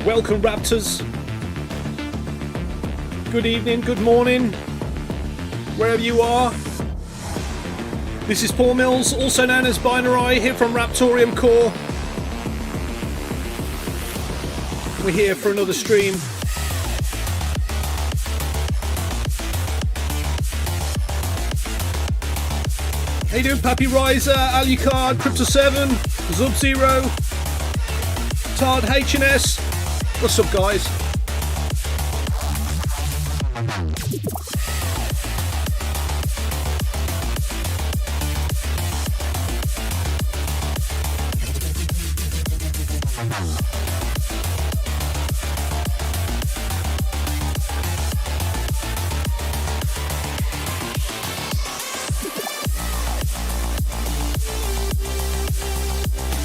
Welcome, Raptors. Good evening, good morning, wherever you are. This is Paul Mills, also known as Binarai, here from Raptoreum Core. We're here for another stream. How you doing, Pappy Riser, Alucard, Crypto7, Sub-Zero, Todd, HNS? What's up, guys?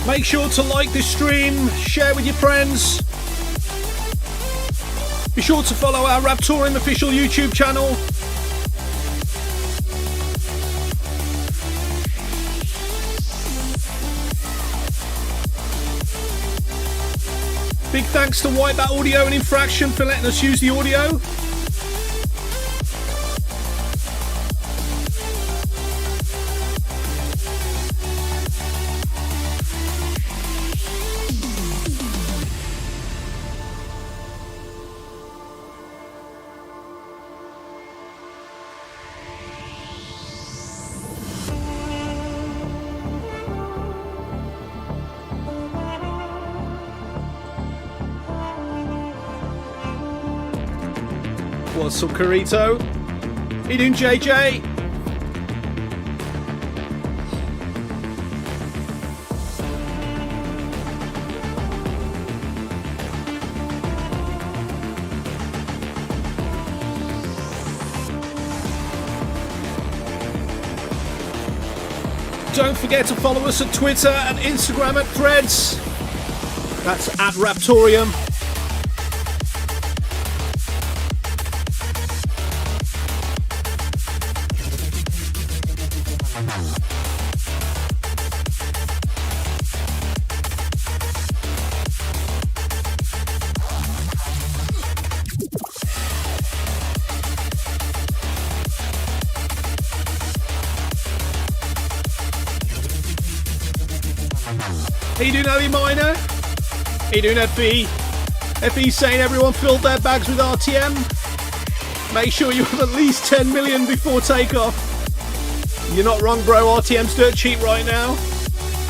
Make sure to like this stream, share with your friends. Be sure to follow our Raptoreum official YouTube channel. Big thanks to Wipeout Audio and Infraction for letting us use the audio. What's up, Carito? How you doing, JJ? Don't forget to follow us at Twitter and Instagram at Threads. That's at Raptoreum. How you doing, Abby Miner? How you doing, FE? FE saying everyone filled their bags with RTM. Make sure you have at least 10 million before takeoff. You're not wrong, bro. RTM's dirt cheap right now.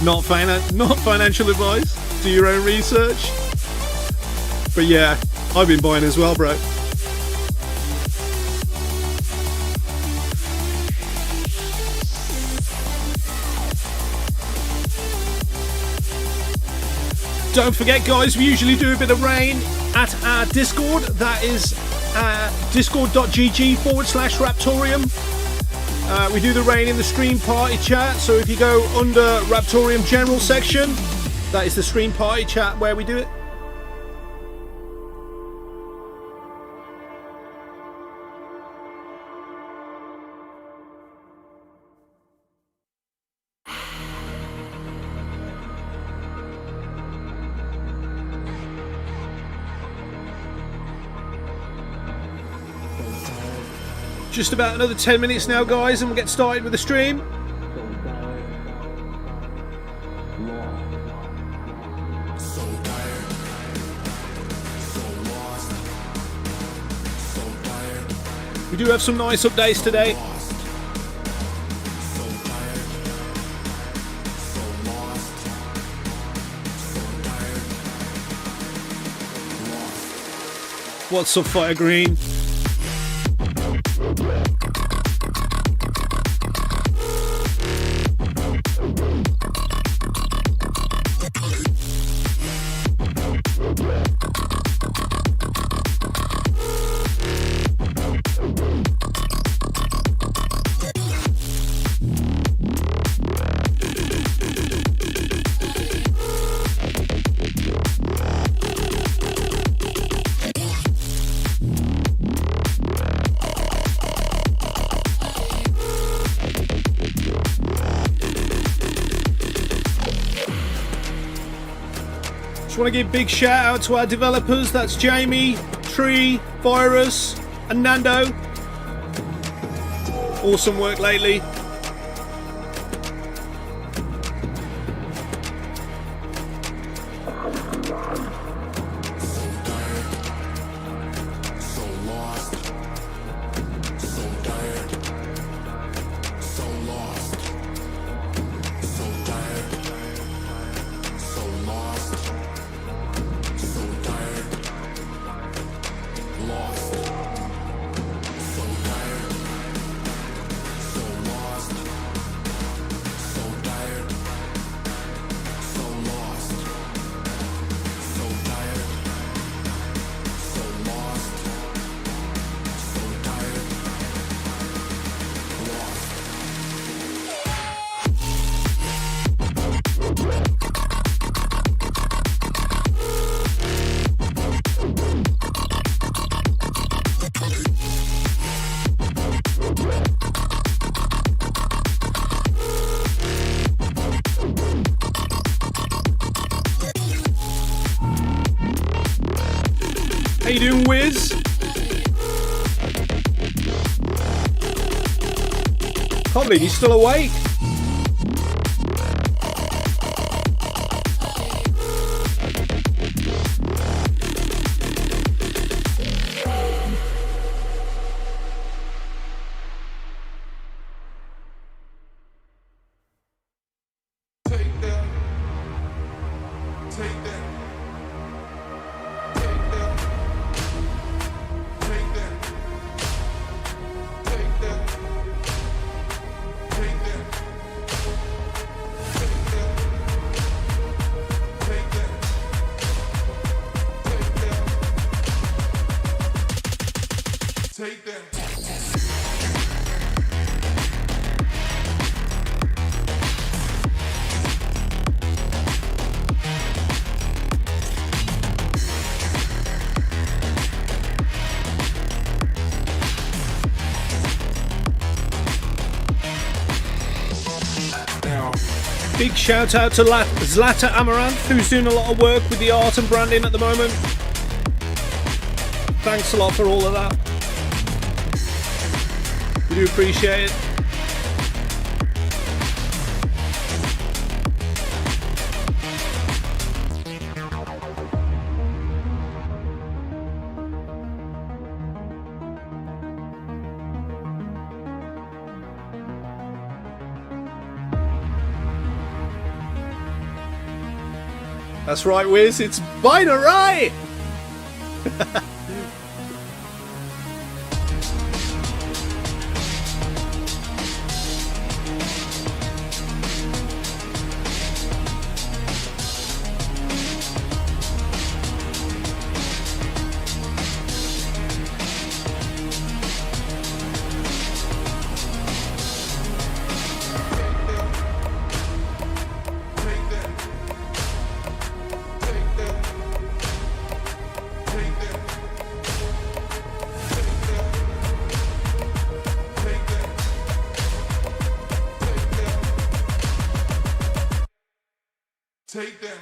Not financial advice. Do your own research. But yeah, I've been buying as well, bro. Don't forget, guys, we usually do a bit of rain at our Discord. That is discord.gg/Raptoreum. We do the rain in the stream party chat. So if you go under Raptoreum General section, that is the stream party chat where we do it. Just about another 10 minutes now, guys, and we'll get started with the stream. We do have some nice updates today. What's up, Fire Green? Just want to give a big shout out to our developers. That's Jamie, Tree, Virus, and Nando. Awesome work lately. How you doing, Wiz? Can't believe you're still awake. Big shout out to Zlata Amaranth, who's doing a lot of work with the art and branding at the moment. Thanks a lot for all of that. We do appreciate it. That's right, Wiz, it's Binarai! Take that.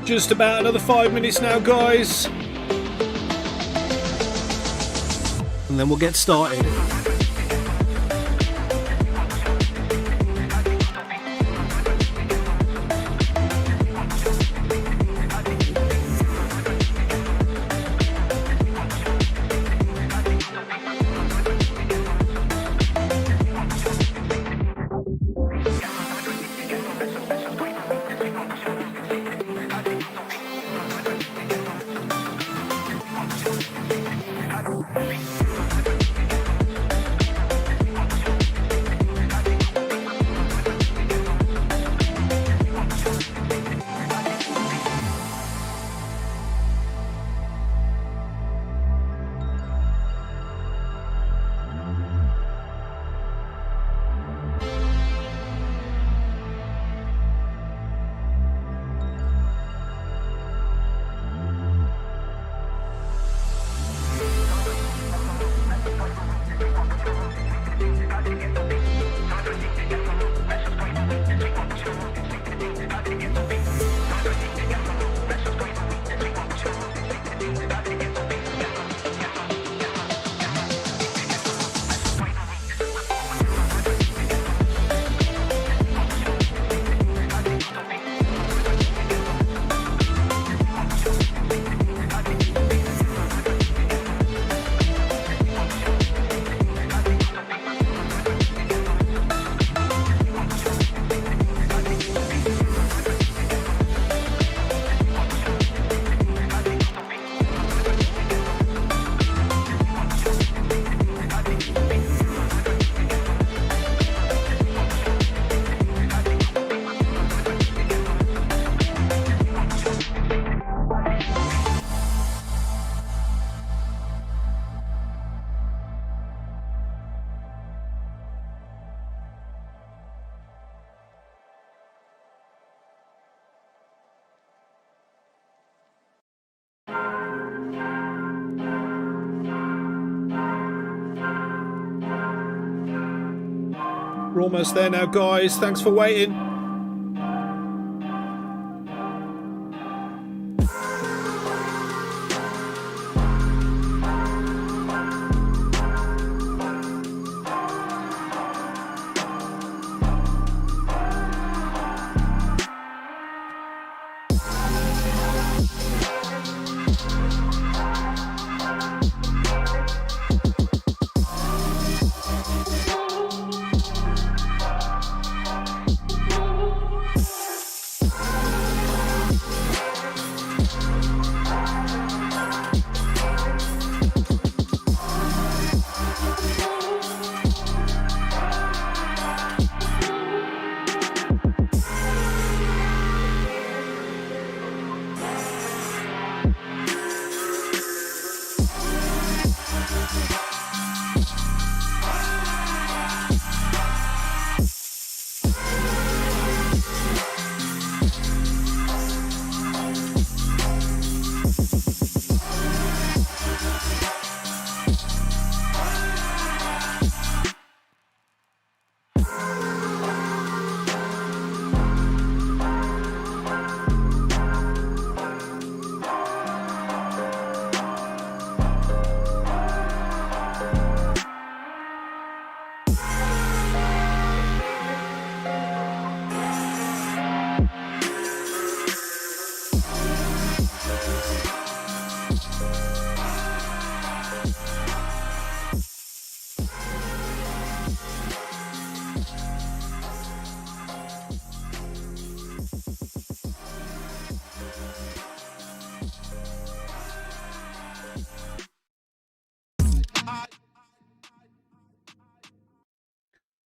Just about another 5 minutes now, guys. And then we'll get started. We're almost there now, guys. Thanks for waiting.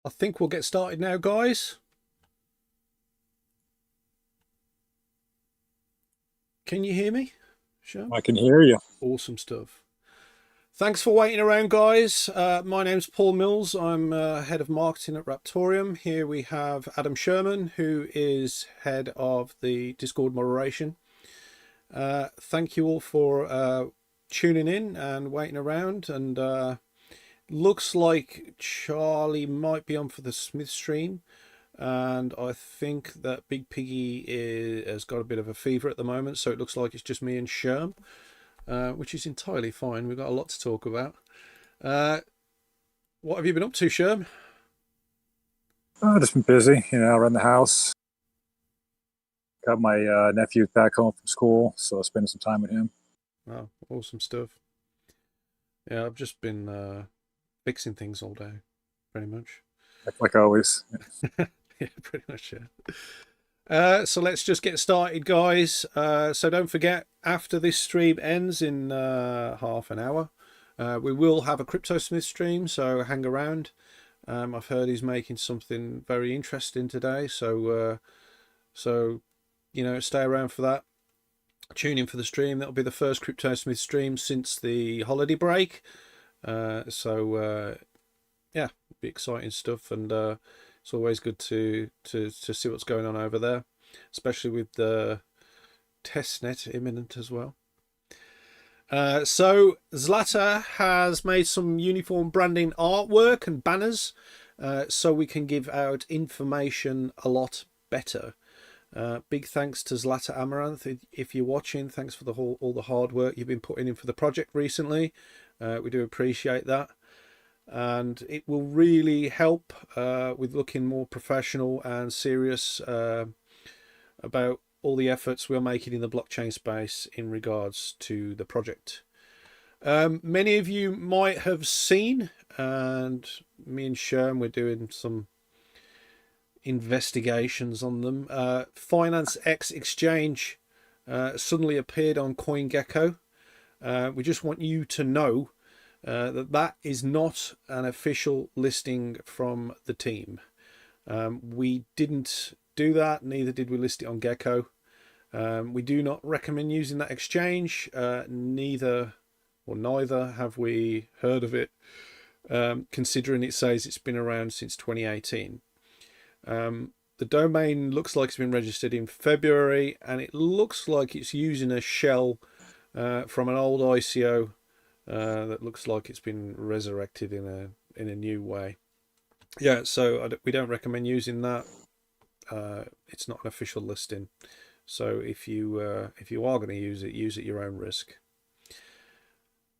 I think we'll get started now, guys. Can you hear me? Sure. I can hear you. Awesome stuff. Thanks for waiting around, guys. My name's Paul Mills. I'm head of marketing at Raptoreum. Here we have Adam Sherman, who is head of the Discord moderation. Thank you all for tuning in and waiting around. And looks like Charlie might be on for the Smith stream. And I think that BigPiggy has got a bit of a fever at the moment. So it looks like it's just me and Scherm. Which is entirely fine. We've got a lot to talk about. What have you been up to, Scherm? I've just been busy, around the house. Got my nephew back home from school, so I'm spending some time with him. Oh, awesome stuff. Yeah, I've just been fixing things all day, pretty much. Like always. Yeah, pretty much, yeah. So let's just get started, guys. So don't forget, after this stream ends in half an hour, we will have a CryptoSmith stream, so hang around. I've heard he's making something very interesting today, so stay around for that. Tune in for the stream. That'll be the first CryptoSmith stream since the holiday break. Yeah, be exciting stuff, and it's always good to see what's going on over there, especially with the testnet imminent as well. So Zlata has made some uniform branding artwork and banners, so we can give out information a lot better. Big thanks to Zlata Amaranth. If you're watching, thanks for all the hard work you've been putting in for the project recently. We do appreciate that. And it will really help with looking more professional and serious about all the efforts we're making in the blockchain space in regards to the project. Many of you might have seen, and me and Scherm, we're doing some investigations on them. FinanceX exchange suddenly appeared on CoinGecko. We just want you to know that is not an official listing from the team. We didn't do that, neither did we list it on Gecko. We do not recommend using that exchange. Neither have we heard of it, considering it says it's been around since 2018. The domain looks like it's been registered in February, and it looks like it's using a shell from an old ICO that looks like it's been resurrected in a new way. Yeah, so we don't recommend using that. It's not an official listing. So if you are going to use it your own risk.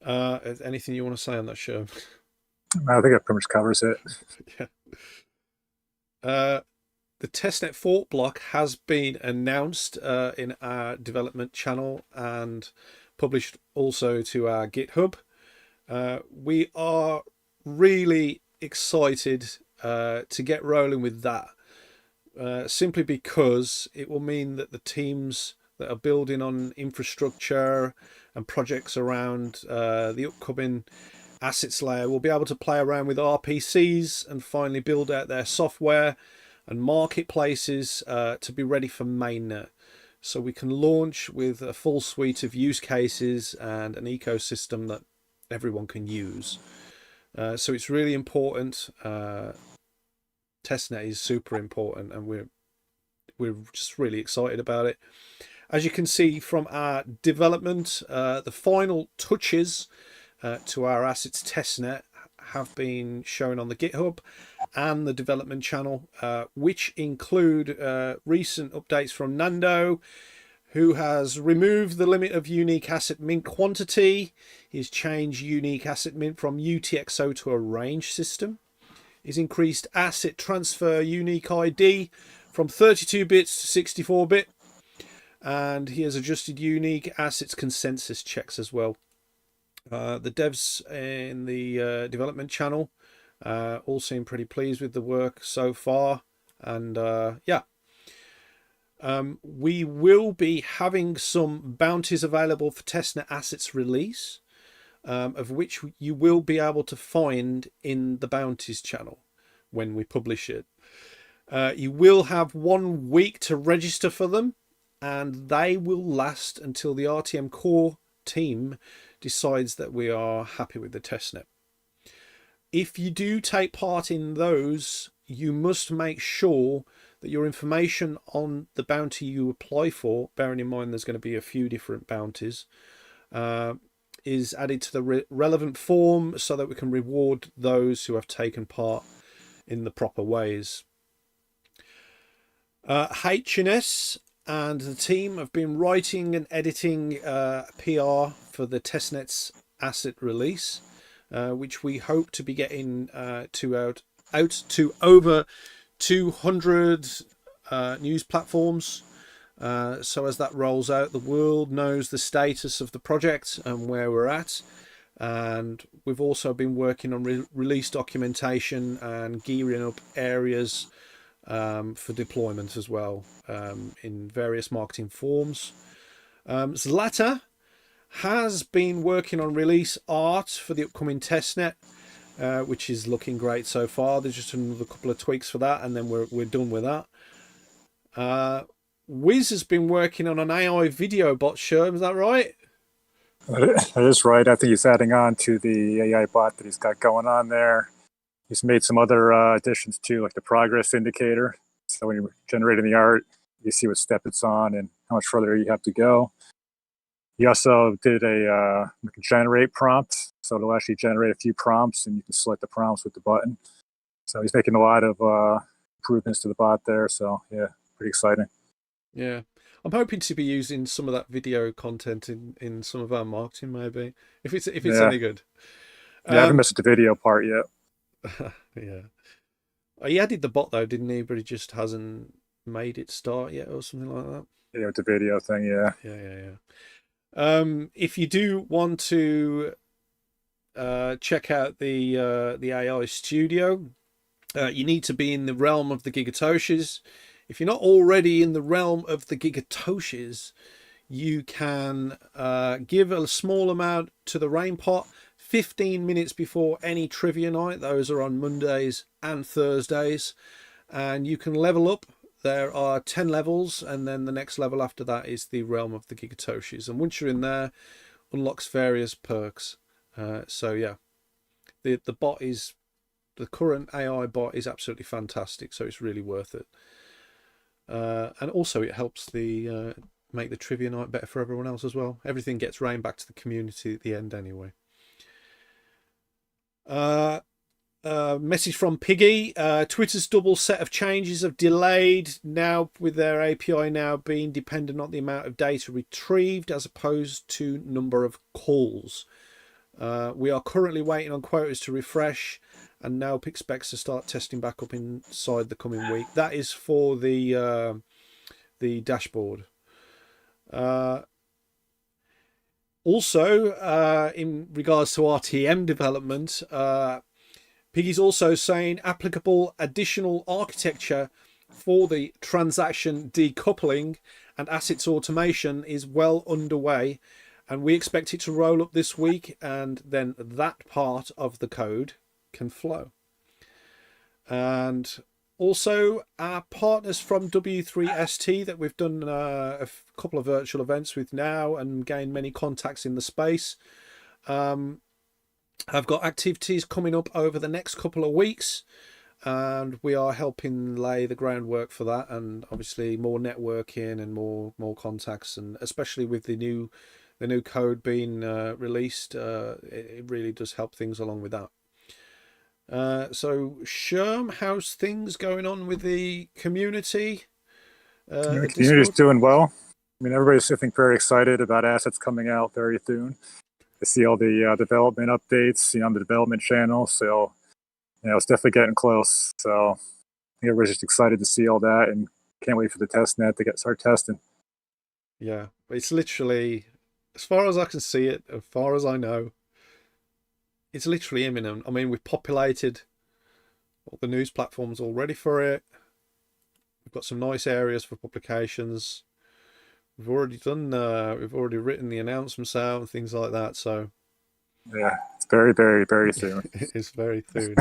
Anything you want to say on that, show? I think that pretty much covers it. Yeah. The testnet fork block has been announced in our development channel and published also to our GitHub. We are really excited to get rolling with that, simply because it will mean that the teams that are building on infrastructure and projects around the upcoming assets layer will be able to play around with RPCs and finally build out their software and marketplaces to be ready for mainnet. So we can launch with a full suite of use cases and an ecosystem that everyone can use. So it's really important. Testnet is super important, and we're just really excited about it. As you can see from our development, the final touches to our assets testnet have been shown on the GitHub and the development channel, which include recent updates from Nando, who has removed the limit of unique asset mint quantity. He's changed unique asset mint from UTXO to a range system. He's increased asset transfer unique ID from 32 bits to 64 bit. And he has adjusted unique assets consensus checks as well. The devs in the development channel all seem pretty pleased with the work so far. And yeah. We will be having some bounties available for testnet assets release, of which you will be able to find in the bounties channel when we publish it. You will have 1 week to register for them, and they will last until the RTM core team decides that we are happy with the testnet. If you do take part in those, you must make sure that your information on the bounty you apply for, bearing in mind there's going to be a few different bounties, is added to the relevant form so that we can reward those who have taken part in the proper ways. H&S and the team have been writing and editing PR for the testnet's asset release, which we hope to be getting out to over 200 news platforms. So as that rolls out, the world knows the status of the project and where we're at. And we've also been working on release documentation and gearing up areas for deployment as well, in various marketing forms. Zlata has been working on release art for the upcoming testnet, which is looking great so far. There's just another couple of tweaks for that, and then we're done with that. Wiz has been working on an AI video bot, Scherm, is that right? That is right. I think he's adding on to the AI bot that he's got going on there. He's made some other additions too, like the progress indicator. So when you're generating the art, you see what step it's on and how much further you have to go. He also did a generate prompt. So it'll actually generate a few prompts and you can select the prompts with the button. So he's making a lot of improvements to the bot there. So yeah, pretty exciting. Yeah. I'm hoping to be using some of that video content in some of our marketing, maybe, if it's any good. Yeah, I haven't missed the video part yet. Yeah. He added the bot though, didn't he? But he just hasn't made it start yet or something like that. Yeah, with the video thing, yeah. Yeah. If you do want to check out the AI studio, you need to be in the realm of the Gigatoshis. If you're not already in the realm of the Gigatoshis, you can give a small amount to the Rainpot 15 minutes before any trivia night. Those are on Mondays and Thursdays. And you can level up. There are 10 levels, and then the next level after that is the realm of the Gigatoshis. And once you're in there, unlocks various perks. So yeah, the bot is, the current AI bot is absolutely fantastic. So it's really worth it. And also it helps the make the trivia night better for everyone else as well. Everything gets rained back to the community at the end anyway. Message from Piggy. Twitter's double set of changes have delayed now, with their API now being dependent on the amount of data retrieved as opposed to number of calls. We are currently waiting on quotas to refresh, and now expects to start testing back up inside the coming week. That is for the dashboard. Also, in regards to RTM development, Piggy's also saying applicable additional architecture for the transaction decoupling and assets automation is well underway, and we expect it to roll up this week, and then that part of the code can flow. And also, our partners from W3ST that we've done a couple of virtual events with now and gained many contacts in the space, have got activities coming up over the next couple of weeks, and we are helping lay the groundwork for that, and obviously more networking and more contacts, and especially with the new code being released, it really does help things along with that. So Scherm, how's things going on with the community? The community's doing well. I mean, everybody's, I think, very excited about assets coming out very soon. I see all the development updates, on the development channel. So, it's definitely getting close. So, I think everybody's just excited to see all that, and can't wait for the test net to start testing. Yeah, it's literally, as far as I can see it, as far as I know, it's literally imminent. I mean, we've populated all the news platforms already for it. We've got some nice areas for publications. We've already done. We've already written the announcements out and things like that. So yeah, it's very, very, very soon. It's very soon.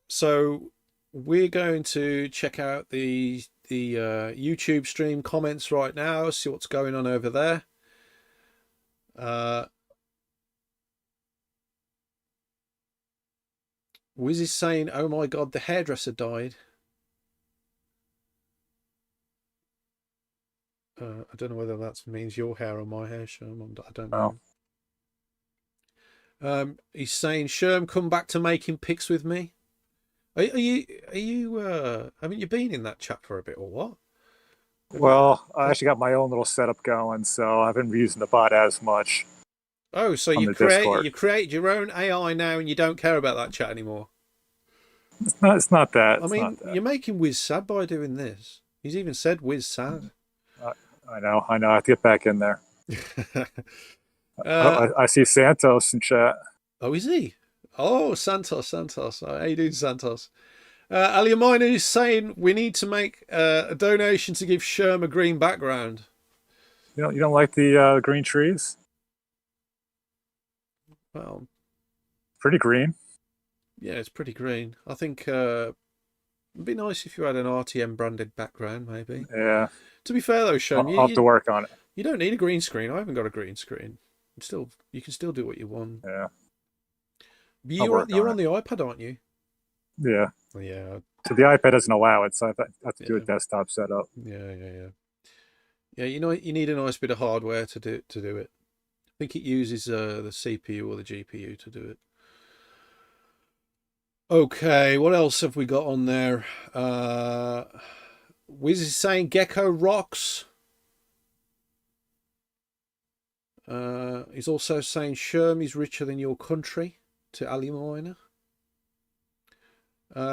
So we're going to check out the YouTube stream comments right now. See what's going on over there. Wiz is saying, "Oh my God, the hairdresser died." I don't know whether that means your hair or my hair, Sherm. I don't know. He's saying, "Sherm, come back to making pics with me." Are you? Haven't you been in that chat for a bit or what? Well, I actually got my own little setup going, so I haven't been using the bot as much. Oh, so you create your own AI now, and you don't care about that chat anymore? It's not that. I mean, you're making Wiz sad by doing this. He's even said Wiz sad. I know. I have to get back in there. I see Santos in chat. Oh, is he? Oh, Santos. How you doing, Santos? Aliamina is saying we need to make a donation to give Sherm a green background. You don't like the green trees? Well, pretty green. Yeah, it's pretty green. I think it'd be nice if you had an RTM branded background, maybe. Yeah. To be fair though, Sherm, I'll have to work on it. You don't need a green screen. I haven't got a green screen. You can still do what you want. Yeah. You're on the iPad, aren't you? Yeah. Yeah. So the iPad doesn't allow it, so I have to do a desktop setup. Yeah. Yeah, you need a nice bit of hardware to do it. I think it uses the CPU or the GPU to do it. Okay, what else have we got on there? Wiz is saying Gecko rocks. He's also saying Sherm is richer than your country to Ali Miner.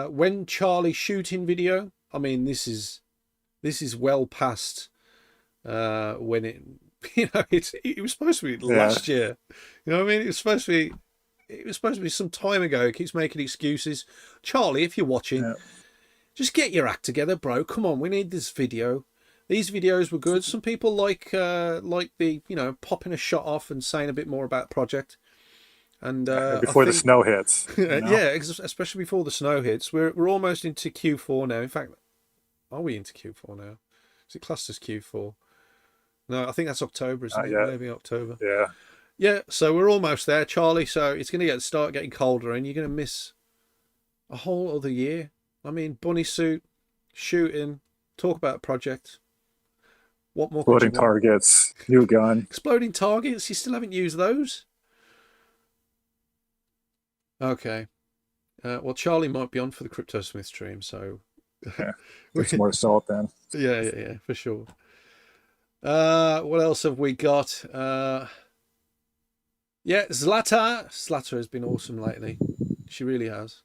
When Charlie shooting video, I mean this is well past when it it was supposed to be last year. You know what I mean? It was supposed to be some time ago. He keeps making excuses. Charlie, if you're watching, just get your act together, bro. Come on, we need this video. These videos were good. Some people like the popping a shot off and saying a bit more about project. And before the snow hits. Yeah, especially before the snow hits. We're almost into Q4 now. In fact, are we into Q4 now? Is it classed as Q4? No, I think that's October, isn't it? Maybe October. Yeah. Yeah, so we're almost there, Charlie. So it's going to start getting colder, and you're going to miss a whole other year. I mean, bunny suit, shooting, talk about a project. What more? Exploding targets, new gun. Exploding targets. You still haven't used those? Okay. Well, Charlie might be on for the CryptoSmith stream, so Yeah, get some more salt then. yeah, for sure. What else have we got? Yeah, Zlata has been awesome lately. She really has.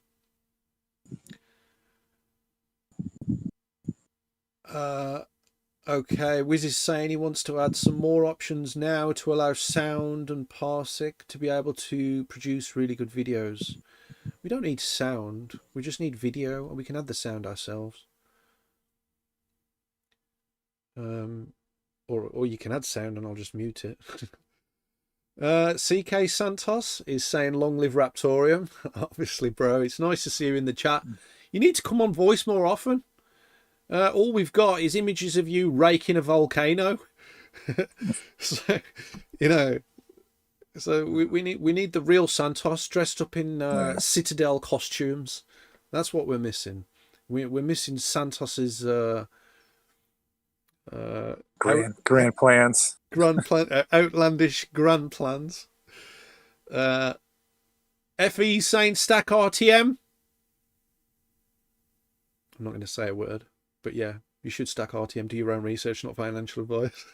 Okay, Wiz is saying he wants to add some more options now to allow sound and parsec to be able to produce really good videos. We don't need sound, we just need video, and we can add the sound ourselves. Or you can add sound and I'll just mute it. CK Santos is saying long live Raptoreum. Obviously, bro, it's nice to see you in the chat. You need to come on voice more often. All we've got is images of you raking a volcano. So, you know, so we need the real Santos dressed up in Citadel costumes. That's what we're missing. We're missing Santos's grand plans. Outlandish grand plans. FE saying stack RTM. I'm not going to say a word. But yeah, you should stack RTM. Do your own research, not financial advice.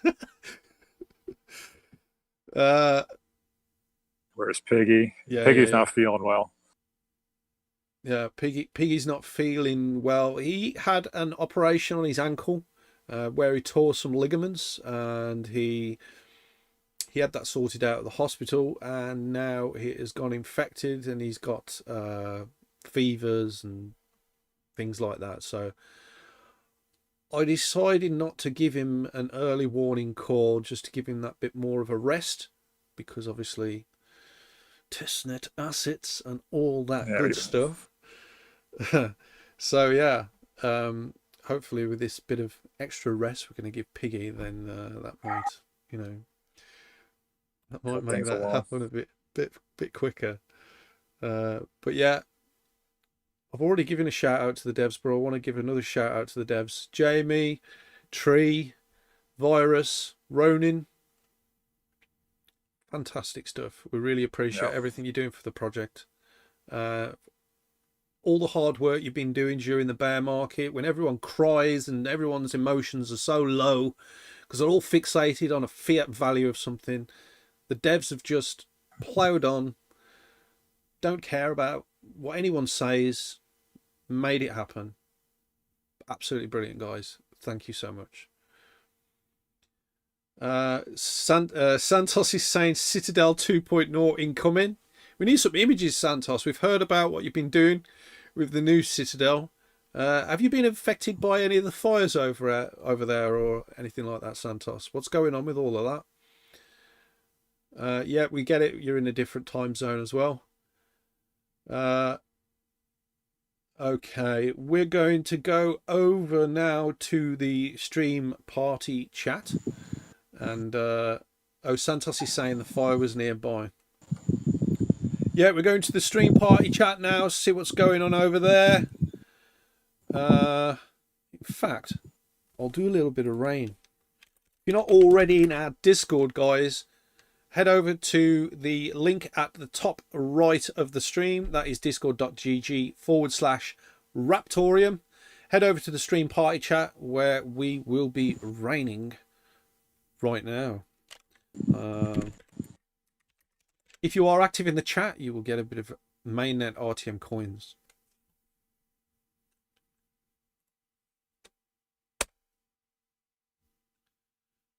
Where's Piggy? Yeah, Piggy's not feeling well. Yeah, Piggy's not feeling well. He had an operation on his ankle where he tore some ligaments, and he had that sorted out at the hospital, and now he has gone infected, and he's got fevers and things like that. So I decided not to give him an early warning call, just to give him that bit more of a rest, because obviously testnet assets and all that good stuff. So yeah, hopefully with this bit of extra rest we're going to give Piggy, then that might, you know, that might make that happen a bit quicker. But yeah, I've already given a shout out to the devs, but I want to give another shout out to the devs. Jamie, Tree, Virus, Ronin. Fantastic stuff. We really appreciate everything you're doing for the project. All the hard work you've been doing during the bear market, when everyone cries and everyone's emotions are so low because they're all fixated on a fiat value of something. The devs have just ploughed on, don't care about what anyone says, made it happen. Absolutely brilliant, guys. Thank you so much. Santos is saying Citadel 2.0 incoming. We need some images, Santos. We've heard about what you've been doing with the new Citadel. Have you been affected by any of the fires over there or anything like that, Santos? What's going on with all of that? Yeah, we get it. You're in a different time zone as well. Okay, we're going to go over now to the stream party chat. And Santos is saying the fire was nearby. Yeah, we're going to the stream party chat now, see what's going on over there. In fact, I'll do a little bit of rain. If you're not already in our Discord, guys, head over to the link at the top right of the stream. That is discord.gg/Raptoreum. Head over to the stream party chat where we will be raining right now. If you are active in the chat, you will get a bit of mainnet RTM coins.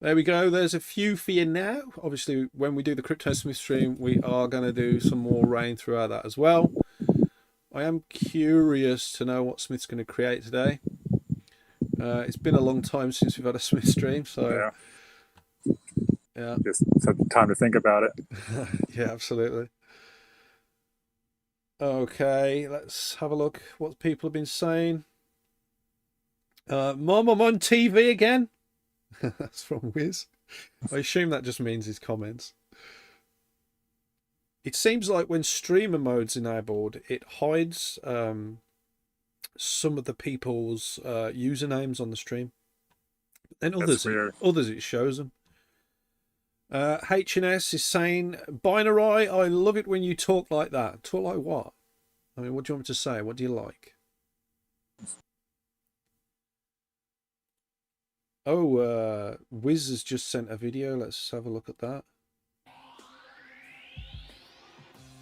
There we go. There's a few for you now. Obviously, when we do the CryptoSmith stream, we are going to do some more rain throughout that as well. I am curious to know what Smith's going to create today. It's been a long time since we've had a Smith stream, so yeah. Just some time to think about it. Yeah, absolutely. Okay, let's have a look what people have been saying. Mom, I'm on TV again. That's from Wiz. I assume that just means his comments. It seems like when streamer mode's enabled, it hides some of the people's usernames on the stream. And others it shows them. HNS is saying, Binarai, I love it when you talk like that. Talk like what? I mean, what do you want me to say? What do you like? Oh, Wiz has just sent a video. Let's have a look at that.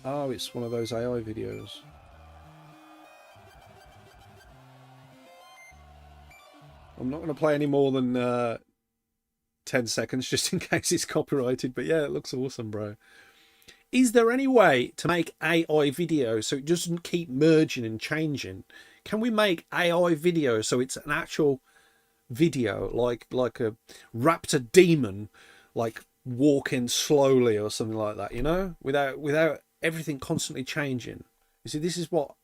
Oh, it's one of those AI videos. I'm not going to play any more than 10 seconds just in case it's copyrighted. But yeah, it looks awesome, bro. Is there any way to make AI video so it doesn't keep merging and changing? Can we make AI video so it's an actual video, like a raptor demon, like walking slowly or something like that, you know, without everything constantly changing? You see, this is what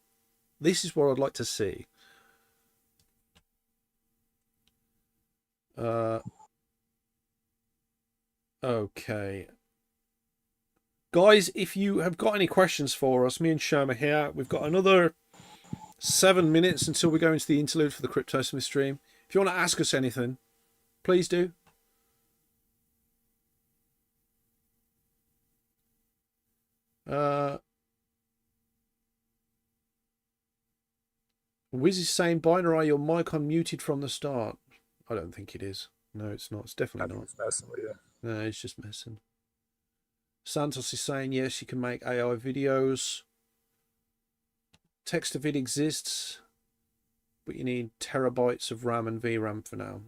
I'd like to see. Okay, guys, if you have got any questions for us, me and Scherm are here. We've got another 7 minutes until we go into the interlude for the CryptoSmith stream. If you want to ask us anything, please do. Wiz is saying, Binarai, your mic unmuted from the start. I don't think it is. No, it's not. It's definitely not. It's messing with you. No, it's just messing. Santos is saying, yes, you can make AI videos. Text to vid exists, but you need terabytes of RAM and VRAM for now.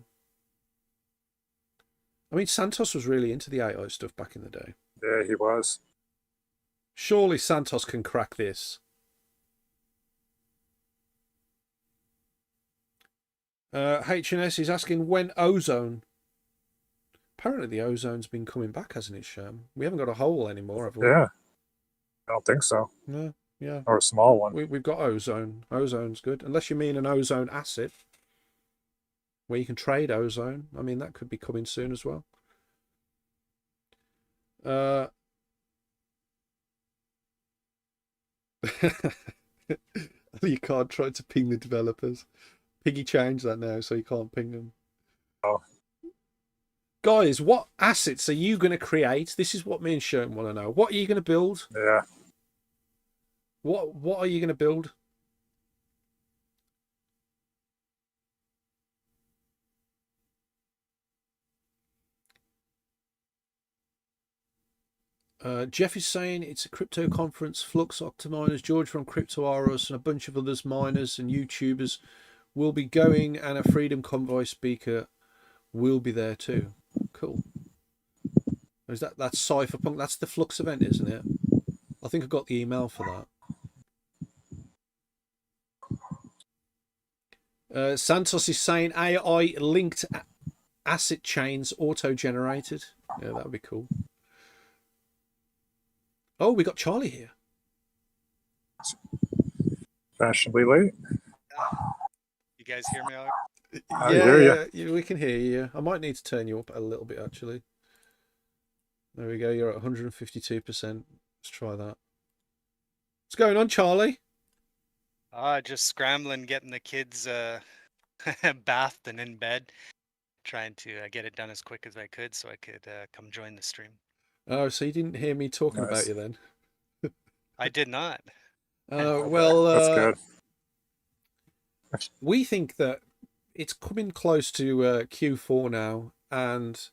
I mean, Santos was really into the AI stuff back in the day. Yeah, he was. Surely Santos can crack this. HNS is asking when ozone. Apparently the ozone's been coming back, hasn't it, Scherm? We haven't got a hole anymore, have we? Yeah. I don't think so. No, yeah. Or a small one. We've got ozone. Ozone's good. Unless you mean an ozone asset, where you can trade ozone. I mean, that could be coming soon as well. You can't try to ping the developers. Piggy changed that now, so you can't ping them. Oh. Guys, what assets are you going to create? This is what me and Scherm want to know. What are you going to build? Yeah. What are you going to build? Jeff is saying it's a crypto conference. Flux Octominers, George from CryptoRS, and a bunch of others miners and YouTubers will be going, and a Freedom Convoy speaker will be there too. Cool. Is that's Cypherpunk? That's the Flux event, isn't it? I think I got the email for that. Santos is saying AI linked asset chains auto-generated. Yeah, that would be cool. Oh, we got Charlie here. Fashionably late. You guys hear me? Yeah, we can hear you. I might need to turn you up a little bit, actually. There we go. You're at 152%. Let's try that. What's going on, Charlie? Just scrambling, getting the kids bathed and in bed, trying to get it done as quick as I could so I could come join the stream. Oh, so you didn't hear me talking about you then? I did not. Well, that's good. We think that it's coming close to Q4 now, and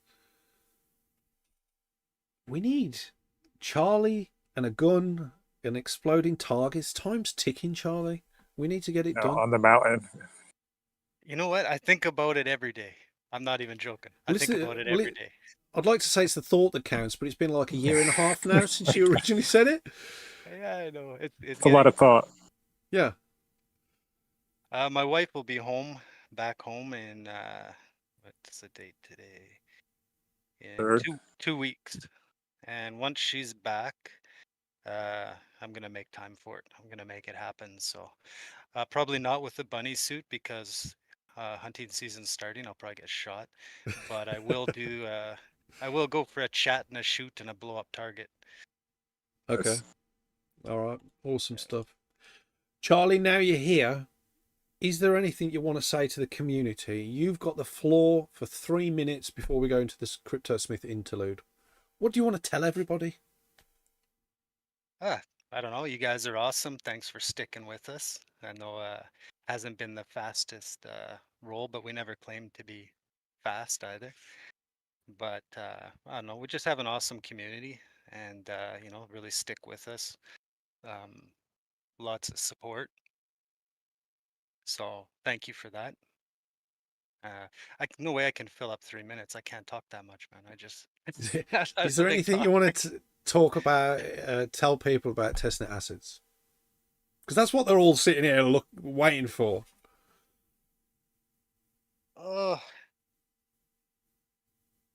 we need Charlie and a gun and exploding targets. Time's ticking, Charlie. We need to get it done. On the mountain. You know what? I think about it every day. I'm not even joking. I think about it every day. I'd like to say it's the thought that counts, but it's been like a year and a half now since you originally said it. Yeah, I know. It's a lot of thought. Yeah. My wife will be back home in, what's the date today? In 2 weeks. And once she's back, I'm going to make time for it. I'm going to make it happen. So probably not with the bunny suit because hunting season's starting. I'll probably get shot. But I will do... I will go for a chat and a shoot and a blow up target. Okay. All right. Awesome stuff. Charlie, now you're here. Is there anything you want to say to the community? You've got the floor for 3 minutes before we go into this CryptoSmith interlude. What do you want to tell everybody? I I don't know. You guys are awesome. Thanks for sticking with us. I know hasn't been the fastest roll, but we never claimed to be fast either. But I don't know. We just have an awesome community, and you know, really stick with us. Lots of support. So thank you for that. No way I can fill up 3 minutes. I can't talk that much, man. Is there anything you want to talk about, tell people about testnet assets? Because that's what they're all sitting here waiting for. Oh,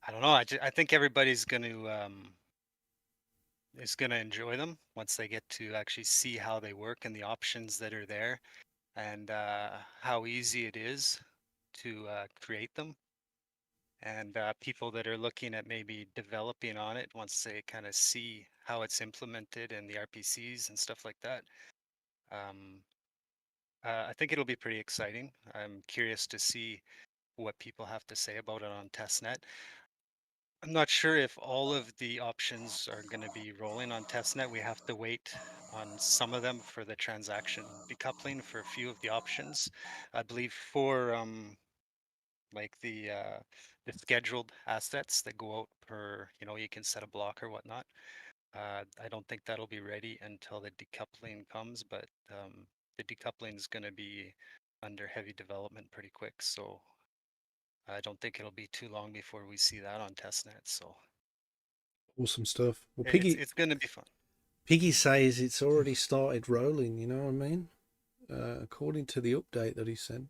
I don't know. I think everybody's going to is going to enjoy them once they get to actually see how they work and the options that are there, and how easy it is to create them. And people that are looking at maybe developing on it, once they kind of see how it's implemented and the RPCs and stuff like that, I think it'll be pretty exciting. I'm curious to see what people have to say about it on testnet. I'm not sure if all of the options are going to be rolling on testnet. We have to wait on some of them for the transaction decoupling for a few of the options. I believe for like the scheduled assets that go out per, you know, you can set a block or whatnot. I don't think that'll be ready until the decoupling comes, but the decoupling is going to be under heavy development pretty quick. So I don't think it'll be too long before we see that on testnet. So awesome stuff. Well, it's going to be fun. Piggy says it's already started rolling. You know what I mean? According to the update that he sent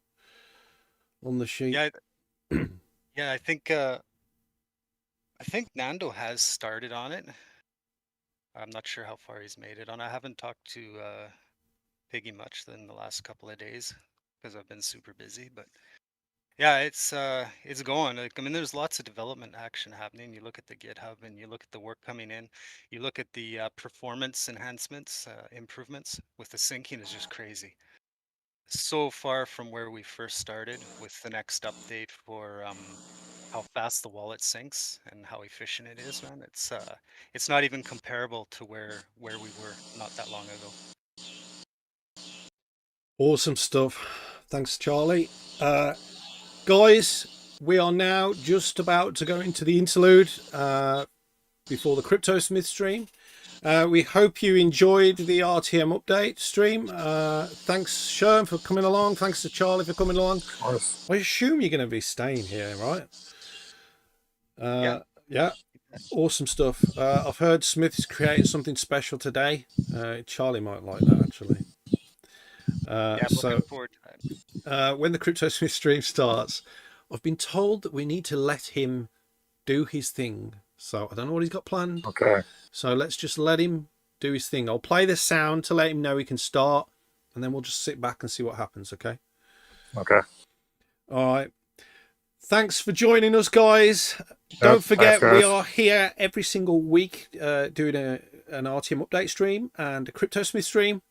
on the sheet. Yeah, yeah. I think Nando has started on it. I'm not sure how far he's made it on. I haven't talked to Piggy much in the last couple of days because I've been super busy, but yeah, it's going. Like, I mean, there's lots of development action happening. You look at the GitHub and you look at the work coming in. You look at the performance enhancements, improvements with the syncing is just crazy. So far from where we first started with the next update for how fast the wallet syncs and how efficient it is, man. It's not even comparable to where we were not that long ago. Awesome stuff. Thanks, Charlie. Guys, we are now just about to go into the interlude before the CryptoSmith stream. We hope you enjoyed the RTM update stream. Thanks, Scherm, for coming along. Thanks to Charlie for coming along. I assume you're going to be staying here, right? Yeah. Awesome stuff. I've heard Smith's created something special today. Charlie might like that, actually. Yeah, I'm looking forward to that. When the CryptoSmith stream starts, I've been told that we need to let him do his thing. So I don't know what he's got planned. Okay. So let's just let him do his thing. I'll play the sound to let him know he can start, and then we'll just sit back and see what happens, okay? Okay. All right. Thanks for joining us, guys. Don't forget, we are here every single week doing an RTM update stream and a CryptoSmith stream.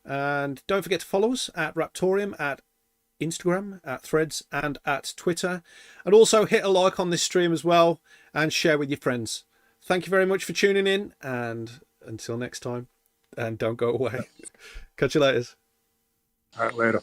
And don't forget to follow us at Raptoreum, at Instagram, at Threads, and at Twitter. And also hit a like on this stream as well and share with your friends. Thank you very much for tuning in, and until next time, and don't go away. Catch you later. All right, later.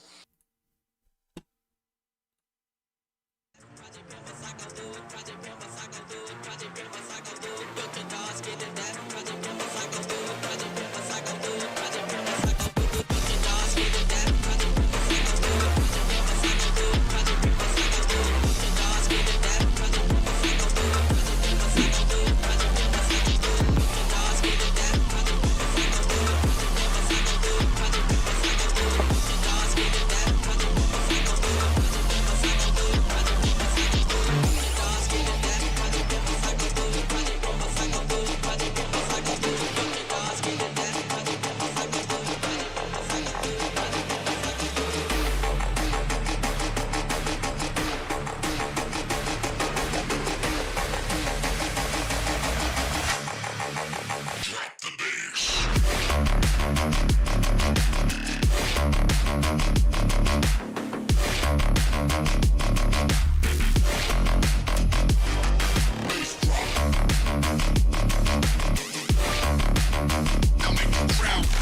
Coming from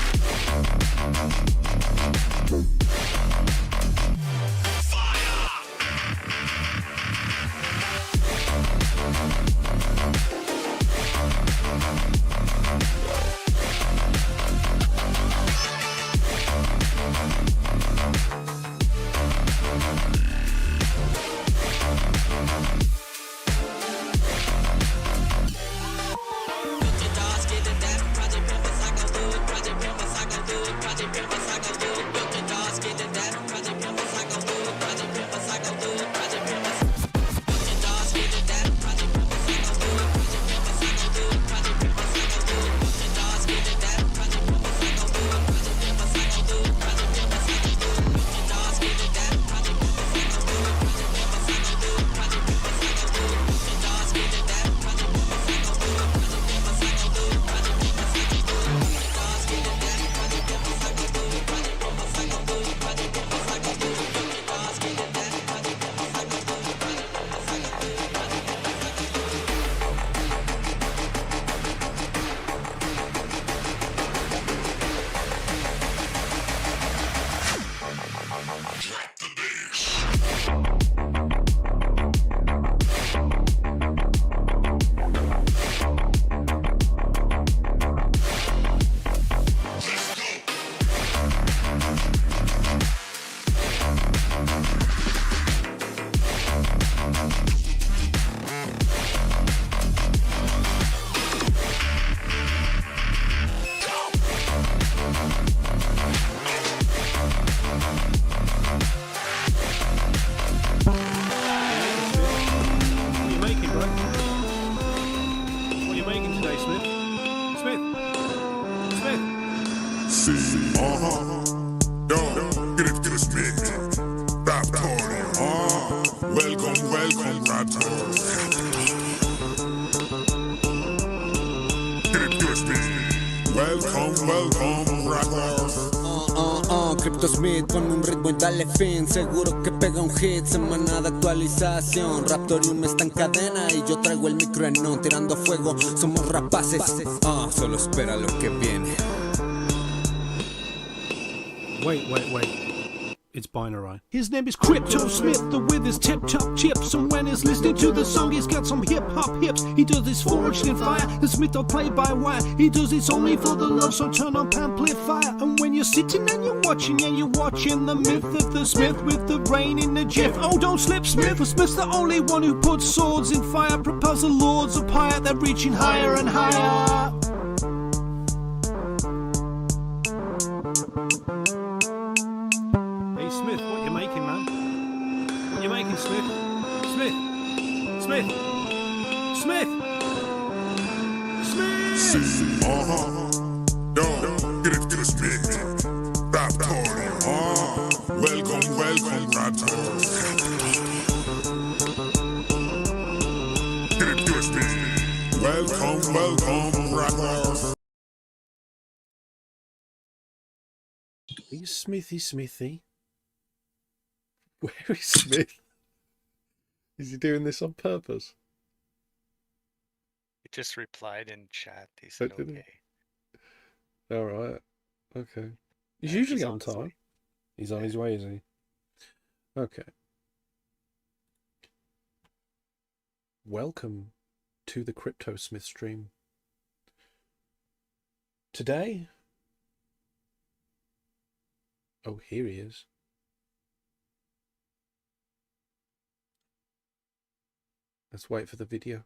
Welcome, Raptoreum. Welcome, Raptoreum. CryptoSmith con un ritmo y dale fin. Seguro que pega un hit, semana de actualización. Raptoreum está en cadena y yo traigo el micro en on. Tirando fuego, somos rapaces. Solo espera lo que viene. Wait. It's Binarai. His name is CryptoSmith, with his tip-top chips. And when he's listening to the song, he's got some hip-hop hips. He does this forged in fire, the Smith don't play by wire. He does this only for the love, so turn up amplifier. And when you're sitting and you're watching the myth of the Smith with the brain in the jiff. Oh, don't slip, Smith, for Smith's the only one who puts swords in fire. Propels the lords of pyre, they're reaching higher and higher. Smith, what you making, man? What you making, Smith? Smith! Get a Smith. Raptoreum. Welcome, Raptoreum. Get a Smith. Welcome, Raptoreum. Are you Smithy? Where is Smith? Is he doing this on purpose? He just replied in chat. He said okay. All right. Okay. He's Yeah, usually he's on on his time. way. He's on his way, is he? Okay. Welcome to the CryptoSmith stream. Today... Oh, here he is. Let's wait for the video.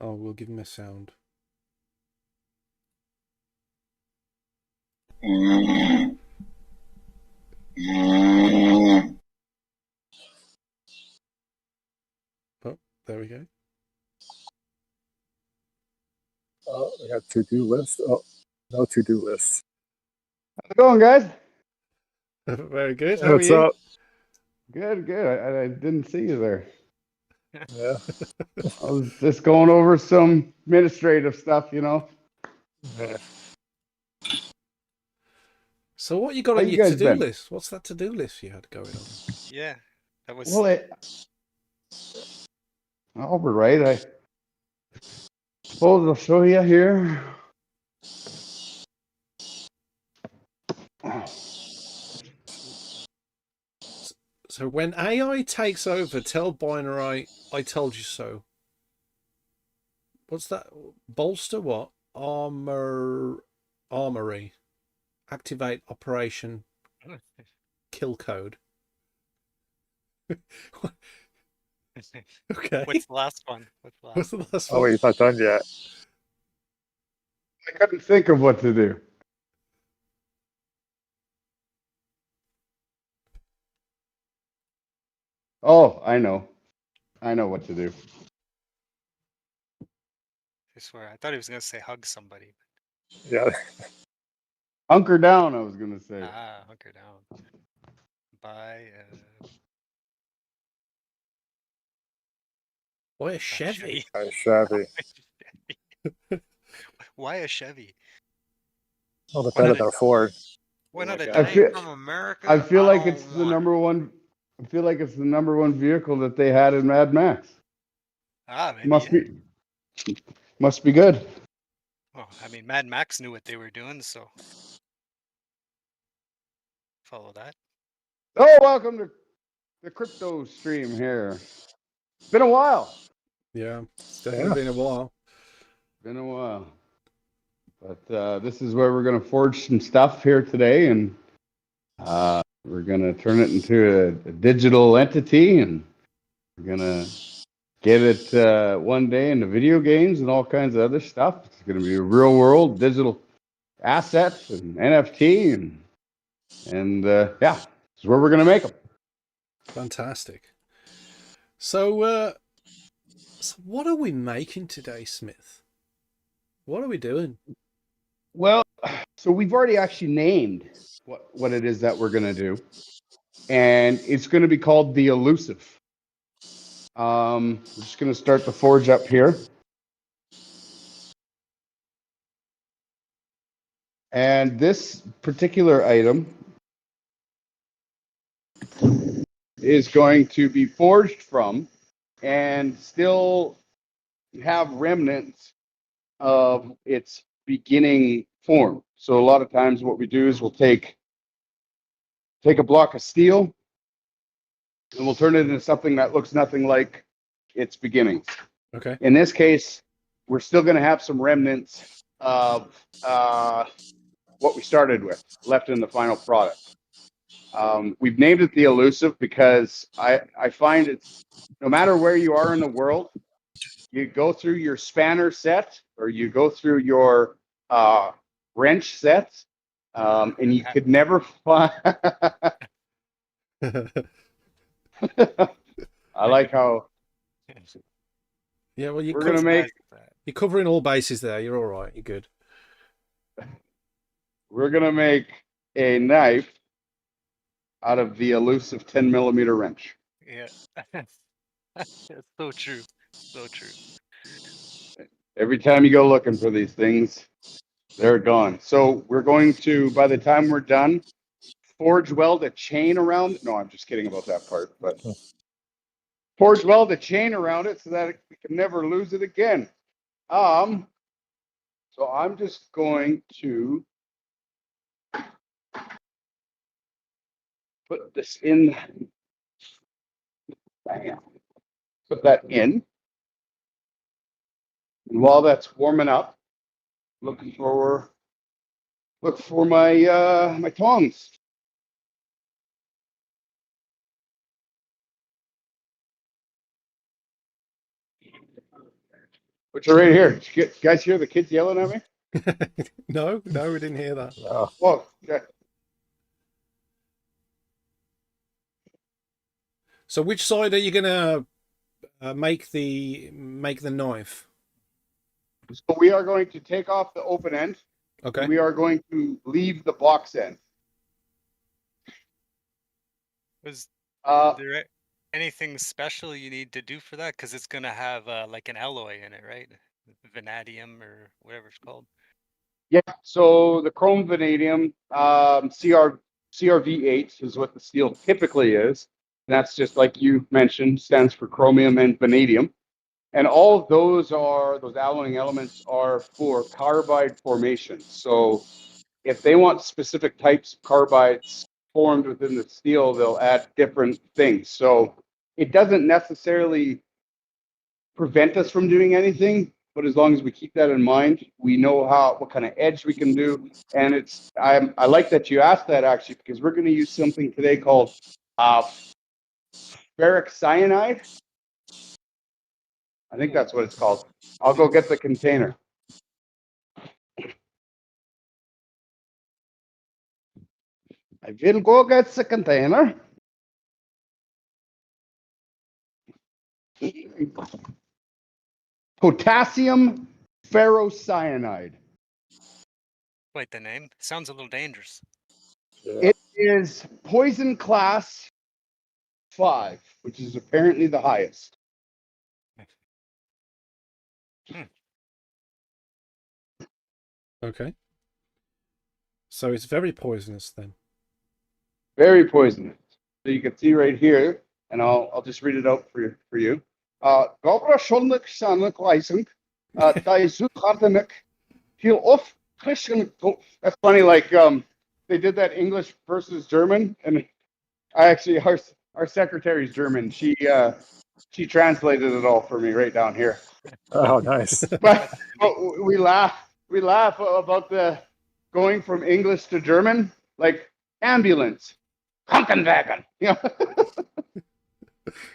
Oh, we'll give him a sound. Oh, there we go. Oh, we have to-do list. Oh, no to-do list. How's it going, guys? Very good. How What's are you? up? Good. I didn't see you there. Yeah. I was just going over some administrative stuff, Yeah. So what you got How on you your guys to-do been? list? What's that to-do list you had going on? Yeah, that was. Well, Albert, right? I suppose I'll show you here. So when AI takes over, tell Binarai, I told you so. What's that? Bolster what? Armory. Activate operation. Kill code. Okay. What's the last one? What's the last Oh, one? wait, it's not done yet. I couldn't think of what to do. Oh, I know what to do. I swear, I thought he was gonna say hug somebody. Yeah. Hunker down, I was gonna say. Hunker down. Buy Why a Chevy? Chevy. Why a Chevy? All the better than Ford. Why not a I Dodge? feel, From America. I feel like don't it's the want number one. I feel like it's the number one vehicle that they had in Mad Max. Maybe. Must be good. Well, I mean, Mad Max knew what they were doing, so follow that. Oh, welcome to the crypto stream here. It's been a while. Yeah, it's definitely been a while. Been a while. But this is where we're going to forge some stuff here today, and we're going to turn it into a digital entity, and we're going to get it one day into video games and all kinds of other stuff. It's going to be a real world digital asset and NFT, and yeah, this is where we're going to make them. Fantastic. So, so what are we making today, Smith? What are we doing? Well, so we've already actually named what it is that we're going to do, and it's going to be called the Elusive. We're just going to start the forge up here. And this particular item is going to be forged from and still have remnants of its beginning form. So a lot of times what we do is we'll take a block of steel and we'll turn it into something that looks nothing like its beginnings. Okay. In this case, we're still going to have some remnants of what we started with left in the final product. We've named it the Elusive because I find it's, no matter where you are in the world, you go through your spanner set or you go through your wrench set, and you could never find. I like how. Yeah, well, We're gonna make. You're covering all bases there. You're all right. You're good. We're gonna make a knife out of the Elusive 10mm wrench. Yeah. It's so true. So true. Every time you go looking for these things, they're gone. So we're going to, by the time we're done, forge weld a chain around. No, I'm just kidding about that part. But forge weld a chain around it so that we can never lose it again. So I'm just going to put this in. Put that in. And while that's warming up, look for my my tongs. Which are right here. Did you guys hear the kids yelling at me? No, we didn't hear that. Oh, Well, yeah. So, which side are you gonna make the knife? So we are going to take off the open end. Okay. We are going to leave the box end. Was there anything special you need to do for that? Because it's gonna have like an alloy in it, right? Vanadium or whatever it's called. Yeah. So the chrome vanadium, CRV8 is what the steel typically is. And that's just like you mentioned, stands for chromium and vanadium. And all of those alloying elements are for carbide formation. So if they want specific types of carbides formed within the steel, they'll add different things. So it doesn't necessarily prevent us from doing anything, but as long as we keep that in mind, we know what kind of edge we can do. And I like that you asked that actually, because we're going to use something today called ferric cyanide. I think that's what it's called. I'll go get the container. I will go get the container. Potassium ferrocyanide. Quite the name. Sounds a little dangerous. It is poison class 5, which is apparently the highest. Okay. So it's very poisonous then. Very poisonous. So you can see right here, and I'll just read it out for you. Gobra Shulnik Shanik Lysink, Daisukartanik, viel oft frischen. That's funny. Like they did that English versus German, and I actually our secretary's German. She translated it all for me right down here. Oh, nice. But we laugh about the going from English to German, like ambulance, Krankenwagen. You know,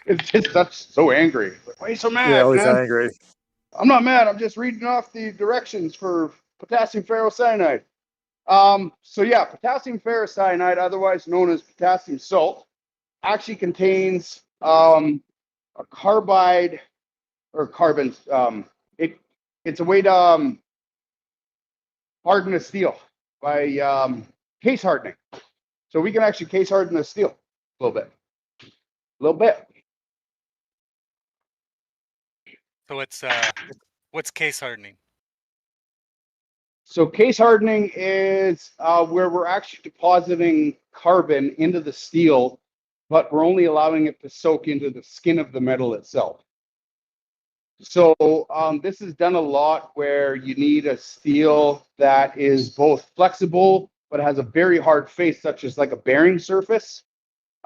it's just that's so angry. Like, why are you so mad, Yeah, always man? angry. I'm not mad. I'm just reading off the directions for potassium ferrocyanide. So yeah, potassium ferrocyanide, otherwise known as potassium salt, actually contains a carbide or carbon. It's a way to harden a steel by case hardening. So we can actually case harden the steel a little bit. So what's case hardening? So case hardening is where we're actually depositing carbon into the steel, but we're only allowing it to soak into the skin of the metal itself. So this is done a lot where you need a steel that is both flexible, but has a very hard face, such as like a bearing surface.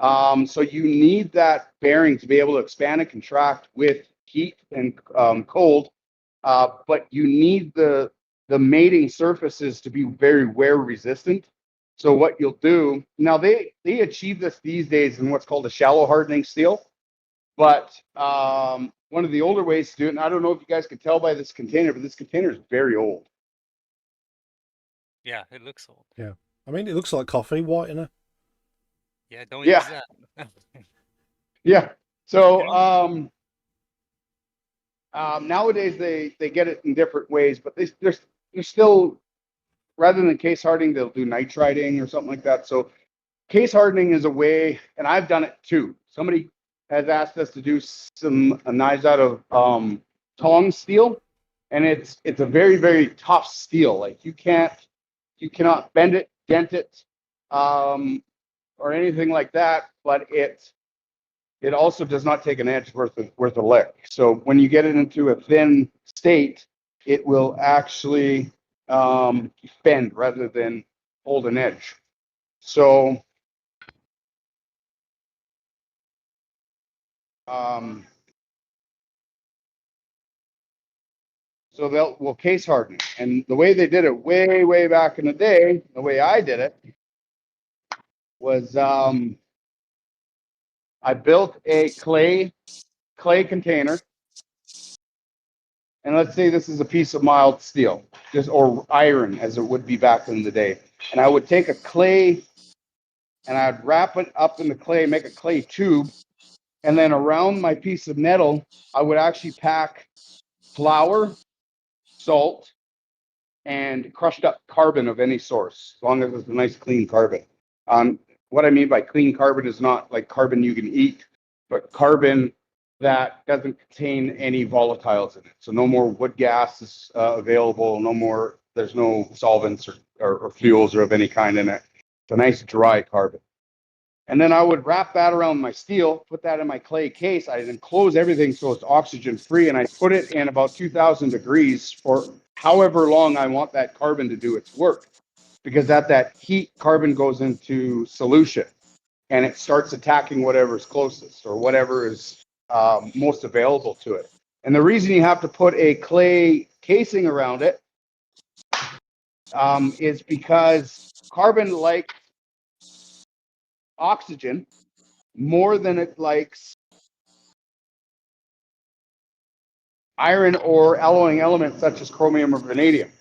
So you need that bearing to be able to expand and contract with heat and cold, but you need the mating surfaces to be very wear resistant. So what you'll do now, they achieve this these days in what's called a shallow hardening steel. But one of the older ways to do it, and I don't know if you guys could tell by this container, but this container is very old. Yeah, it looks old. Yeah. I mean, it looks like coffee, white in it. Yeah, don't Yeah. use that. Yeah. So nowadays they get it in different ways, but they're still, rather than case hardening, they'll do nitriding or something like that. So case hardening is a way, and I've done it too. Somebody has asked us to do some knives out of tong steel, and it's a very, very tough steel. Like you cannot bend it, dent it, or anything like that. But it also does not take an edge worth a lick. So when you get it into a thin state, it will actually bend rather than hold an edge. So we'll case harden it. And the way they did it way back in the day, the way I did it was I built a clay container. And let's say this is a piece of mild steel, or iron as it would be back in the day. And I would take a clay and I'd wrap it up in the clay, make a clay tube, and then around my piece of metal, I would actually pack flour, salt, and crushed up carbon of any source, as long as it's a nice clean carbon. What I mean by clean carbon is not like carbon you can eat, but carbon that doesn't contain any volatiles in it. So no more wood gas is available, there's no solvents or fuels or of any kind in it. It's a nice dry carbon. And then I would wrap that around my steel, put that in my clay case. I'd enclose everything so it's oxygen free, and I put it in about 2,000 degrees for however long I want that carbon to do its work. Because at that heat, carbon goes into solution and it starts attacking whatever's closest or whatever is most available to it. And the reason you have to put a clay casing around it is because carbon likes oxygen more than it likes iron or alloying elements such as chromium or vanadium.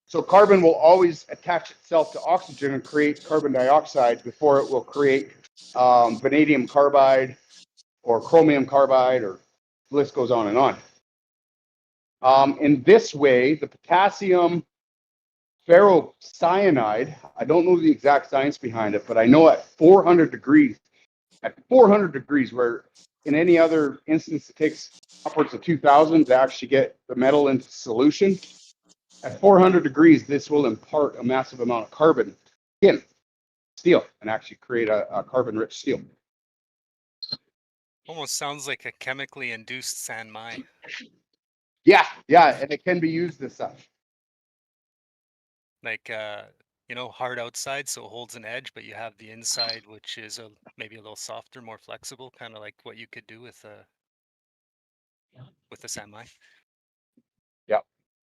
So carbon will always attach itself to oxygen and create carbon dioxide before it will create vanadium carbide or chromium carbide, or the list goes on and on. In this way, the potassium ferrocyanide, I don't know the exact science behind it, but I know at 400 degrees, where in any other instance it takes upwards of 2,000 to actually get the metal into solution, at 400 degrees, this will impart a massive amount of carbon in steel and actually create a carbon-rich steel. Almost sounds like a chemically induced San Mai. Yeah, and it can be used as such. like hard outside, so it holds an edge, but you have the inside, which is maybe a little softer, more flexible, kind of like what you could do with a semi. Yeah.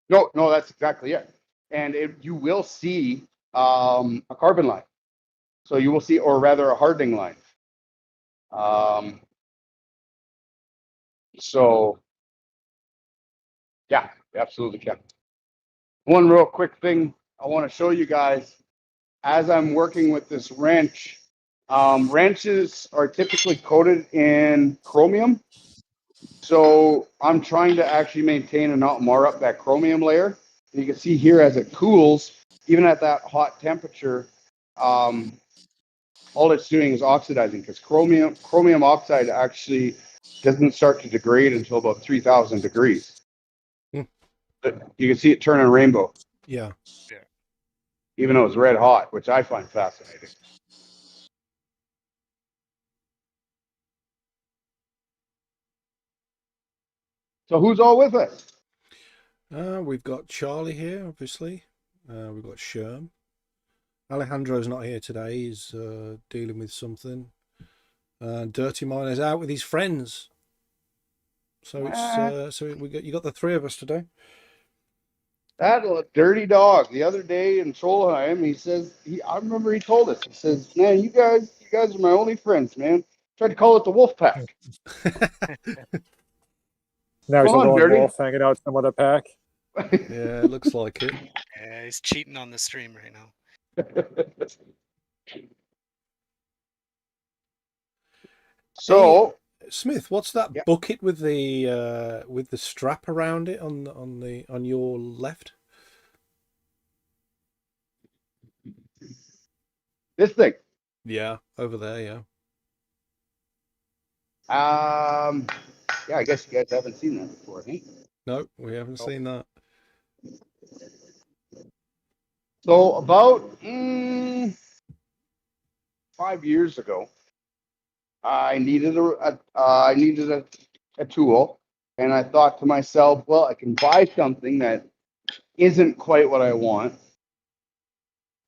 No, that's exactly it. And you will see a carbon line. So you will see, or rather a hardening line. So yeah, absolutely can. One real quick thing I want to show you guys as I'm working with this wrench. Wrenches are typically coated in chromium. So I'm trying to actually maintain and not mar up that chromium layer. And you can see here as it cools, even at that hot temperature, all it's doing is oxidizing, because chromium oxide actually doesn't start to degrade until about 3,000 degrees. But you can see it turning rainbow. Yeah. Even though it's red hot, which I find fascinating. So who's all with us? We've got Charlie here, obviously. We've got Scherm. Alejandro's not here today. He's dealing with something. Dirty Miner's out with his friends. So it's you got the three of us today. That dirty dog. The other day in Trollheim, he says I remember he told us. He says, "Man, you guys are my only friends, man." Tried to call it the Wolf Pack. Now he's a Come on, lone Dirty. wolf hanging out some other pack. Yeah, it looks like it. Yeah, he's cheating on the stream right now. So, hey, Smith, what's that bucket with the strap around it on your left? this thing. Yeah, over there. Yeah. Yeah, I guess you guys haven't seen that before, eh? No, we haven't seen that. So about 5 years ago, I needed a tool, and I thought to myself, well, I can buy something that isn't quite what I want,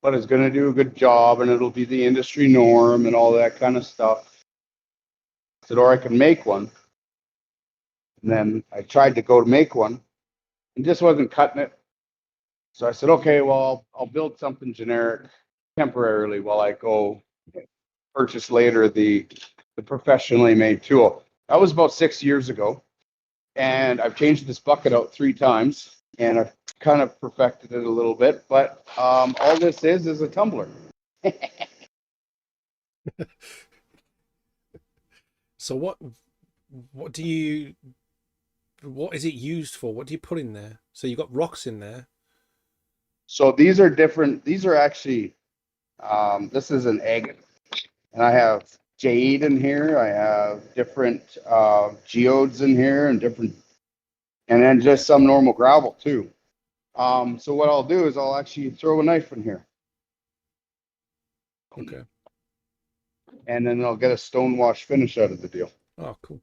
but is going to do a good job, and it'll be the industry norm and all that kind of stuff. I said, or I can make one. And then I tried to go to make one, and just wasn't cutting it. So I said, okay, well, I'll build something generic temporarily while I go purchase later the professionally made tool. That was about 6 years ago, and I've changed this bucket out 3 times, and I've kind of perfected it a little bit. But all this is a tumbler. So what is it used for? What do you put in there? So you've got rocks in there. So these are different. These are actually, this is an agate. And I have jade in here. I have different geodes in here and then just some normal gravel too. So what I'll do is I'll actually throw a knife in here. Okay. And then I'll get a stone wash finish out of the deal. Oh, cool.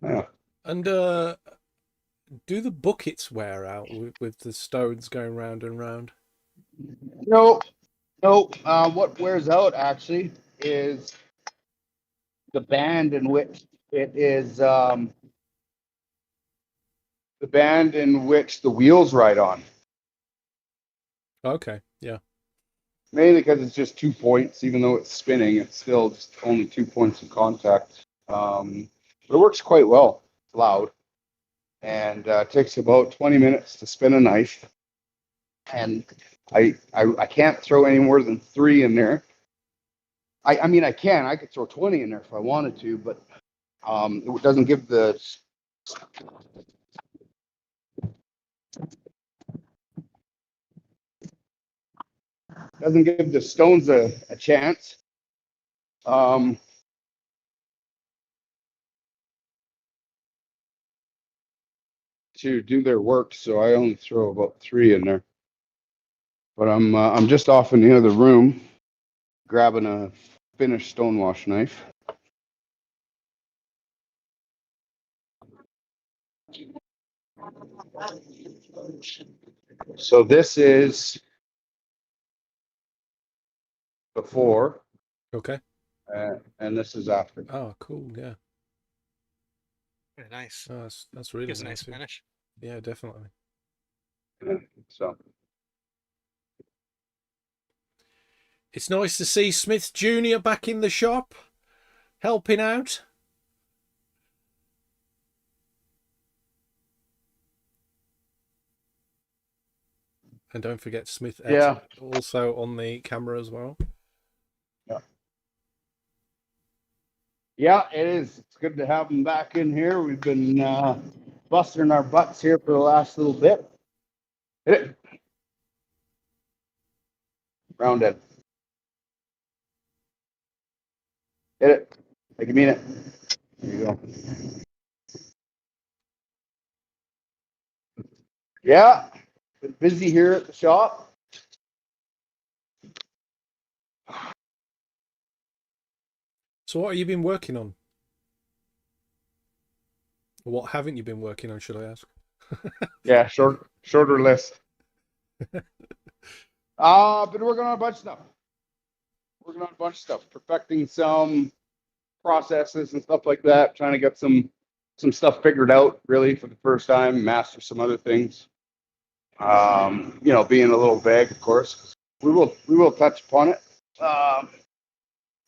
Yeah. And do the buckets wear out with the stones going round and round? No. What wears out actually is the band in which it is the band in which the wheels ride on. Okay, yeah. Mainly because it's just 2 points, even though it's spinning, it's still just only 2 points of contact. But it works quite well. It's loud, and it takes about 20 minutes to spin a knife. And I can't throw any more than 3 in there. I mean, I could throw 20 in there if I wanted to, but it doesn't give the stones a chance. To do their work, so I only throw about 3 in there. But I'm just off in the other room, grabbing a finished stonewash knife. So this is before, Okay. and this is after. Oh, cool. Yeah. Very nice. Oh, that's really Gives a nice nice. finish. Yeah, definitely. So It's nice to see SmithJr back in the shop, helping out. And don't forget Smithette, yeah, also on the camera as well. yeah, it is. It's good to have them back in here. We've been busting our butts here for the last little bit. Hit it. Round it. Hit it. Like you mean it. There you go. Yeah, been busy here at the shop. So what have you been working on? Or what haven't you been working on, should I ask? Yeah, shorter list. Been working on a bunch of stuff. Perfecting some processes and stuff like that. Trying to get some stuff figured out really for the first time. Master some other things. Being a little vague, of course. We will touch upon it. I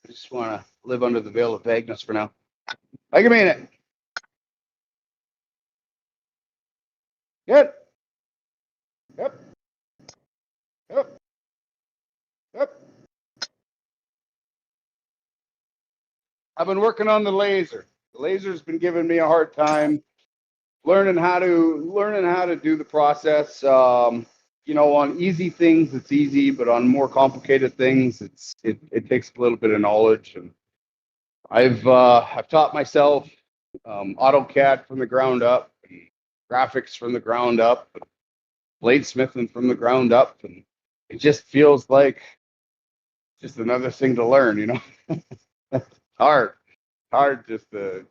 just want to live under the veil of vagueness for now. I can mean it. Good. Yep. I've been working on the laser. The laser's been giving me a hard time learning how to do the process. On easy things it's easy, but on more complicated things it takes a little bit of knowledge. And I've taught myself AutoCAD from the ground up, and graphics from the ground up, and bladesmithing from the ground up, and it just feels like just another thing to learn, hard just to,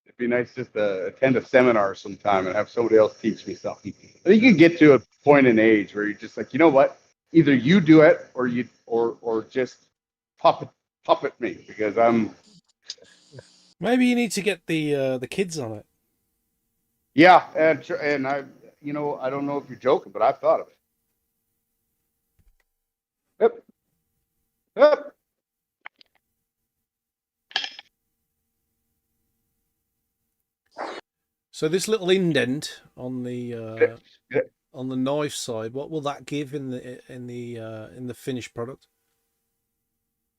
it'd be nice just to attend a seminar sometime and have somebody else teach me something. I think you can get to a point in age where you're just like, you know what, either you do it or just puppet me, because I'm Maybe you need to get the kids on it. yeah, and I I don't know if you're joking, but I've thought of it. Yep. So this little indent on the knife side, what will that give in the finished product?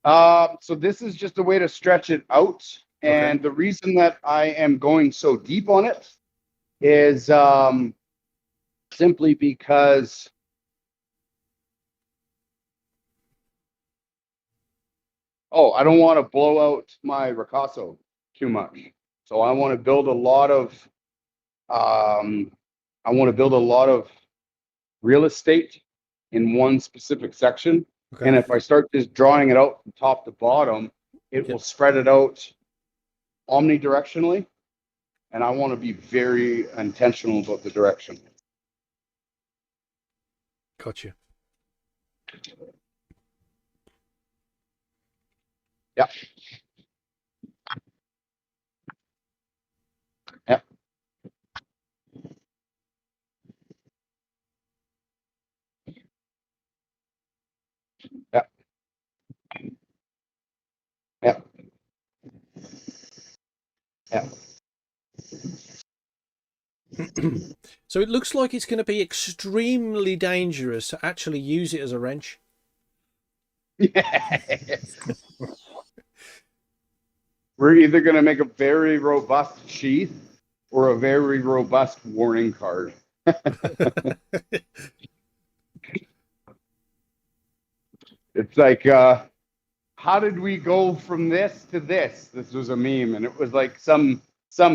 So this is just a way to stretch it out, and the reason that I am going so deep on it is simply because I don't want to blow out my ricasso too much. So I want to build a lot of real estate in one specific section. Okay. And if I start just drawing it out from top to bottom, it will spread it out omnidirectionally. And I want to be very intentional about the direction. Gotcha. Yeah. Yeah. Yeah. Yeah. Yeah. So it looks like it's going to be extremely dangerous to actually use it as a wrench. We're either going to make a very robust sheath or a very robust warning card. It's like, how did we go from this to this? This was a meme, and it was like some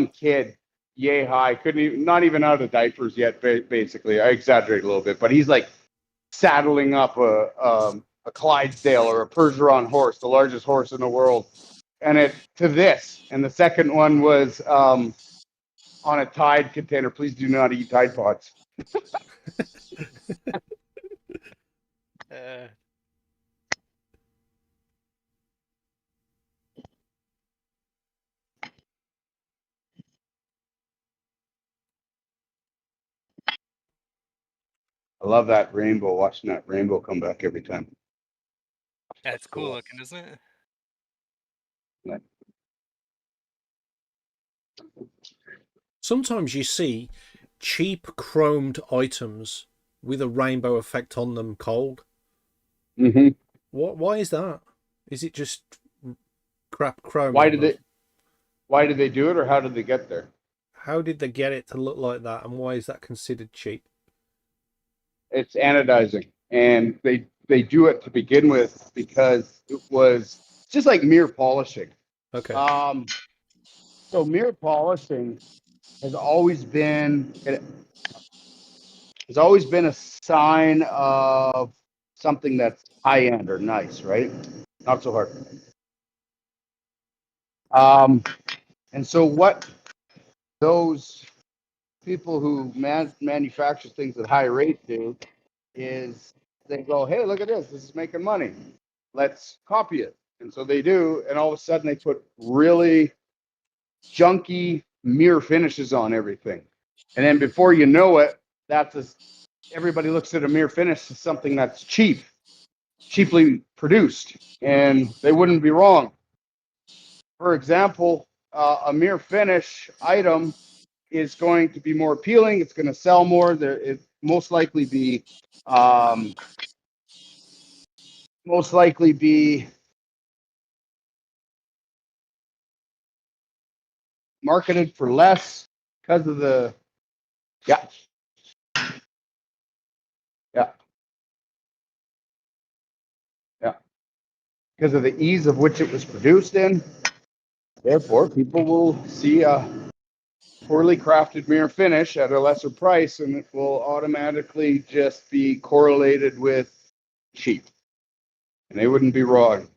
kid, yay high, not even out of diapers yet. Basically, I exaggerate a little bit, but he's like saddling up a Clydesdale or a Percheron horse, the largest horse in the world, and it to this. And the second one was on a Tide container. Please do not eat Tide Pods. Uh, I love that rainbow, watching that rainbow come back every time. yeah, it's cool looking, isn't it? Like, Sometimes you see cheap chromed items with a rainbow effect on them cold. mm-hmm. Why is that? Is it just crap chrome? Why did they do it, or how did they get there? How did they get it to look like that, and why is that considered cheap? It's anodizing, and they do it to begin with because it was just like mirror polishing. Okay. So mirror polishing has always been a sign of something that's high end or nice, right? Not so hard. And so what those people who manufacture things at high rate do is they go, hey, look at this. This is making money. Let's copy it. And so they do. And all of a sudden they put really junky mirror finishes on everything. And then before you know it, everybody looks at a mirror finish as something that's cheaply produced. And they wouldn't be wrong. For example, a mirror finish item is going to be more appealing. It's going to sell more. It most likely be marketed for less because of the yeah because of the ease of which it was produced in. Therefore, people will see a poorly crafted mirror finish at a lesser price, and it will automatically just be correlated with cheap. And they wouldn't be wrong.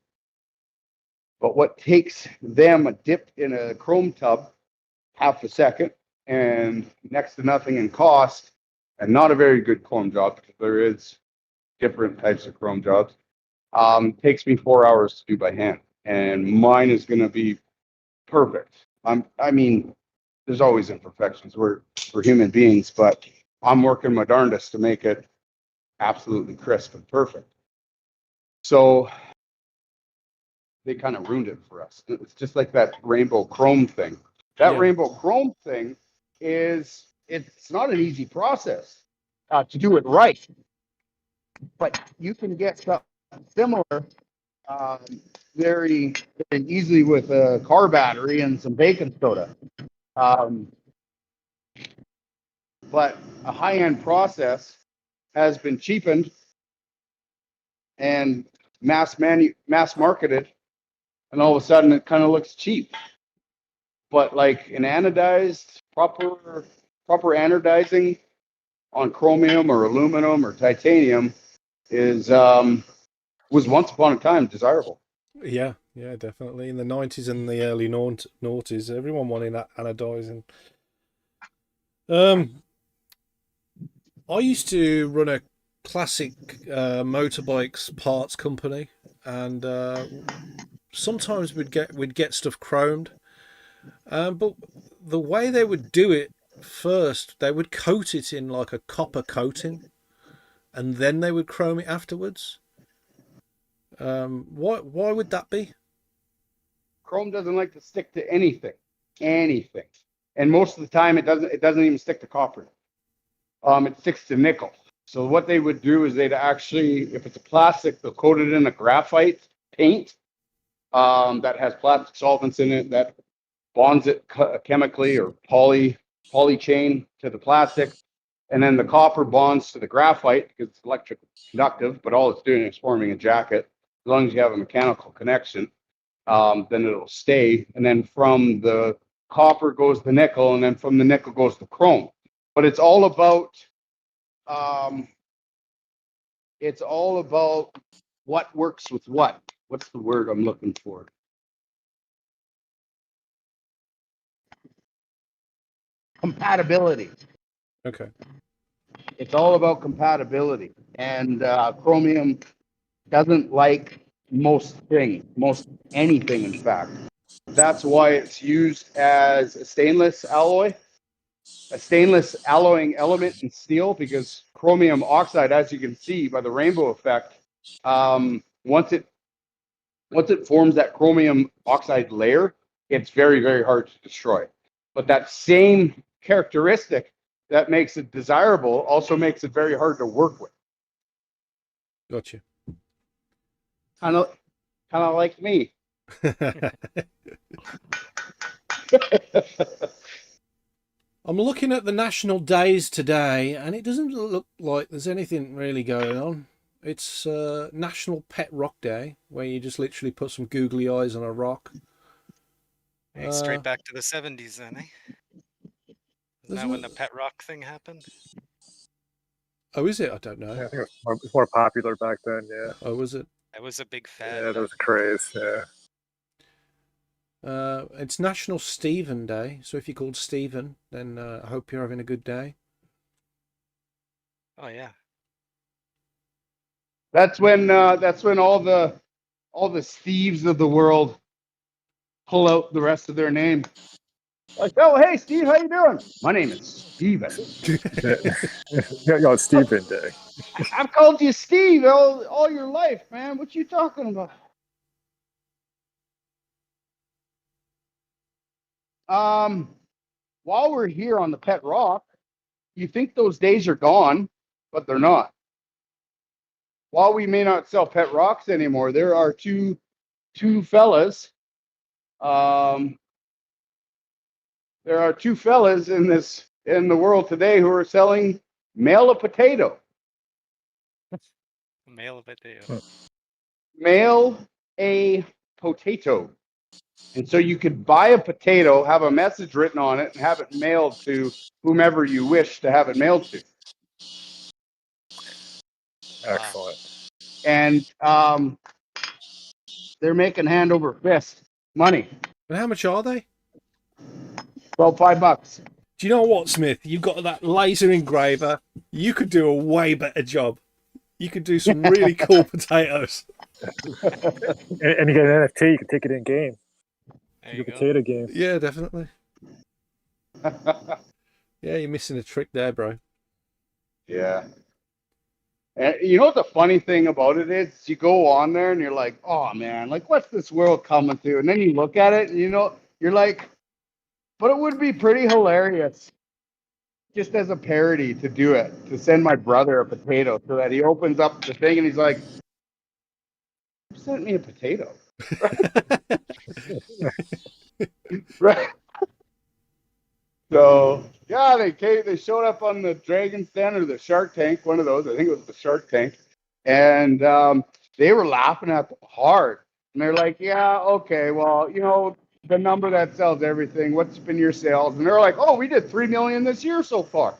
But what takes them a dip in a chrome tub, half a second, and next to nothing in cost, and not a very good chrome job, because there is different types of chrome jobs, takes me 4 hours to do by hand. And mine is going to be perfect. I mean, there's always imperfections. We're human beings, but I'm working my darndest to make it absolutely crisp and perfect. So they kind of ruined it for us. It's just like that rainbow chrome thing. That rainbow chrome thing it's not an easy process to do it right, but you can get something similar very, very easily with a car battery and some baking soda. But a high-end process has been cheapened and mass marketed, and all of a sudden it kind of looks cheap. But like an anodized, proper anodizing on chromium or aluminum or titanium was once upon a time desirable. Yeah, definitely. In the 90s and the early noughties, everyone wanted that anodizing. I used to run a classic motorbikes parts company, and sometimes we'd get stuff chromed. But the way they would do it first, they would coat it in like a copper coating, and then they would chrome it afterwards. Why would that be? Chrome doesn't like to stick to anything, and most of the time it doesn't even stick to copper. It sticks to nickel. So what they would do is they'd actually, if it's a plastic, they'll coat it in a graphite paint that has plastic solvents in it that bonds it chemically or poly chain to the plastic, and then the copper bonds to the graphite because it's electric conductive, but all it's doing is forming a jacket. As long as you have a mechanical connection, then it'll stay. And then from the copper goes the nickel, and then from the nickel goes the chrome. But it's all about what works with what. What's the word I'm looking for? Compatibility. Okay. It's all about compatibility, and chromium doesn't like most things, most anything, in fact. That's why it's used as a stainless alloy, a stainless alloying element in steel, because chromium oxide, as you can see by the rainbow effect, once it forms that chromium oxide layer, it's very, very hard to destroy. But that same characteristic that makes it desirable also makes it very hard to work with. Gotcha. Kind of like me. I'm looking at the national days today, and it doesn't look like there's anything really going on. It's National Pet Rock Day, where you just literally put some googly eyes on a rock. Hey, straight back to the 70s then, eh? Isn't that when the pet rock thing happened? Oh, is it? I don't know. Yeah, I think it was more popular back then, yeah. Oh, was it? It was a big fad. Yeah, there was a craze, yeah. It's National Stephen Day, so if you're called Stephen, then I hope you're having a good day. Oh yeah. That's when all the Steves of the world pull out the rest of their name. Like, oh, hey, Steve, how you doing? My name is Steven. Yo, Stephen Day. I've called you Steve all your life, man. What you talking about? While we're here on the Pet Rock, you think those days are gone, but they're not. While we may not sell pet rocks anymore, there are two fellas. There are two fellas in the world today who are selling mail a potato. Mail a potato. Mail a potato. And so you could buy a potato, have a message written on it, and have it mailed to whomever you wish to have it mailed to. Excellent. And they're making hand over fist money. And how much are they? Well, $5. Do you know what, Smith? You've got that laser engraver. You could do a way better job. You could do some really cool potatoes. And you get an NFT, you can take it in game. There you go. Potato game. Yeah, definitely. Yeah, you're missing a trick there, bro. Yeah. And you know what the funny thing about it is? You go on there and you're like, oh man, like what's this world coming to? And then you look at it and you're like, but it would be pretty hilarious just as a parody to do it, to send my brother a potato so that he opens up the thing and he's like, who sent me a potato? Right. So yeah, they showed up on the Dragon's Den or the Shark Tank, one of those. I think it was the Shark Tank, and they were laughing at them hard. And they're like, "Yeah, okay, well, the number that sells everything. What's been your sales?" And they're like, "Oh, we did 3 million this year so far."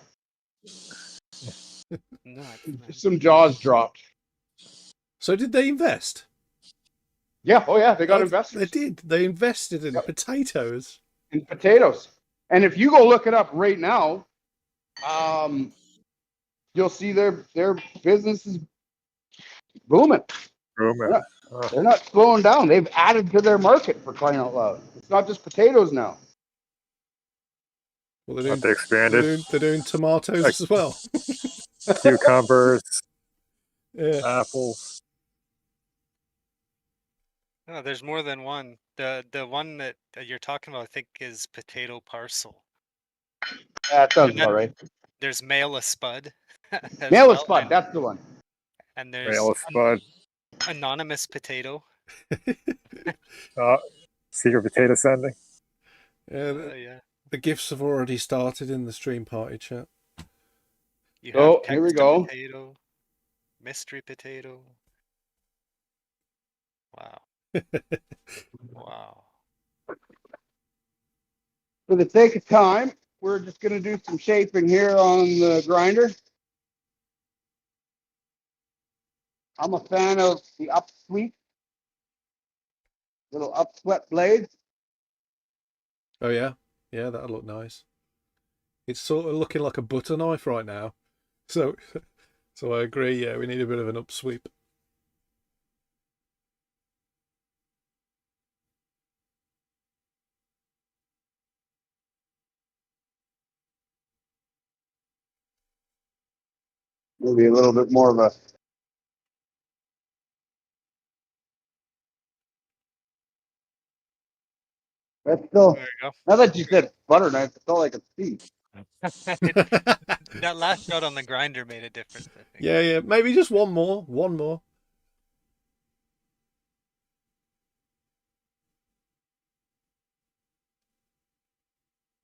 Some jaws dropped. So did they invest? Yeah. Oh yeah, they got investors. They did. They invested in potatoes. In potatoes. And if you go look it up right now, you'll see their business is booming. They're not slowing down. They've added to their market, for crying out loud. It's not just potatoes now. Well, they're They expanded. They're doing tomatoes as well. Cucumbers, Yeah. apples. Oh, there's more than one. The one that you're talking about, I think, is potato parcel. That sounds about right. There's mail a spud. Mail a spud, that's the one. And there's Mail a spud. Anonymous potato. Secret potato sending. Yeah. The gifts have already started in the stream party chat. You have here we go. Potato, mystery potato. Wow. Wow. For the sake of time, we're just going to do some shaping here on the grinder. I'm a fan of the upsweep, little upswept blades. Oh yeah, yeah, that'll look nice. It's sort of looking like a butter knife right now. So I agree. Yeah, we need a bit of an upsweep. Maybe a little bit more of a. That's still. There you Now that you said butter knife, it's all I can see. go. That last shot on the grinder made a difference, I think. Yeah, yeah. Maybe just one more. One more.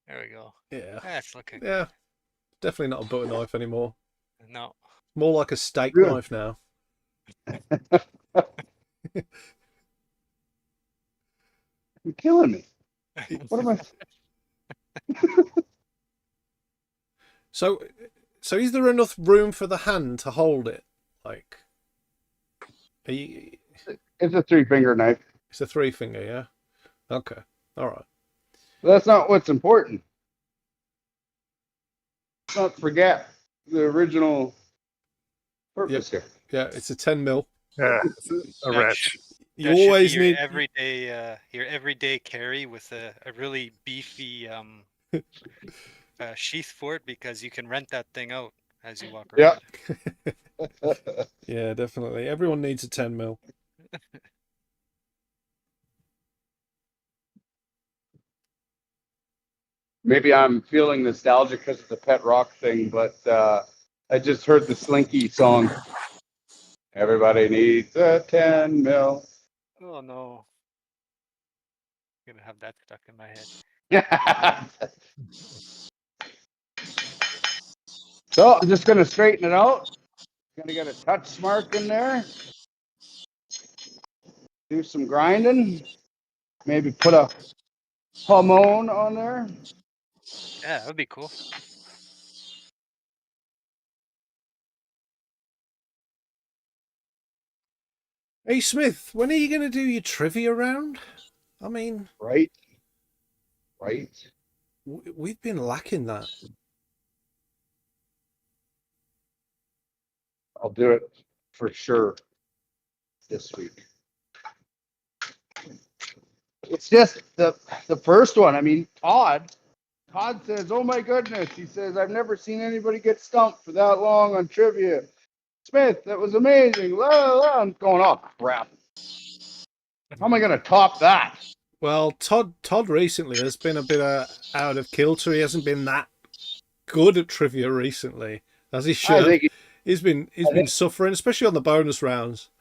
There we go. Yeah. That's looking Yeah. Definitely not a butter knife anymore. good. No. More like a steak Really? knife now. You're killing me. What am I? So is there enough room for the hand to hold it? Like, It's a 3-finger knife. it's a 3-finger, yeah? Okay. All right. But that's not what's important. Let's not forget the original purpose here. Yeah, it's a 10 mil. Yeah, it's a That wrench. should- You that should be always your need everyday carry with a really beefy sheath for it, because you can rent that thing out as you walk around. Yeah. Yeah, definitely. Everyone needs a 10 mil. Maybe I'm feeling nostalgic because of the pet rock thing, but I just heard the Slinky song. Everybody needs a 10 mil. Oh no. I'm gonna have that stuck in my head. So I'm just gonna straighten it out. Gonna get a touch mark in there. Do some grinding. Maybe put a pomone on there. Yeah, that would be cool. Hey, Smith, when are you going to do your trivia round? I mean, Right. Right. we've been lacking that. I'll do it for sure this week. It's just the first one. I mean, Todd says, "Oh my goodness," he says, "I've never seen anybody get stumped for that long on trivia. Smith, that was amazing." La, la, la. I'm going, "Oh crap! How am I going to top that?" Well, Todd recently has been a bit out of kilter. He hasn't been that good at trivia recently, as he I should. think He's been suffering, especially on the bonus rounds.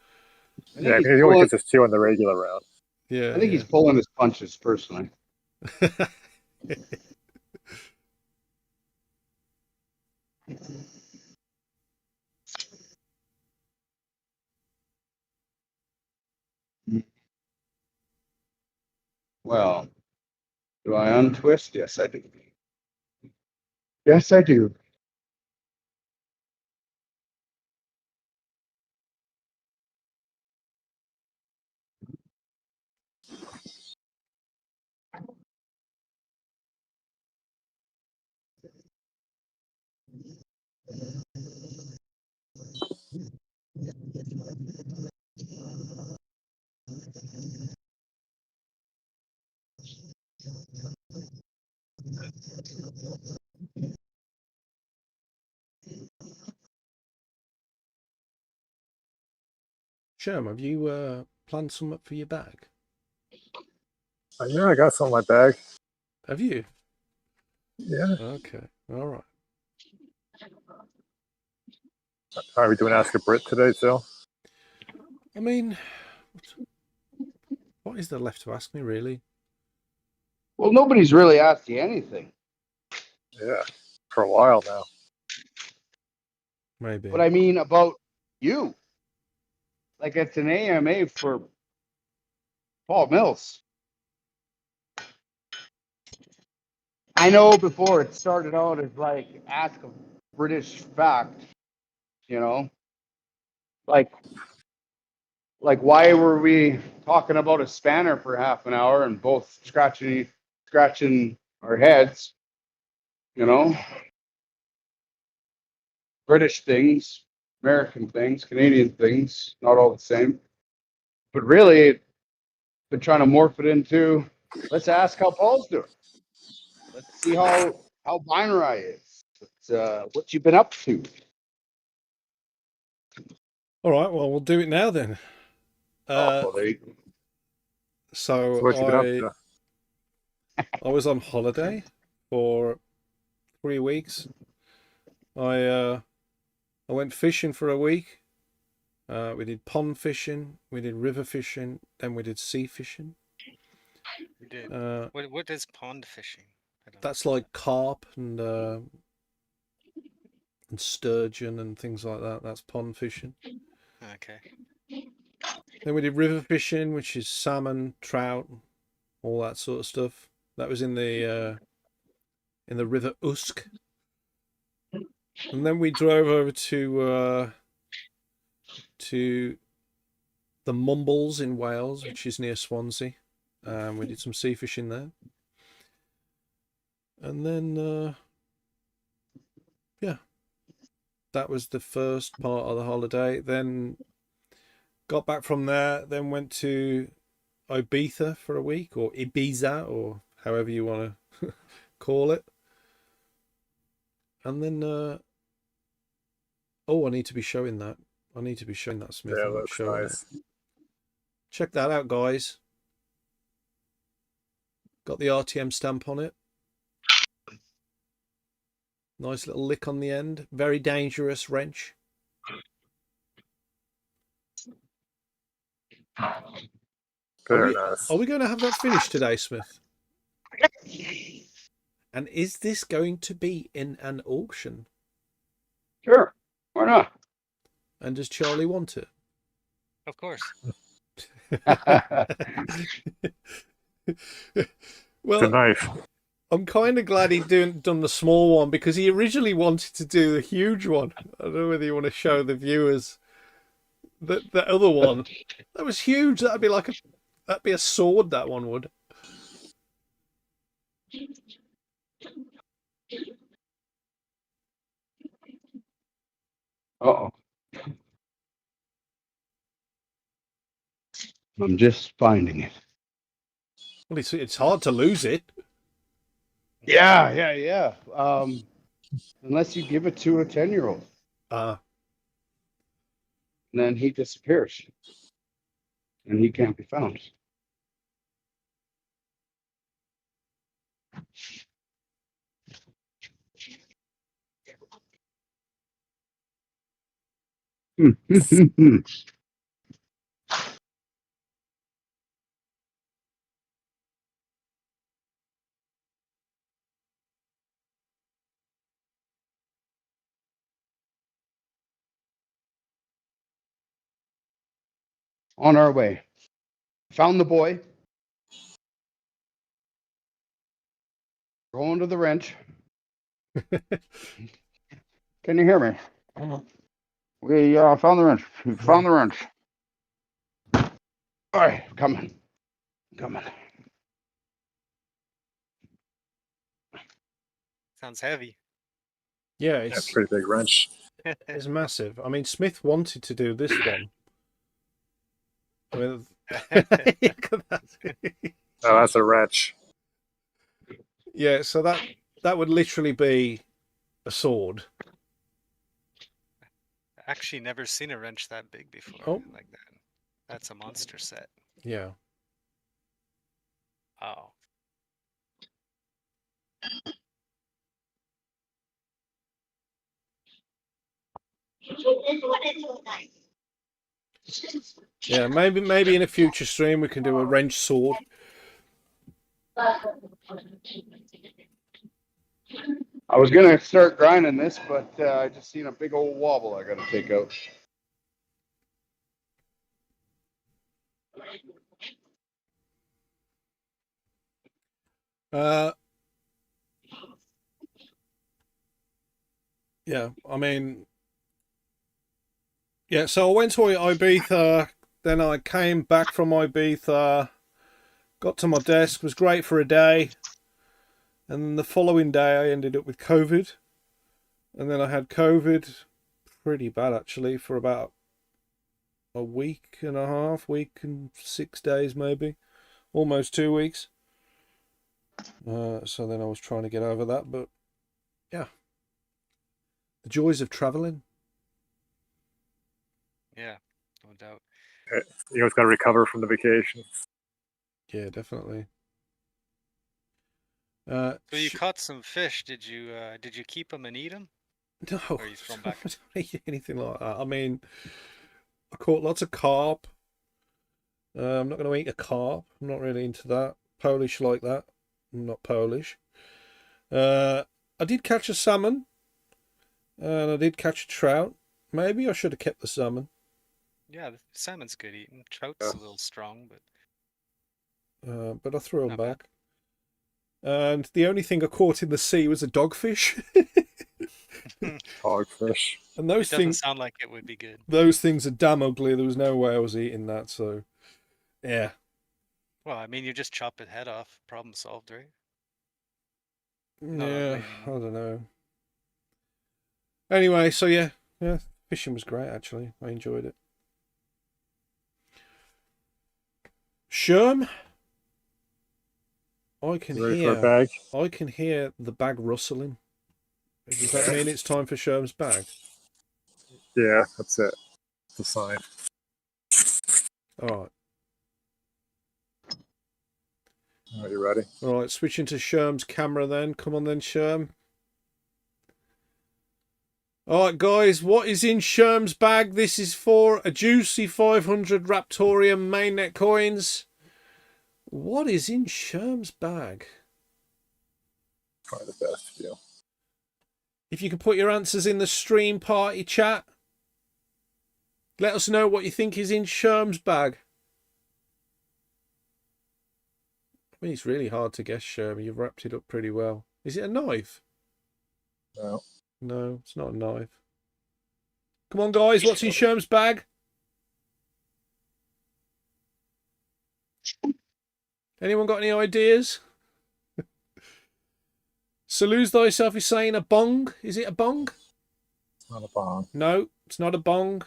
Yeah, he only gets us 2 on the regular round. Yeah, I think he's pulling his punches personally. Well, do I untwist? Yes, I do. Yes, I do. Scherm, have you planned some up for your bag? Yeah, I got some in my bag. Have you? Yeah. Okay, all right. Are we doing Ask a Brit today, Phil? I mean, what is there left to ask me, really? Well, nobody's really asked you anything. Yeah, for a while now. Maybe. But I mean about you. Like it's an AMA for Paul Mills. I know before it started out as like ask a British fact, you know, like why were we talking about a spanner for half an hour and both scratching our heads, you know? British things, American things, Canadian things, not all the same. But really, been trying to morph it into, let's ask how Paul's doing. Let's see how Binarai is. What you been up to? All right, well, we'll do it now then. Well, there you go. So What you been up to? I was on holiday for 3 weeks. I went fishing for a week. We did pond fishing, we did river fishing, then we did sea fishing. We did. What is pond fishing? That's like carp and sturgeon and things like that. That's pond fishing. Okay. Then we did river fishing, which is salmon, trout, all that sort of stuff. That was in the River Usk. And then we drove over to the Mumbles in Wales, which is near Swansea. We did some sea fishing there. And then, yeah, that was the first part of the holiday. Then got back from there, then went to Ibiza for a week, or Ibiza, or however you want to call it. And then, oh, I need to be showing that. I need to be showing that, Smith. Yeah, that's nice. Check that out, guys. Got the RTM stamp on it. Nice little lick on the end. Very dangerous wrench. Very nice. Are we going to have that finished today, Smith? And is this going to be in an auction? Sure, why not? And does Charlie want it? Of course. Well, The knife. I'm kind of glad he done the small one, because he originally wanted to do the huge one. I don't know whether you want to show the viewers the other one. That was huge. That'd be a sword. That one would. Uh-oh. I'm just finding it. Well, it's hard to lose it. Yeah. Unless you give it to a 10-year-old. And then he disappears. And he can't be found. On our way. Found the boy. Going to the wrench. Can you hear me? We found the wrench. We found the wrench. All right, coming. Sounds heavy. Yeah, That's it's a pretty big wrench. it's massive. I mean, Smith wanted to do this one. I mean, Oh, that's a wrench. yeah. So that would literally be a sword. Actually, never seen a wrench that big before. Oh. Like that. That's a monster set. Yeah. Oh. Yeah, maybe in a future stream we can do a wrench sword. I was gonna start grinding this, but I just seen a big old wobble I gotta take out. Yeah, I mean, yeah, so I went to Ibiza, then I came back from Ibiza, got to my desk, was great for a day, and then the following day I ended up with COVID, and then I had COVID, pretty bad actually for about a week and a half, week and 6 days maybe, almost 2 weeks. So then I was trying to get over that, but yeah, the joys of traveling. Yeah, no doubt. You always got to recover from the vacation. Yeah, definitely. So you caught some fish. Did you keep them and eat them? No, Or you throw 'em back? I don't eat anything like that. I mean, I caught lots of carp. I'm not going to eat a carp. I'm not really into that. Polish like that. I'm not Polish. I did catch a salmon. And I did catch a trout. Maybe I should have kept the salmon. Yeah, the salmon's good eating. Trout's a little strong, But I threw them Not bad. back. And the only thing I caught in the sea was a dogfish. Hogfish. And it those doesn't things, sound like it would be good. those things are damn ugly. There was no way I was eating that. So, yeah. Well, I mean, you just chop its head off. Problem solved, right? Not Yeah, ugly I anymore. don't know. Anyway, so yeah, fishing was great actually. I enjoyed it. Scherm, I can Ready for a hear. bag? I can hear the bag rustling. Does that mean it's time for Scherm's bag? Yeah, that's it. It's a sign. All right. Are you ready? All right, switching to Sherm's camera then. Come on then, Sherm. All right, guys, what is in Sherm's bag? This is for a juicy 500 Raptoreum mainnet coins. What is in Sherm's bag? Probably the best view. If you can put your answers in the stream party chat, let us know what you think is in Sherm's bag. I mean, it's really hard to guess, Sherm. You've wrapped it up pretty well. Is it a knife? No. No, it's not a knife. Come on, guys. What's in Sherm's bag? Anyone got any ideas? So lose thyself is saying a bong. Is it a bong? It's not a bomb. No, it's not a bong.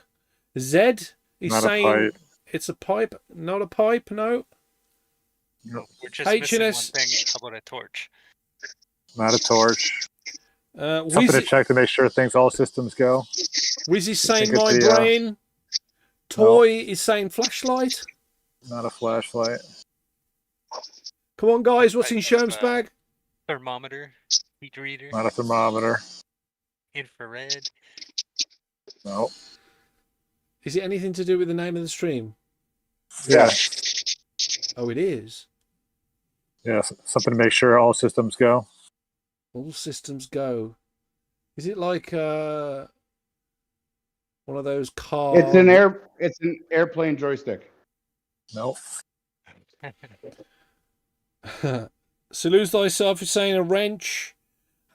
Zed is Not saying a pipe. it's a pipe. Not a pipe, no. No. We're just missing one HNS. thing. How about a torch? Not a torch. Something to Wiz, check to make sure all systems go. Wiz is saying think it's my the, brain. Toy is saying flashlight. Not a flashlight. Come on, guys. What's in Right, Sherm's bag? Thermometer, heat reader, Not a thermometer. infrared. No. Is it anything to do with the name of the stream? Yeah. Oh, it is. Yeah. Something to make sure all systems go. All systems go. Is it like one of those car? It's an airplane joystick. Nope. So lose thyself is saying a wrench.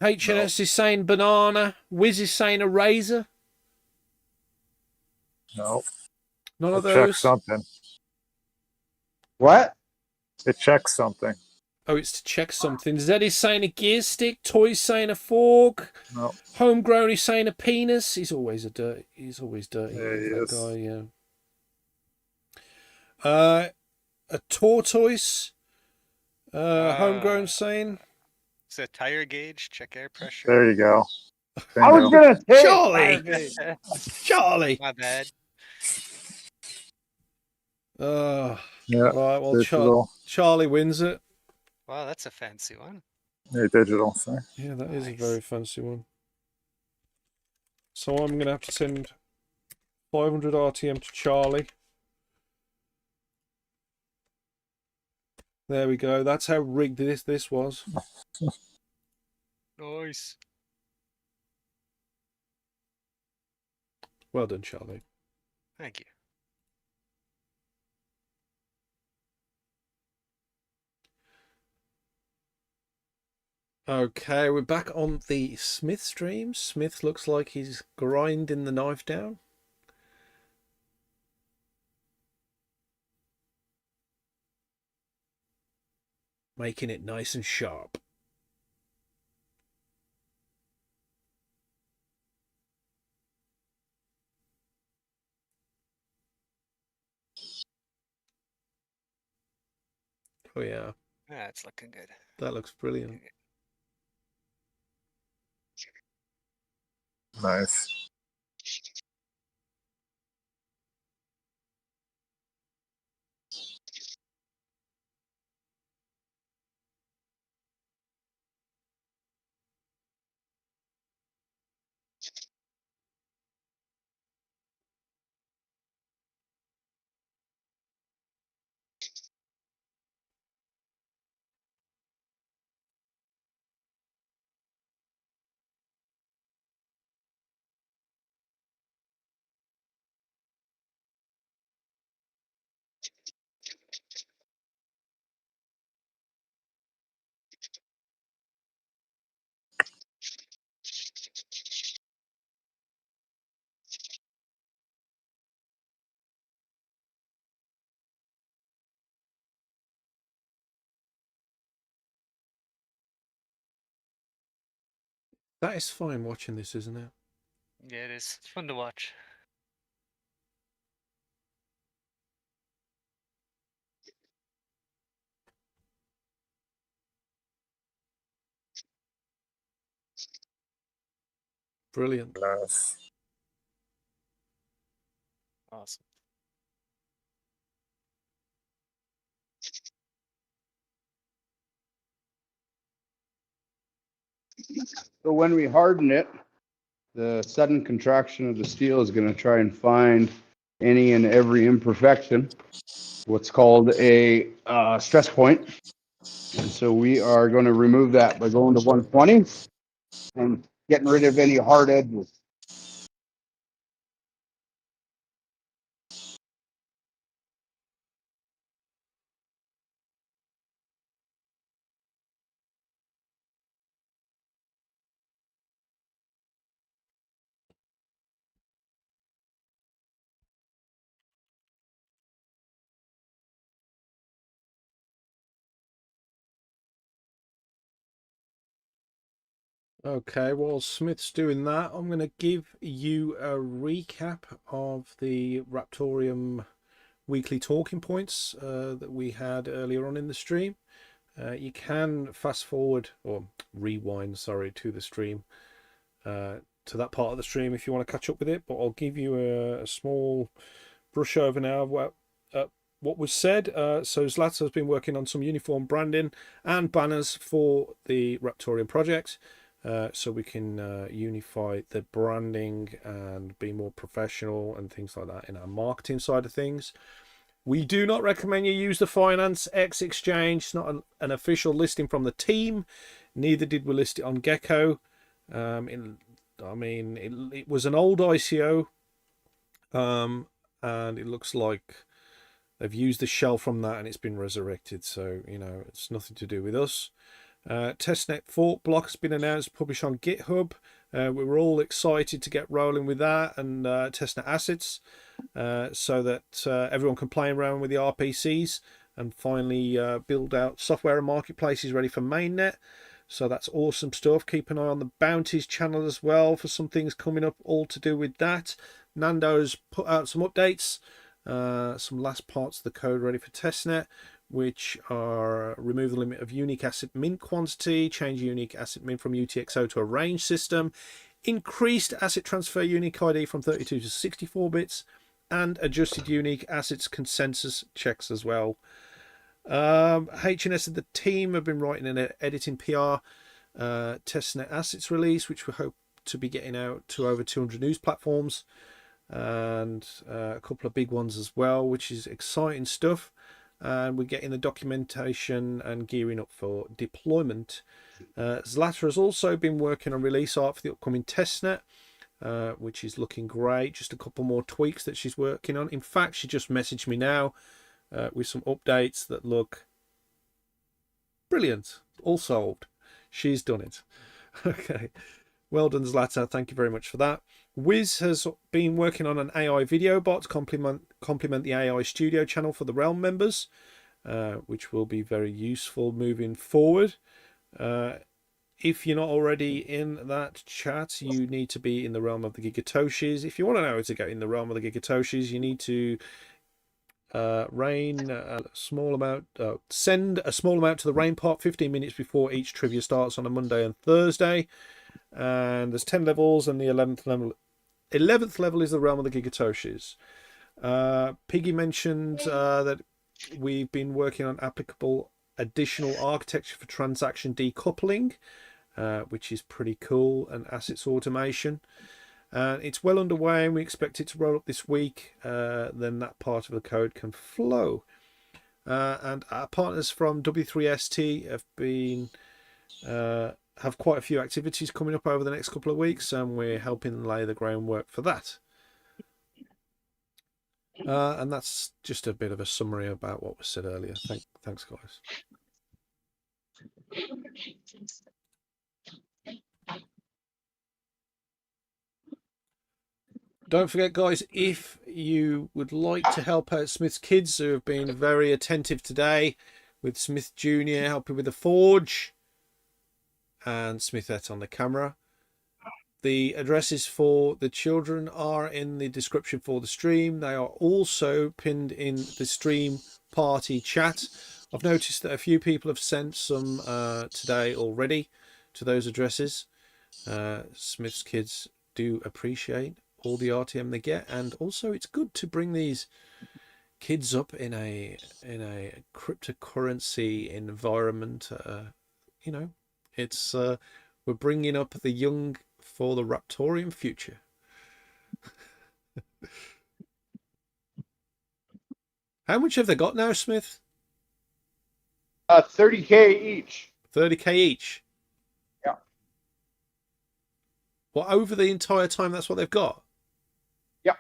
HNS is saying banana. Wiz is saying a razor. Nope. None of It checks those. something. What? It checks something. Oh, it's to check something. Zed is saying a gear stick. Toy's saying a fork. No. Homegrown is saying a penis. He's always dirty. Yeah, that is. guy. Yeah. A tortoise. Homegrown saying. It's a tire gauge. Check air pressure. There you go. I was gonna say Charlie. Charlie. My bad. Yeah. Yeah. Right. Well, Digital. Charlie wins it. Wow, that's a fancy one. Yeah, digital. So. Yeah, that is a Nice. very fancy one. So I'm gonna have to send 500 RTM to Charlie. There we go. That's how rigged this was. Nice. Well done, Charlie. Thank you. Okay, we're back on the Smith stream. Smith looks like he's grinding the knife down. Making it nice and sharp. Oh yeah, Yeah, it's looking good. that looks brilliant. Nice. Satisfying watching this, isn't it? Yeah, it is. It's fun to watch. Brilliant. Nice. Awesome. So when we harden it, the sudden contraction of the steel is going to try and find any and every imperfection, what's called a stress point. And so we are going to remove that by going to 120 and getting rid of any hard edges. Okay, while Smith's doing that, I'm going to give you a recap of the Raptoreum weekly talking points that we had earlier on in the stream. You can fast forward or rewind, sorry, to the stream, to that part of the stream if you want to catch up with it. But I'll give you a small brush over now of what was said. So Zlata has been working on some uniform branding and banners for the Raptoreum project. So we can unify the branding and be more professional and things like that in our marketing side of things. We do not recommend you use the Finance X exchange. It's not an official listing from the team. Neither did we list it on Gecko. It was an old ICO, and it looks like they've used the shell from that and it's been resurrected. So, you know, it's nothing to do with us. Testnet fork block has been announced, published on GitHub. We were all excited to get rolling with that and testnet assets, so that everyone can play around with the RPCs and finally build out software and marketplaces ready for mainnet. So that's awesome stuff. Keep an eye on the bounties channel as well for some things coming up all to do with that. Nando's put out some updates, some last parts of the code ready for testnet, which are remove the limit of unique asset mint quantity, change unique asset mint from UTXO to a range system, increased asset transfer unique ID from 32 to 64 bits, and adjusted unique assets consensus checks as well. H&S and the team have been writing and editing PR testnet assets release, which we hope to be getting out to over 200 news platforms and a couple of big ones as well, which is exciting stuff. And we're getting the documentation and gearing up for deployment. Zlata has also been working on release art for the upcoming testnet, which is looking great. Just a couple more tweaks that she's working on. In fact, she just messaged me now with some updates that look brilliant. All solved. She's done it. Okay. Well done, Zlata. Thank you very much for that. Wiz has been working on an AI video bot to complement the AI Studio channel for the Realm members, which will be very useful moving forward. If you're not already in that chat, you need to be in the realm of the Gigatoshis. If you want to know how to get in the realm of the Gigatoshis, you need to Send a small amount to the rain pot 15 minutes before each trivia starts on a Monday and Thursday. And there's 10 levels, and the 11th level is the realm of the Gigatoshis. Piggy mentioned that we've been working on applicable additional architecture for transaction decoupling, which is pretty cool, and assets automation. It's well underway, and we expect it to roll up this week. Then that part of the code can flow. And our partners from W3ST have quite a few activities coming up over the next couple of weeks, and we're helping lay the groundwork for that. And that's just a bit of a summary about what was said earlier. Thanks, guys. Don't forget, guys, if you would like to help out Smith's kids, who have been very attentive today, with SmithJr helping with the forge and Smithette on the camera. The addresses for the children are in the description for the stream. They are also pinned in the stream party chat. I've noticed that a few people have sent some today already to those addresses. Smith's kids do appreciate all the RTM they get, and also it's good to bring these kids up in a cryptocurrency environment. You know, it's we're bringing up the young for the Raptoreum future. How much have they got now, Smith? 30K each. 30K each. Yeah. Well, over the entire time, that's what they've got. Yeah.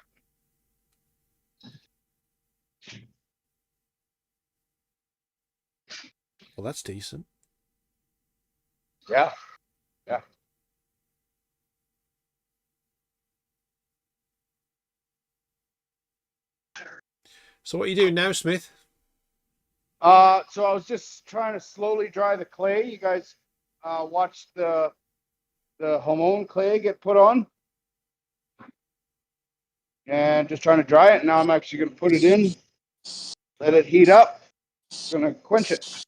Well, that's decent. Yeah. Yeah. So what are you doing now, Smith? So I was just trying to slowly dry the clay. You guys watched the hormone clay get put on, and just trying to dry it. Now I'm actually going to put it in, let it heat up. Going to quench it.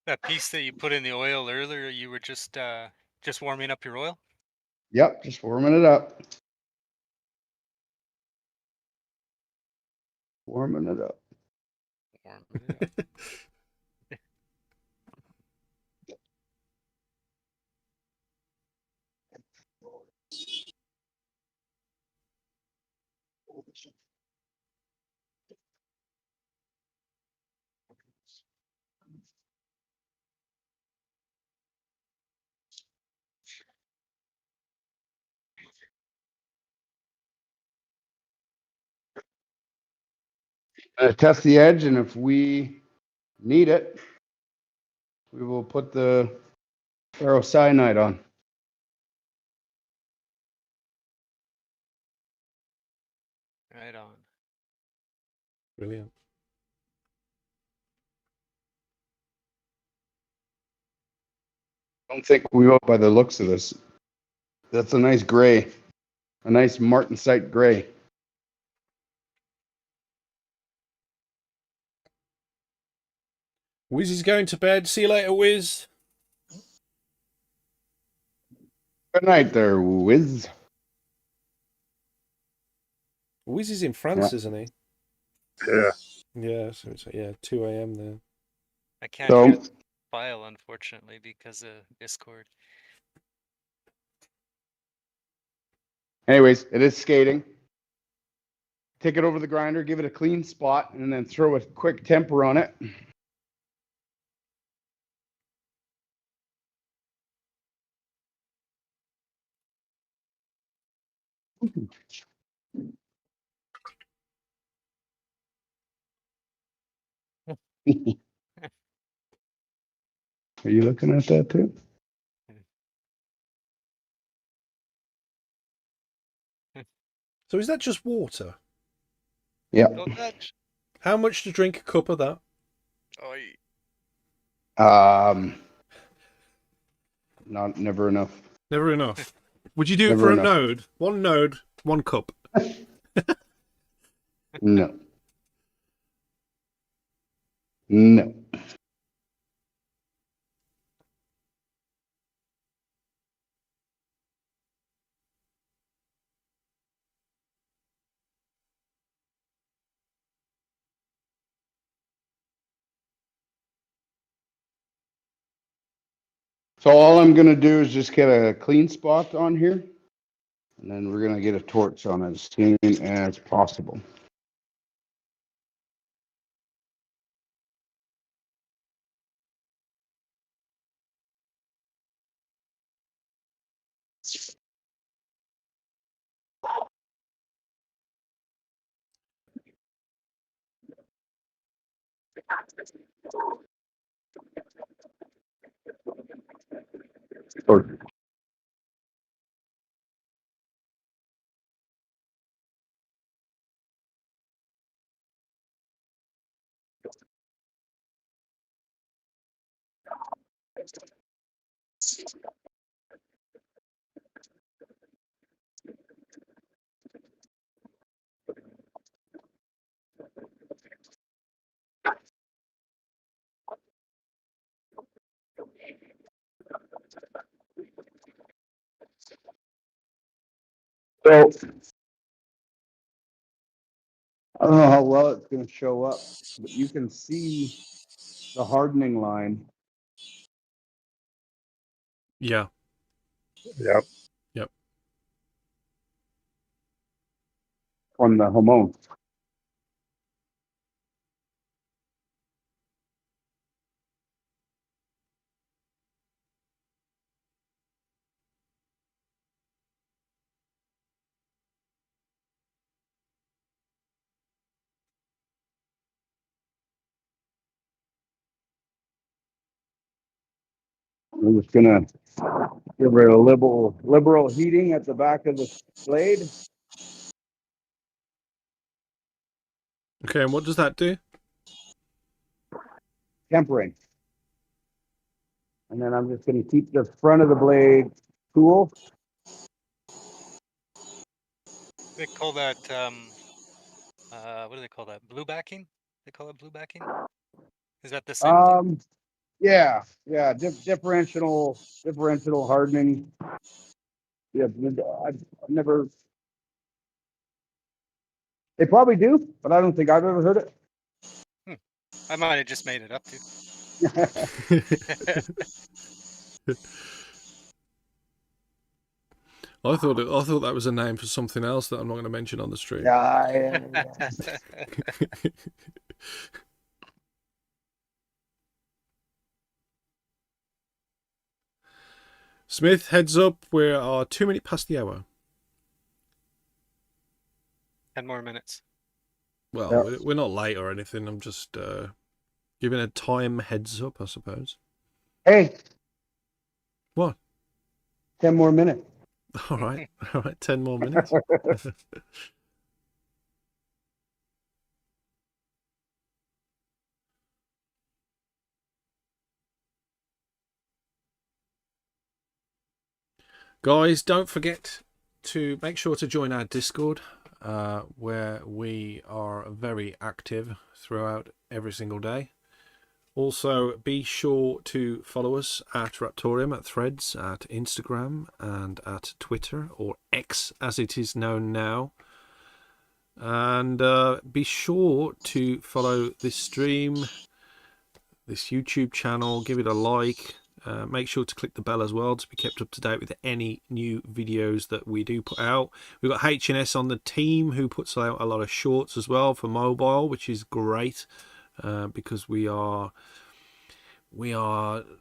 That piece that you put in the oil earlier, you were just warming up your oil? Yep, just warming it up. Warming it up. Warming it up. Test the edge, and if we need it, we will put the ferrocyanide on. Right on. Brilliant. I don't think we will by the looks of this. That's a nice gray, a nice martensite gray. Wiz is going to bed. See you later, Wiz. Good night there, Wiz. Wiz is in France, Yeah. isn't he? Yeah. Yeah, so it's 2 a.m. there. I can't So- hear the file, unfortunately, because of Discord. Anyways, it is skating. Take it over the grinder, give it a clean spot, and then throw a quick temper on it. Are you looking at that too? So is that just water? Yeah. Don't touch. How much to drink a cup of that? Oh, never enough. Never enough. Would you do it Never for enough. a node? One node, one cup. No. No. So all I'm gonna do is just get a clean spot on here, and then we're gonna get a torch on it as clean as possible. Torch. So I don't know how well it's gonna show up, but you can see the hardening line. Yeah. Yep. Yep. On the hormone. I'm just gonna give it a liberal heating at the back of the blade. Okay, and what does that do? Tempering. And then I'm just going to keep the front of the blade cool. They call that what do they call that? Blue backing? They call it blue backing? Is that the same thing? Yeah, differential hardening. Yeah, I've never. They probably do, but I don't think I've ever heard it. I might have just made it up too. I thought that was a name for something else that I'm not going to mention on the stream. Yeah. Smith, heads up, we are 2 minutes past the hour. 10 more minutes. Well, Yeah. we're not late or anything. I'm just giving a time heads up, I suppose. Hey. What? 10 more minutes. All right, 10 more minutes. Guys, don't forget to make sure to join our Discord, where we are very active throughout every single day. Also, be sure to follow us at Raptoreum, at Threads, at Instagram, and at Twitter, or X as it is known now. And be sure to follow this stream, this YouTube channel, give it a like. Make sure to click the bell as well to be kept up to date with any new videos that we do put out. We've got H&S on the team who puts out a lot of shorts as well for mobile, which is great because we are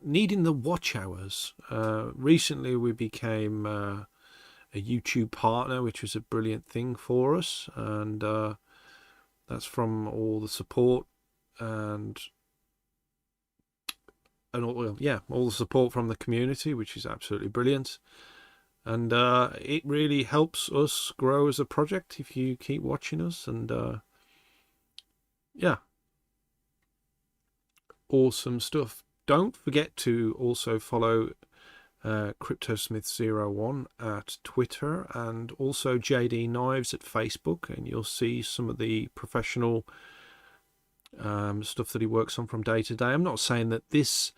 needing the watch hours. Recently we became a YouTube partner, which was a brilliant thing for us, and that's from all the support and all the support from the community, which is absolutely brilliant. And it really helps us grow as a project if you keep watching us. And awesome stuff. Don't forget to also follow CryptoSmith01 at Twitter, and also JD Knives at Facebook, and you'll see some of the professional stuff that he works on from day to day. I'm not saying that this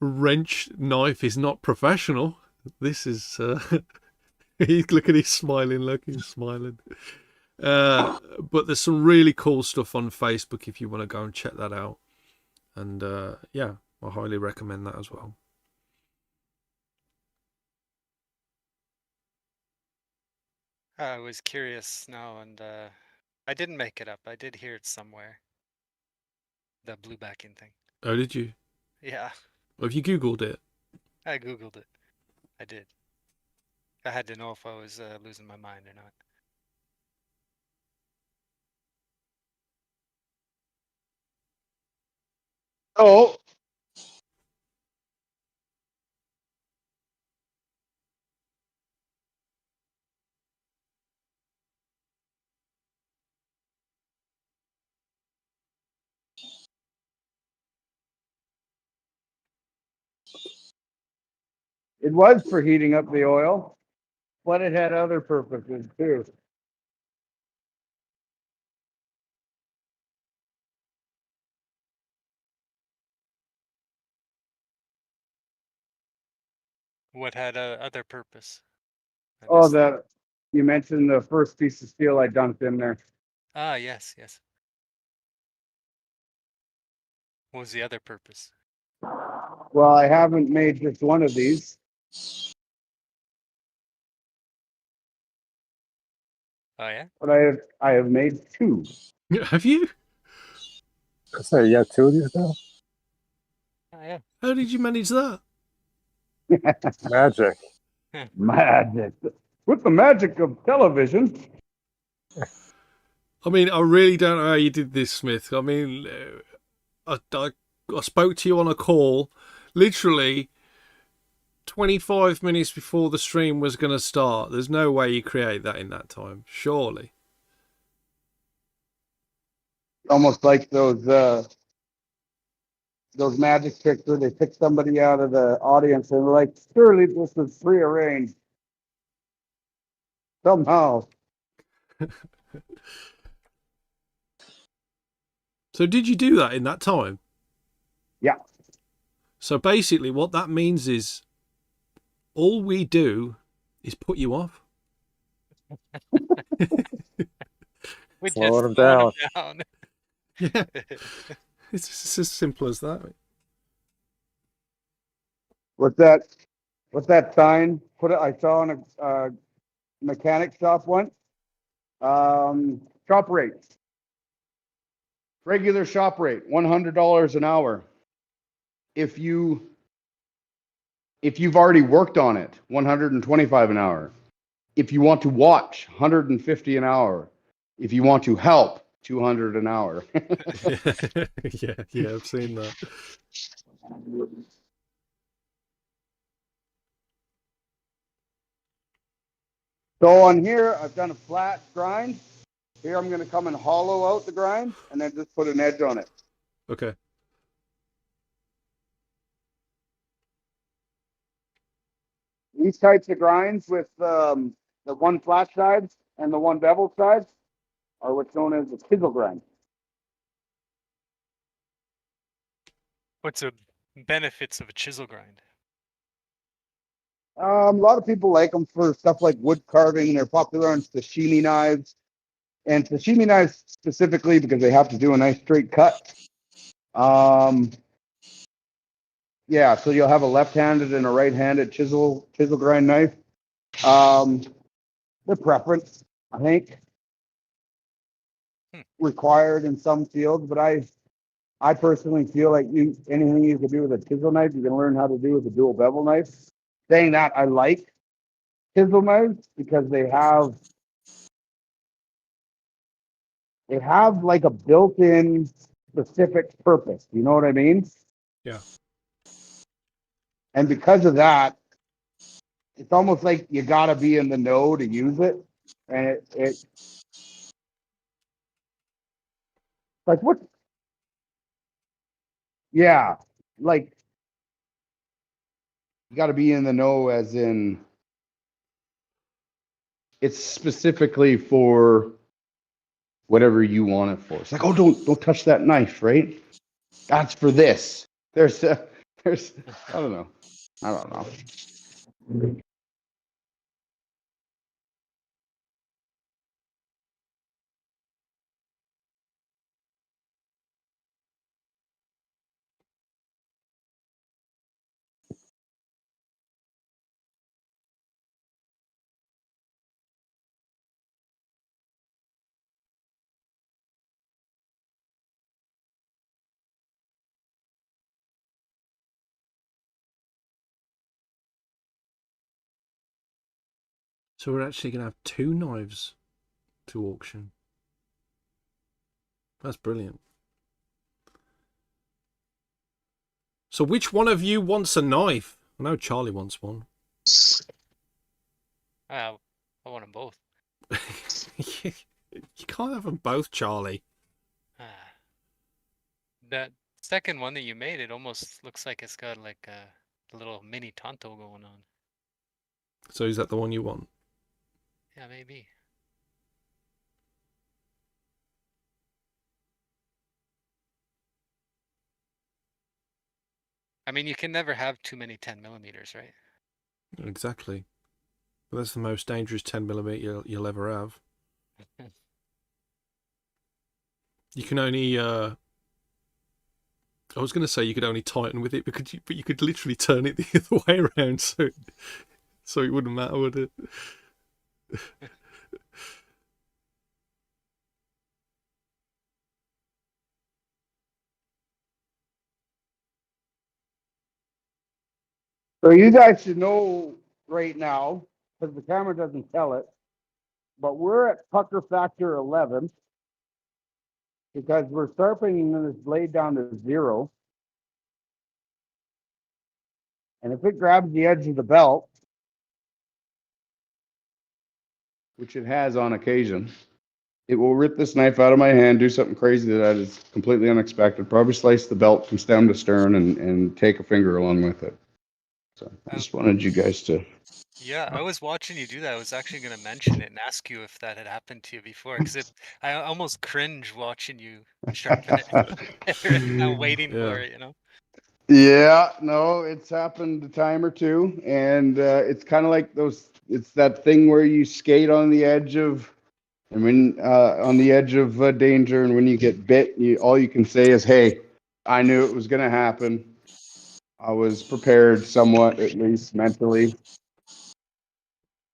wrench knife is not professional. This is look at his smiling look. He's smiling. But there's some really cool stuff on Facebook if you want to go and check that out. And yeah, I highly recommend that as well. I was curious now, and I didn't make it up. I did hear it somewhere. The blue backing thing. Oh, did you? Yeah, Have you Googled it? I Googled it. I did. I had to know if I was losing my mind or not. Oh, it was for heating up the oil, but it had other purposes too. What had a other purpose? I Oh, missed that. that you mentioned the first piece of steel I dumped in there. Ah, yes, yes. What was the other purpose? Well, I haven't made just one of these. Oh, yeah? But I have made two. Have you? I say, yeah, two of these now. Oh, yeah. How did you manage that? Magic. Magic. With the magic of television. I mean, I really don't know how you did this, Smith. I mean, I spoke to you on a call literally 25 minutes before the stream was going to start. There's no way you create that in that time, surely. Almost like those magic tricks where they pick somebody out of the audience and they're like, surely this was prearranged. Somehow. So did you do that in that time? Yeah. So basically what that means is all we do is put you off. We Slow just them down. down. Yeah. It's as simple as that. What's that sign? I saw in a mechanic shop once. Shop rates. Regular shop rate, $100 an hour. If you've already worked on it, $125 an hour. If you want to watch, $150 an hour. If you want to help, $200 an hour. yeah, I've seen that. So on here, I've done a flat grind. Here I'm going to come and hollow out the grind and then just put an edge on it. Okay. These types of grinds with the one flat side and the one bevel side are what's known as a chisel grind. What's the benefits of a chisel grind? A lot of people like them for stuff like wood carving. They're popular on sashimi knives. And sashimi knives specifically because they have to do a nice straight cut. Yeah, so you'll have a left-handed and a right-handed chisel grind knife. The preference, I think, required in some fields, but I personally feel like anything you can do with a chisel knife, you can learn how to do with a dual bevel knife. Saying that, I like chisel knives because they have like a built-in specific purpose. You know what I mean? Yeah. And because of that, it's almost like you got to be in the know to use it. And it's like what? Yeah, like You got to be in the know, as in it's specifically for whatever you want it for. It's like, oh, don't touch that knife, right? That's for this. There's I don't know. So we're actually going to have 2 knives to auction. That's brilliant. So which one of you wants a knife? I know Charlie wants one. I want them both. You can't have them both, Charlie. That second one that you made, it almost looks like it's got like a little mini Tonto going on. So is that the one you want? Yeah, maybe. I mean, you can never have too many 10mm, right? Exactly. But that's the most dangerous 10mm you'll ever have. You can only I was going to say you could only tighten with it, but you could literally turn it the other way around, so it wouldn't matter, would it? So you guys should know right now, because the camera doesn't tell it, but we're at pucker factor 11 because we're sharpening this blade down to 0. And if it grabs the edge of the belt, which it has on occasion, it will rip this knife out of my hand, do something crazy that is completely unexpected, probably slice the belt from stem to stern and take a finger along with it. So I just wanted you guys to... Yeah, I was watching you do that. I was actually going to mention it and ask you if that had happened to you before, because I almost cringe watching you sharpen it. I'm waiting for it, you know? Yeah, no, it's happened a time or two, and it's kind of like it's that thing where you skate on the edge of, danger, and when you get bit, all you can say is, hey, I knew it was going to happen. I was prepared somewhat, at least mentally.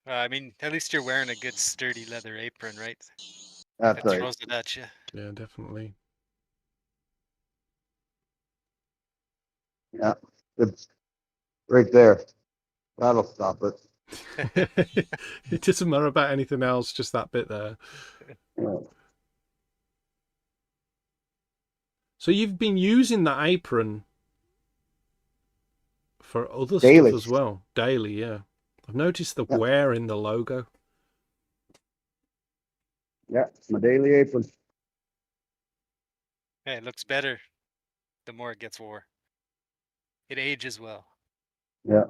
I mean, at least you're wearing a good sturdy leather apron, right? That's If it right. throws it at you. Yeah, definitely. Yeah, it's right there. That'll stop it. It doesn't matter about anything else, just that bit there. Yeah. So you've been using that apron for other Daily. stuff as well, daily, yeah. I've noticed the wear in the logo. Yeah, it's my daily apron. Hey, it looks better the more it gets wore. It ages well. Yeah.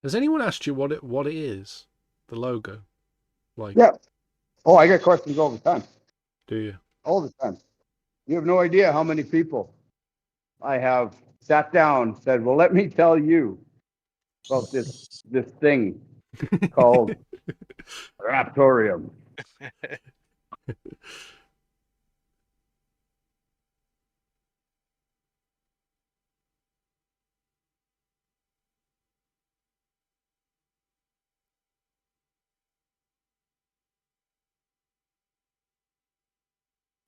Has anyone asked you what it is? The logo? Like, Yeah. Oh, I get questions all the time. do you? All the time. You have no idea how many people I have sat down, said, well, let me tell you about this thing called Raptoreum.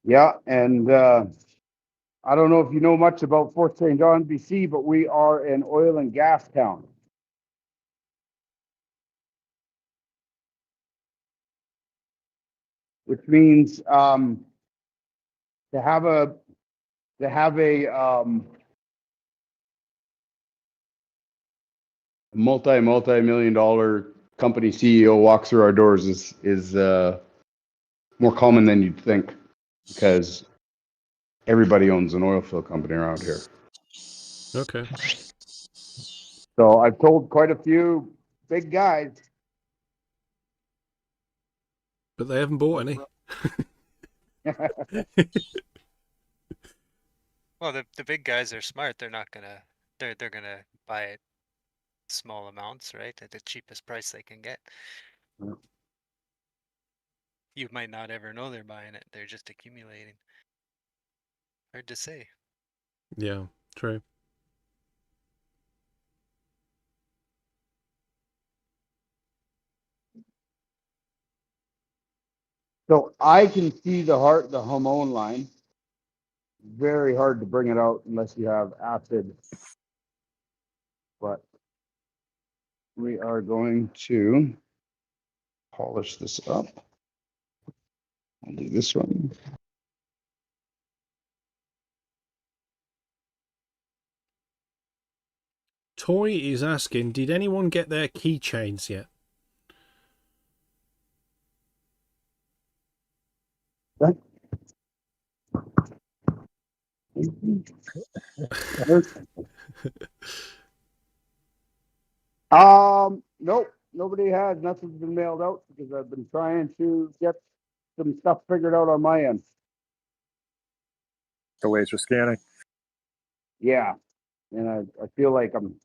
Yeah, and I don't know if you know much about Fort St. John, BC, but we are an oil and gas town. Which means to have a multi-million dollar company CEO walk through our doors is more common than you'd think because everybody owns an oil field company around here. Okay. So I've told quite a few big guys. But they haven't bought any. Well, the big guys are smart. They're not gonna they're gonna buy it small amounts, right? At the cheapest price they can get. Yeah. You might not ever know they're buying it. They're just accumulating. Hard to say. Yeah, true. So I can see the hormone line. Very hard to bring it out unless you have acid. But we are going to polish this up. I'll do this one. Toy is asking, did anyone get their keychains yet? What? Nope, nobody has. Nothing's been mailed out because I've been trying to get some stuff figured out on my end. The laser scanning. Yeah, and I feel like I'm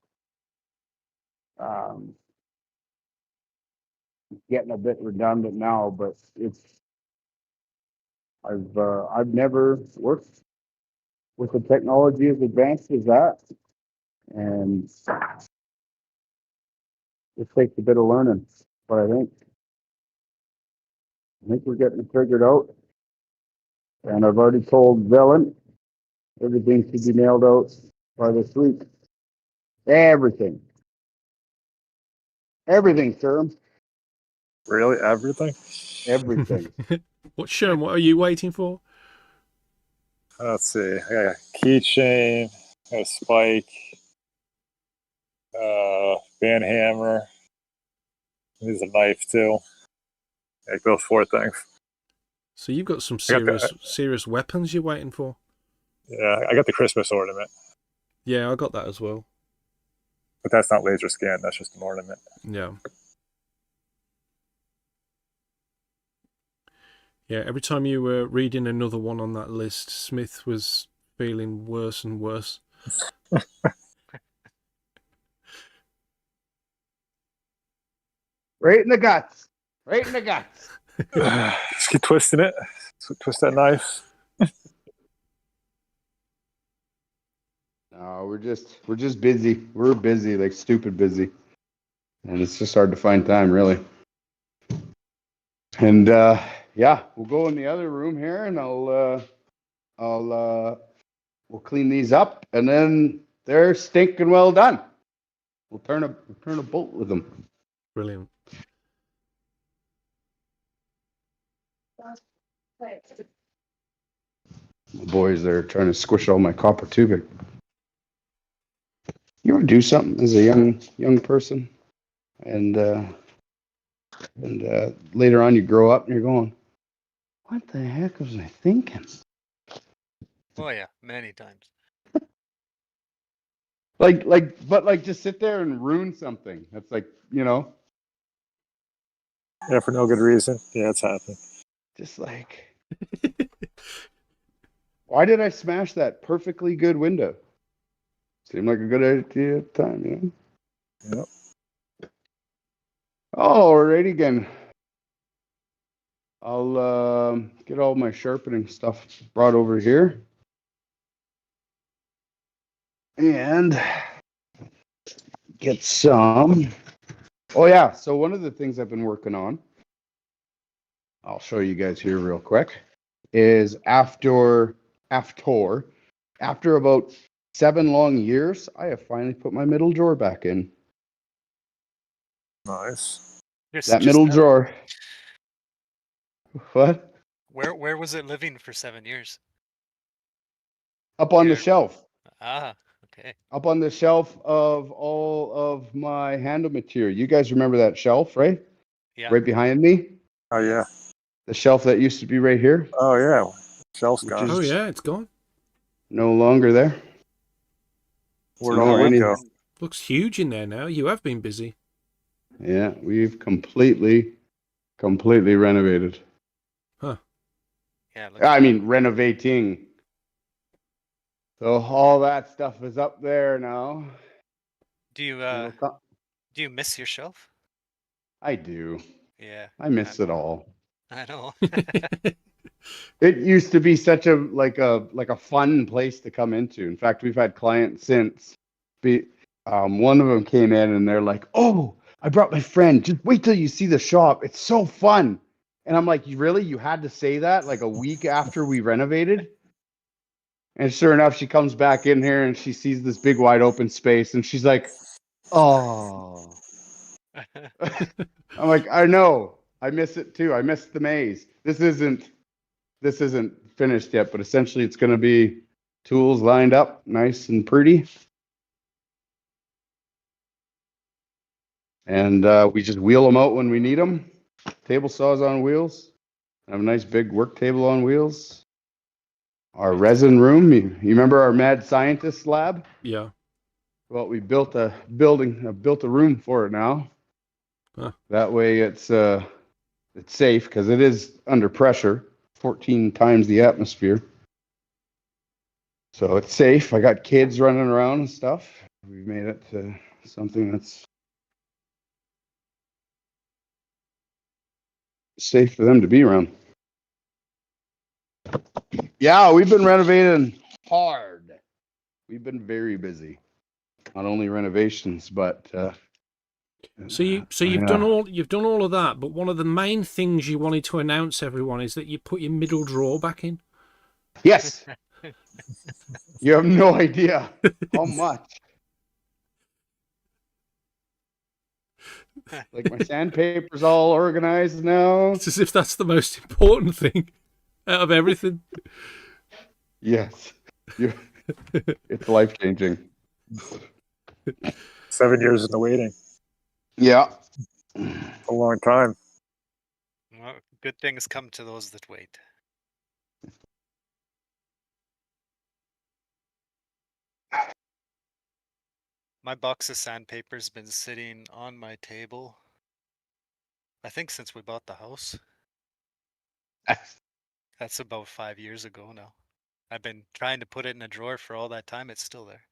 getting a bit redundant now, but I've never worked with the technology as advanced as that, and it takes a bit of learning. But I think we're getting it figured out, and I've already told Velen everything should be mailed out by this week. Everything, Scherm. Really? Everything? Everything. What Sherm, what are you waiting for? Let's see. I got a keychain, a spike, band hammer. There's a knife too. Like those 4 things. So you've got some I got serious weapons you're waiting for. Yeah, I got the Christmas ornament, Yeah, I got that as well. but that's not laser scanned. That's just an ornament. Yeah. Yeah, every time you were reading another one on that list, Smith was feeling worse and worse. Right in the guts. Right in the guts. Just keep twisting it. Twist that knife. No, we're just busy. We're busy, like stupid busy. And it's just hard to find time, really. And yeah, we'll go in the other room here and we'll clean these up and then they're stinking well done. We'll turn a bolt with them. Brilliant. The boys there trying to squish all my copper tubing. You ever do something as a young person, and later on you grow up and you're going, what the heck was I thinking? Oh yeah, many times. But just sit there and ruin something. That's like, Yeah, for no good reason. Yeah, it's happened. just like, why did I smash that perfectly good window? Seemed like a good idea at the time, Yep. Alrighty again. I'll get all my sharpening stuff brought over here. And get some. Oh yeah, so one of the things I've been working on, I'll show you guys here real quick, is after about 7 long years, I have finally put my middle drawer back in. Nice. That middle drawer. What? Where was it living for 7 years? Up on the Here. shelf. Ah, okay. Up on the shelf of all of my handle material. You guys remember that shelf, right? Yeah. Right behind me. Oh yeah. The shelf that used to be right here, Oh yeah, shelf's Which gone. is- Oh yeah, it's gone. no longer there. Where'd No, all that wood go? Looks huge in there now. You have been busy. Yeah, we've completely renovated. Yeah. I mean, renovating. So all that stuff is up there now. Do you It'll co- do you miss your shelf? I do. Yeah. I miss it know. all. I know. It used to be such a fun place to come into. In fact, we've had clients since. One of them came in and they're like, "Oh, I brought my friend. Just wait till you see the shop. It's so fun." And I'm like, "Really? You had to say that like a week after we renovated?" And sure enough, she comes back in here and she sees this big wide open space and she's like, "Oh." I'm like, "I know. I miss it too. I miss the maze. This isn't finished yet, but essentially it's going to be tools lined up nice and pretty. And we just wheel them out when we need them. Table saws on wheels. I have a nice big work table on wheels. Our resin room. You remember our mad scientist lab? Yeah. Well, we built a room for it now. Huh. That way it's safe because it is under pressure, 14 times the atmosphere. So it's safe. I got kids running around and stuff. We've made it to something that's safe for them to be around. Yeah, we've been renovating hard. We've been very busy. Not only renovations, but So you've done all of that, but one of the main things you wanted to announce, everyone, is that you put your middle drawer back in. Yes. You have no idea how much. Like my sandpaper's all organized now. It's as if that's the most important thing out of everything. Yes. It's life-changing. 7 years in the waiting. Yeah. A long time. Well, good things come to those that wait. My box of sandpaper's been sitting on my table, I think since we bought the house. That's about 5 years ago now. I've been trying to put it in a drawer for all that time. It's still there.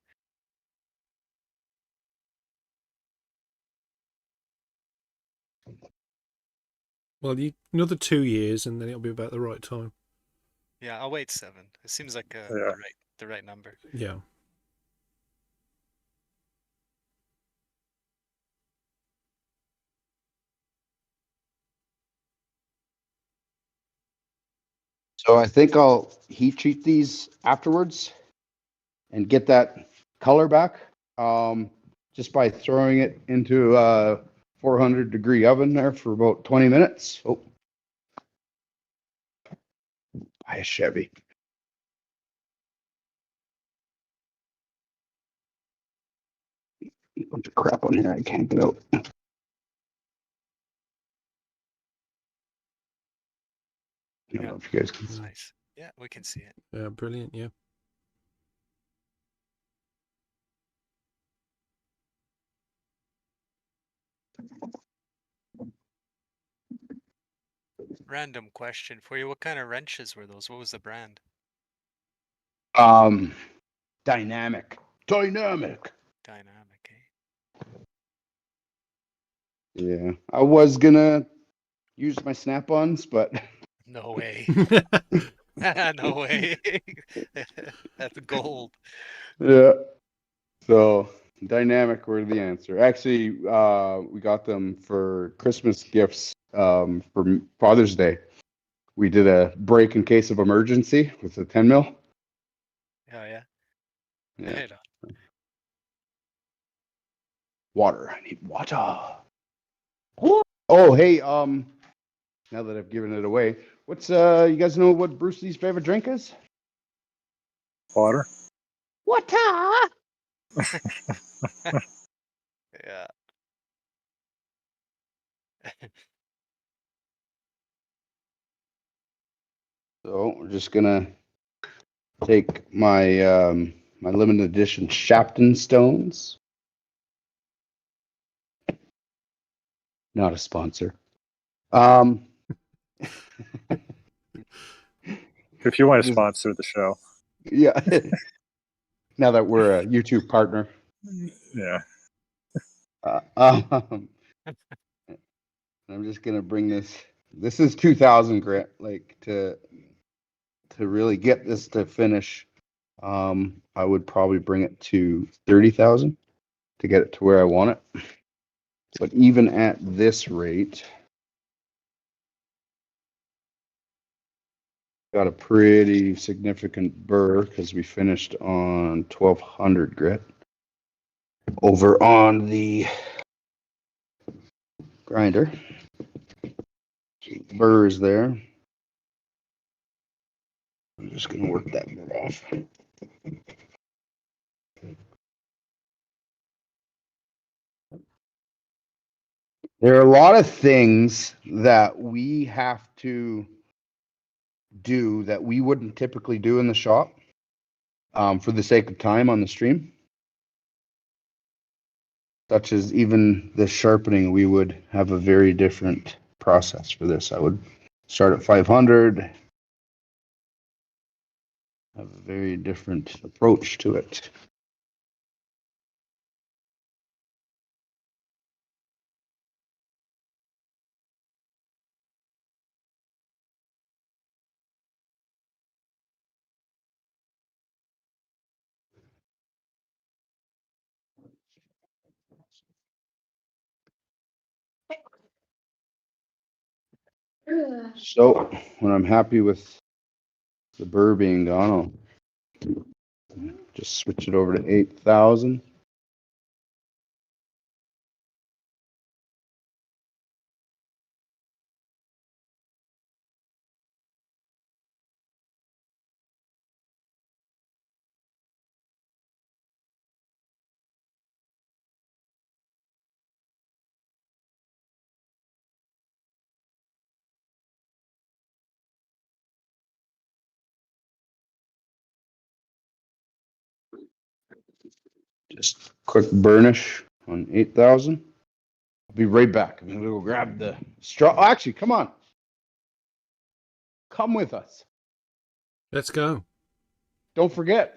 Well, another 2 years, and then it'll be about the right time. Yeah, I'll wait 7. It seems like the right number. Yeah. So I think I'll heat treat these afterwards and get that color back just by throwing it into a 400-degree oven there for about 20 minutes. Oh, buy a Chevy. A bunch of crap on here I can't get out. I don't know if you guys can see. Nice. Yeah, we can see it. Yeah, brilliant, yeah. Random question for you. What kind of wrenches were those? What was the brand? Dynamic. Dynamic, eh? Yeah, I was gonna use my snap-ons, but No way. No way. That's gold. yeah. So dynamic were the answer. Actually, we got them for Christmas gifts for Father's Day. We did a break in case of emergency with a 10 mil. Oh, yeah. Yeah. Right on. Water. I need water. Oh, hey, now that I've given it away, what's you guys know what Bruce Lee's favorite drink is? Water. Water. Yeah. So we're just gonna take my my limited edition Shapton stones. Not a sponsor. If you want to Just- sponsor the show, yeah. Now that we're a YouTube partner. yeah. I'm just gonna bring this. This is 2,000 grit, like to really get this to finish. I would probably bring it to 30,000 to get it to where I want it. But even at this rate, got a pretty significant burr because we finished on 1,200 grit. Over on the grinder, burr is there. I'm just gonna work that burr off. There are a lot of things that we have to do that we wouldn't typically do in the shop for the sake of time on the stream. Such as even the sharpening, we would have a very different process for this. I would start at 500, have a very different approach to it. So when I'm happy with the burr being gone, I'll just switch it over to 8,000. Just quick burnish on 8,000. I'll be right back. I'm gonna go grab the straw. Oh, actually, come on. Come with us. Let's go. Don't forget,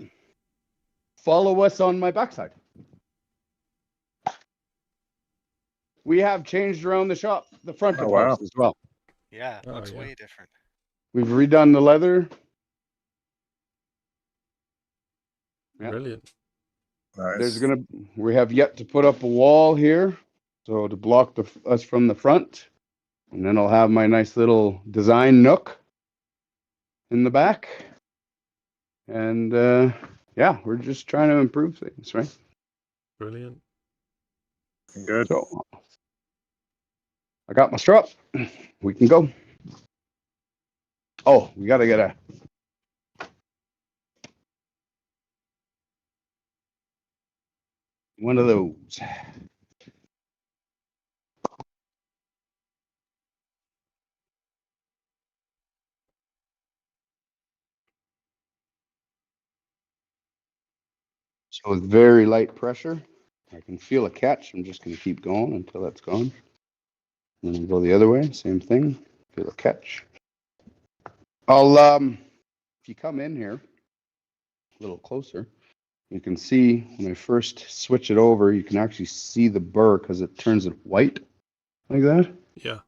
follow us on my backside. We have changed around the shop, the front of wow. house as well. Yeah, Oh, looks yeah. way different. We've redone the leather. Yeah. Brilliant. There's Nice. we have yet to put up a wall here, so to block us from the front, and then I'll have my nice little design nook in the back, and yeah, we're just trying to improve things, right? Brilliant. Good. So I got my strap. We can go. Oh, we got to get one of those. So with very light pressure, I can feel a catch. I'm just going to keep going until that's gone. And then go the other way, same thing. Feel a catch. I'll if you come in here a little closer, you can see when I first switch it over, you can actually see the burr because it turns it white like that. Yeah.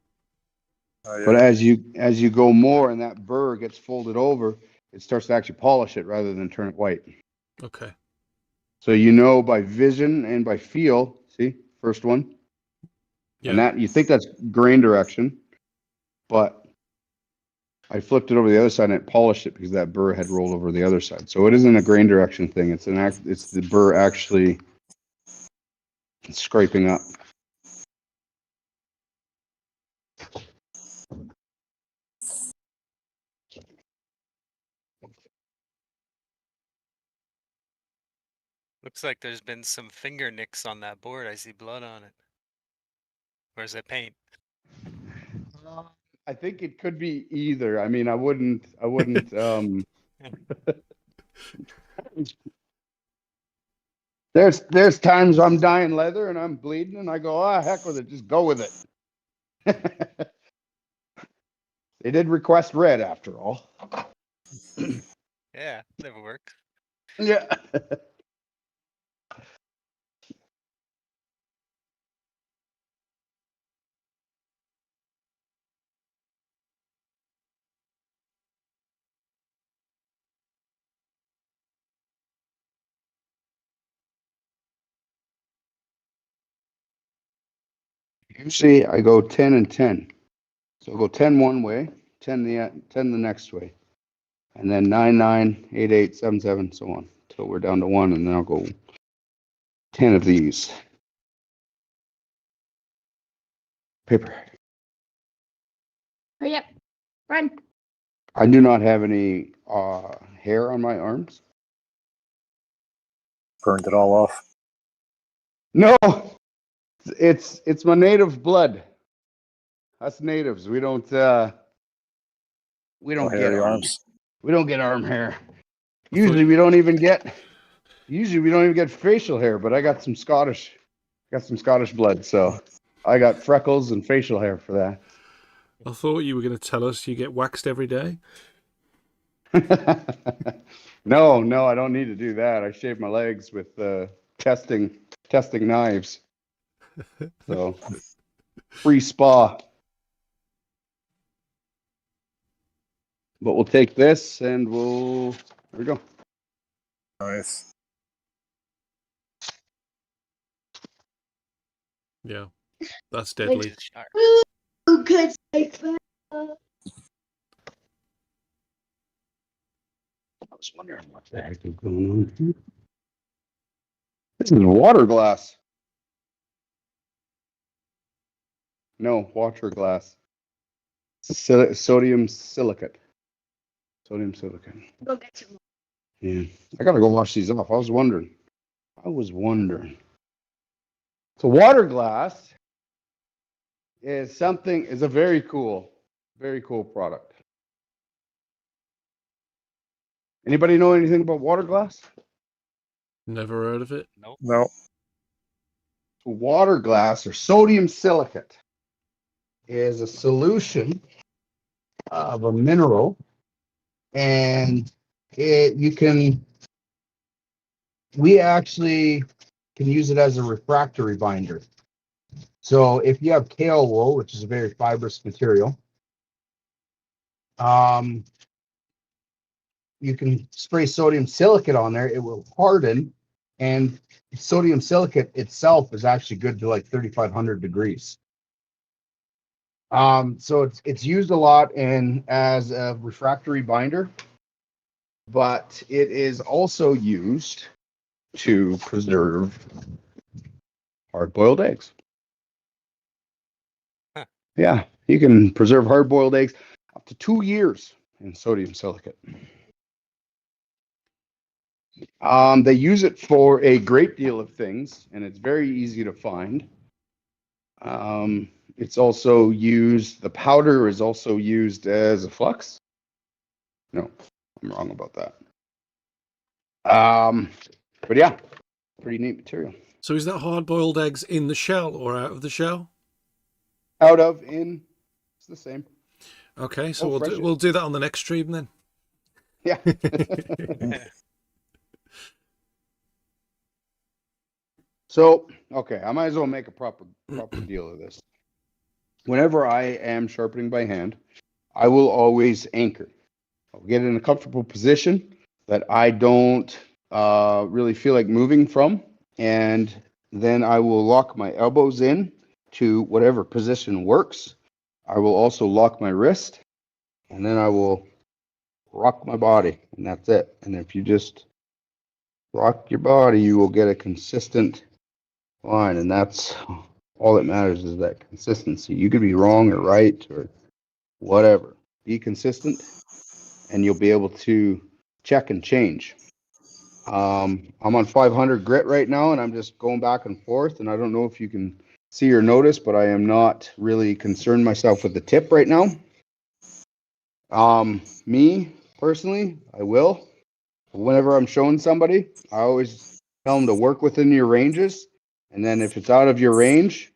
Yeah. But as you go more and that burr gets folded over, it starts to actually polish it rather than turn it white. Okay. So you know by vision and by feel, see, first one. Yeah. And that you think that's grain direction, but I flipped it over the other side and it polished it because that burr had rolled over the other side. So it isn't a grain direction thing. It's the burr actually scraping up. Looks like there's been some finger nicks on that board. I see blood on it. Or is it paint? I think it could be either. I mean, I wouldn't there's times I'm dying leather and I'm bleeding and I go, heck with it, just go with it. They did request red after all. Yeah, never works. Yeah. Usually I go 10 and 10. So I'll go 10 one way, 10 the next way. And then 9, 9, 8, 8, 7, 7, so on. Until we're down to 1, and then I'll go 10 of these. Paper. Hurry up. Run. I do not have any hair on my arms. Burned it all off. No, it's my native blood. Us natives, we don't No get hairy arms. We don't get arm hair. Usually we don't even get facial hair, but I got some Scottish blood, so I got freckles and facial hair for that. I thought you were going to tell us you get waxed every day. No, I don't need to do that. I shave my legs with testing knives. So free spa. But we'll take this and there we go. Nice. Yeah, that's deadly. Sharp. Ooh, good. I was wondering what the heck is going on here. This is water glass. No, water glass. Sodium silicate. Sodium silicate. Go get some. Yeah, I gotta go wash these off. I was wondering. So water glass is a very cool product. Anybody know anything about water glass? Never heard of it. Nope. No. Water glass or sodium silicate is a solution of a mineral, and we actually can use it as a refractory binder. So if you have kale wool, which is a very fibrous material, you can spray sodium silicate on there. It will harden, and sodium silicate itself is actually good to like 3,500 degrees. So it's used a lot as a refractory binder, but it is also used to preserve hard-boiled eggs. Huh. Yeah, you can preserve hard-boiled eggs up to 2 years in sodium silicate. They use it for a great deal of things, and it's very easy to find. It's also used, the powder is also used as a flux. No, I'm wrong about that. But yeah, pretty neat material. So is that hard-boiled eggs in the shell or out of the shell? In, it's the same. Okay, so Oh, we'll do that on the next stream then. Yeah. So, okay, I might as well make a proper deal of this. Whenever I am sharpening by hand, I will always anchor. I'll get in a comfortable position that I don't really feel like moving from, and then I will lock my elbows in to whatever position works. I will also lock my wrist, and then I will rock my body, and that's it. And if you just rock your body, you will get a consistent line, and that's all that matters, is that consistency. You could be wrong or right or whatever. Be consistent, and you'll be able to check and change. I'm on 500 grit right now, and I'm just going back and forth, and I don't know if you can see or notice, but I am not really concerned myself with the tip right now. Me personally, I will. Whenever I'm showing somebody, I always tell them to work within your ranges, and then if it's out of your range,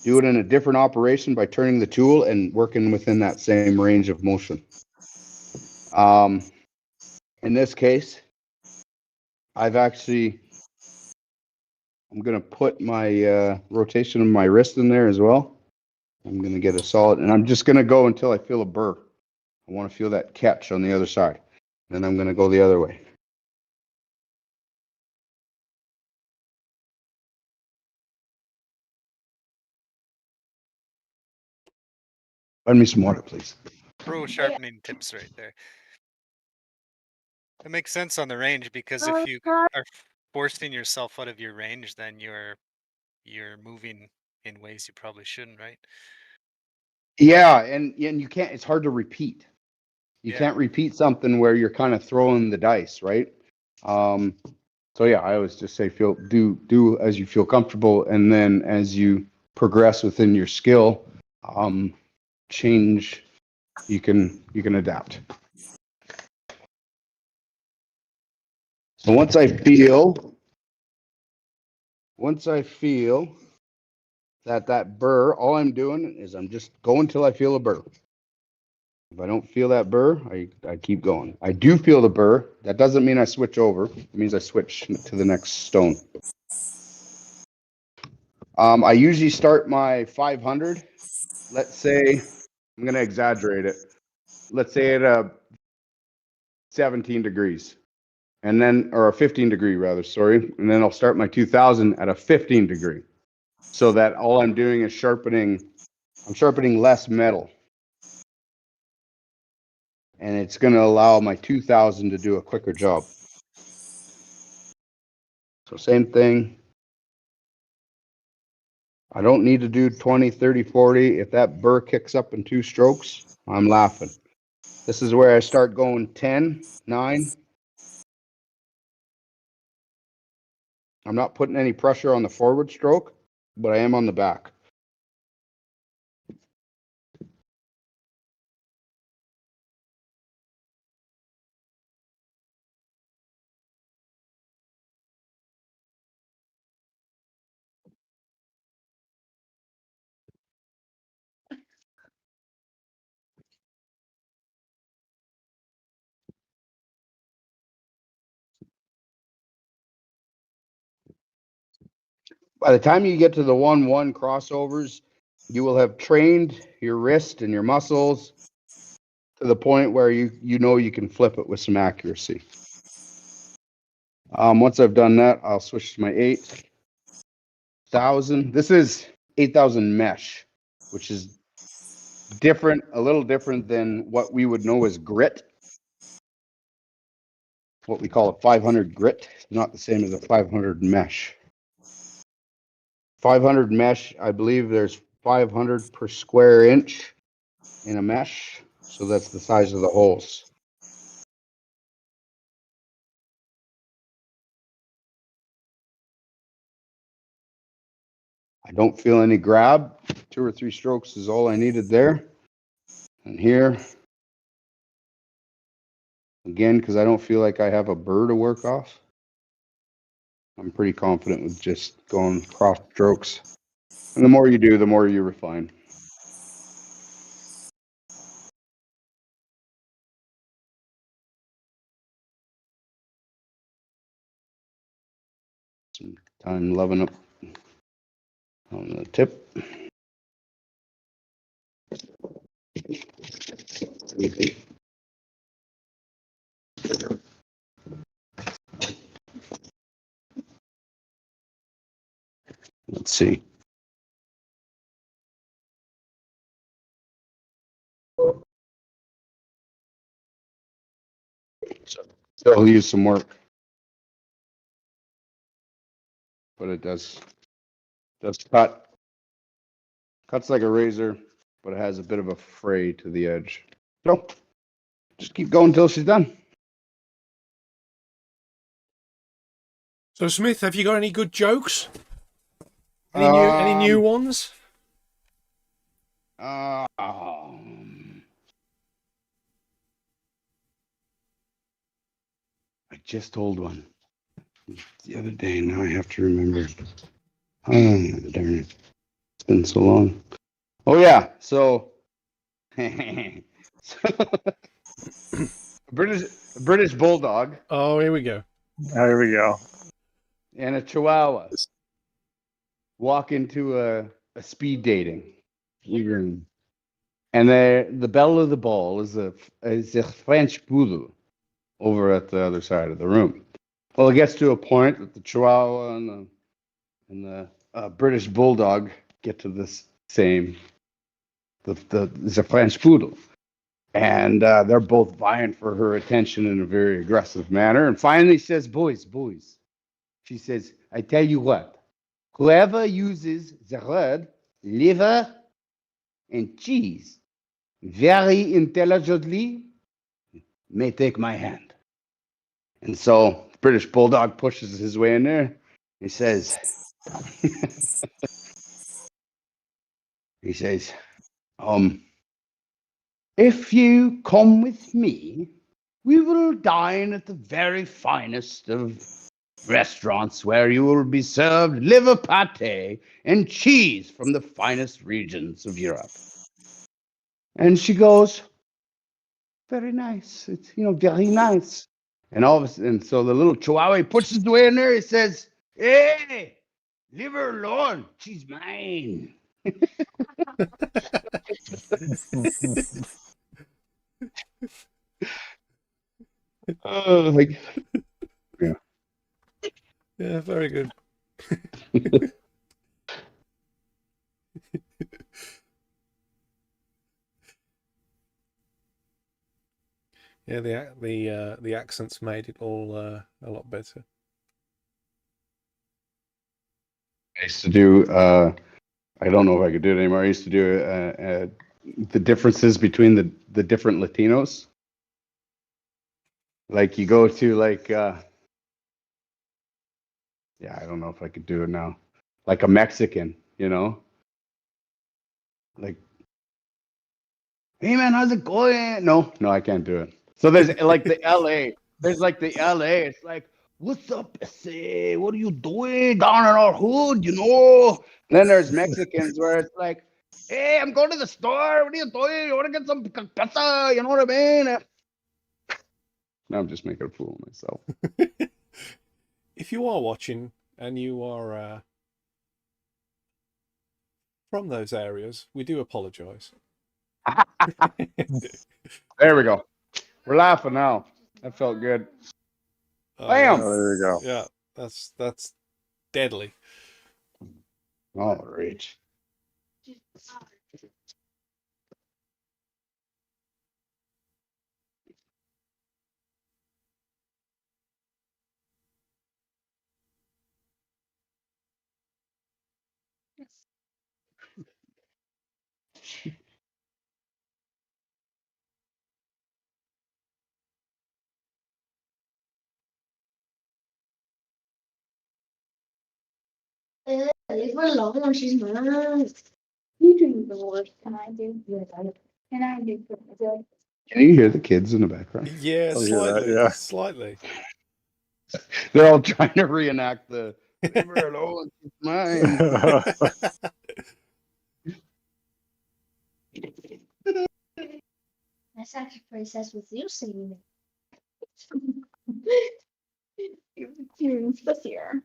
do it in a different operation by turning the tool and working within that same range of motion. In this case, I'm going to put my rotation of my wrist in there as well. I'm going to get a solid, and I'm just going to go until I feel a burr. I want to feel that catch on the other side. Then I'm going to go the other way. Find me some water, please. Pro sharpening tips right there. It makes sense on the range, because if you are forcing yourself out of your range, then you're moving in ways you probably shouldn't, right? Yeah, and you can't. It's hard to repeat. You Yeah. can't repeat something where you're kind of throwing the dice, right? So yeah, I always just say do as you feel comfortable, and then as you progress within your skill, change. You can adapt. So once I feel that burr, all I'm doing is I'm just going till I feel a burr. If I don't feel that burr, I keep going. I do feel the burr. That doesn't mean I switch over. It means I switch to the next stone. I usually start my 500. Let's say, I'm going to exaggerate it. Let's say at 17 degrees. And then, or a 15 degree rather, sorry. And then I'll start my 2000 at a 15 degree. So that all I'm doing is I'm sharpening less metal. And it's going to allow my 2000 to do a quicker job. So same thing. I don't need to do 20, 30, 40. If that burr kicks up in 2 strokes, I'm laughing. This is where I start going 10, 9. I'm not putting any pressure on the forward stroke, but I am on the back. By the time you get to the 1-1 crossovers, you will have trained your wrist and your muscles to the point where you know you can flip it with some accuracy. Once I've done that, I'll switch to my 8,000. This is 8,000 mesh, which is different, a little different than what we would know as grit. What we call a 500 grit, not the same as a 500 mesh. 500 mesh, I believe there's 500 per square inch in a mesh, so that's the size of the holes. I don't feel any grab. 2 or 3 strokes is all I needed there. And here, again, because I don't feel like I have a burr to work off, I'm pretty confident with just going cross strokes. And the more you do, the more you refine. Some time loving up on the tip. Let's see. Still use some work, but it does cut. Cuts like a razor, but it has a bit of a fray to the edge. So just keep going until she's done. So Smith, have you got any good jokes? Any new ones? just told one the other day. Now I have to remember. Oh, darn it. It's been so long. Oh, yeah. So, British Bulldog Oh, here we go. There we go. and a Chihuahua walk into a speed dating room. And the belle of the ball is a French poodle over at the other side of the room. Well, it gets to a point that the Chihuahua and the British Bulldog get to this same the French poodle, and they're both vying for her attention in a very aggressive manner. And finally, says, "Boys, she says, I tell you what, whoever uses the word liver and cheese very intelligently may take my hand." And so the British Bulldog pushes his way in there. He says, if you come with me, we will dine at the very finest of restaurants where you will be served liver pate and cheese from the finest regions of Europe. And she goes, very nice. It's, very nice. And so the little Chihuahua pushes his way in there. He says, hey, leave her alone. She's mine. Yeah. Yeah, very good. Yeah, the accents made it all a lot better. I used to do, I don't know if I could do it anymore. I used to do the differences between the different Latinos. Like you go to yeah, I don't know if I could do it now. Like a Mexican, like, hey man, how's it going? No, I can't do it. So there's like the LA. There's like the LA. It's like, what's up, SA? What are you doing down in our hood? And then there's Mexicans where it's like, hey, I'm going to the store. What are you doing? You want to get some pizza? You know what I mean? No, I'm just making a fool of myself. If you are watching and you are from those areas, we do apologize. There we go. We're laughing now. That felt good. Bam! Oh, there we go. Yeah, that's deadly. Oh, rich. Leave her alone. She's mine. You do the worst. Can I do good? Can I do good? Can you hear the kids in the background? Yeah, I'll hear that, slightly. yeah. Slightly. They're all trying to reenact the leave her alone. She's mine. That's actually princess with you singing it. You're SmithJr.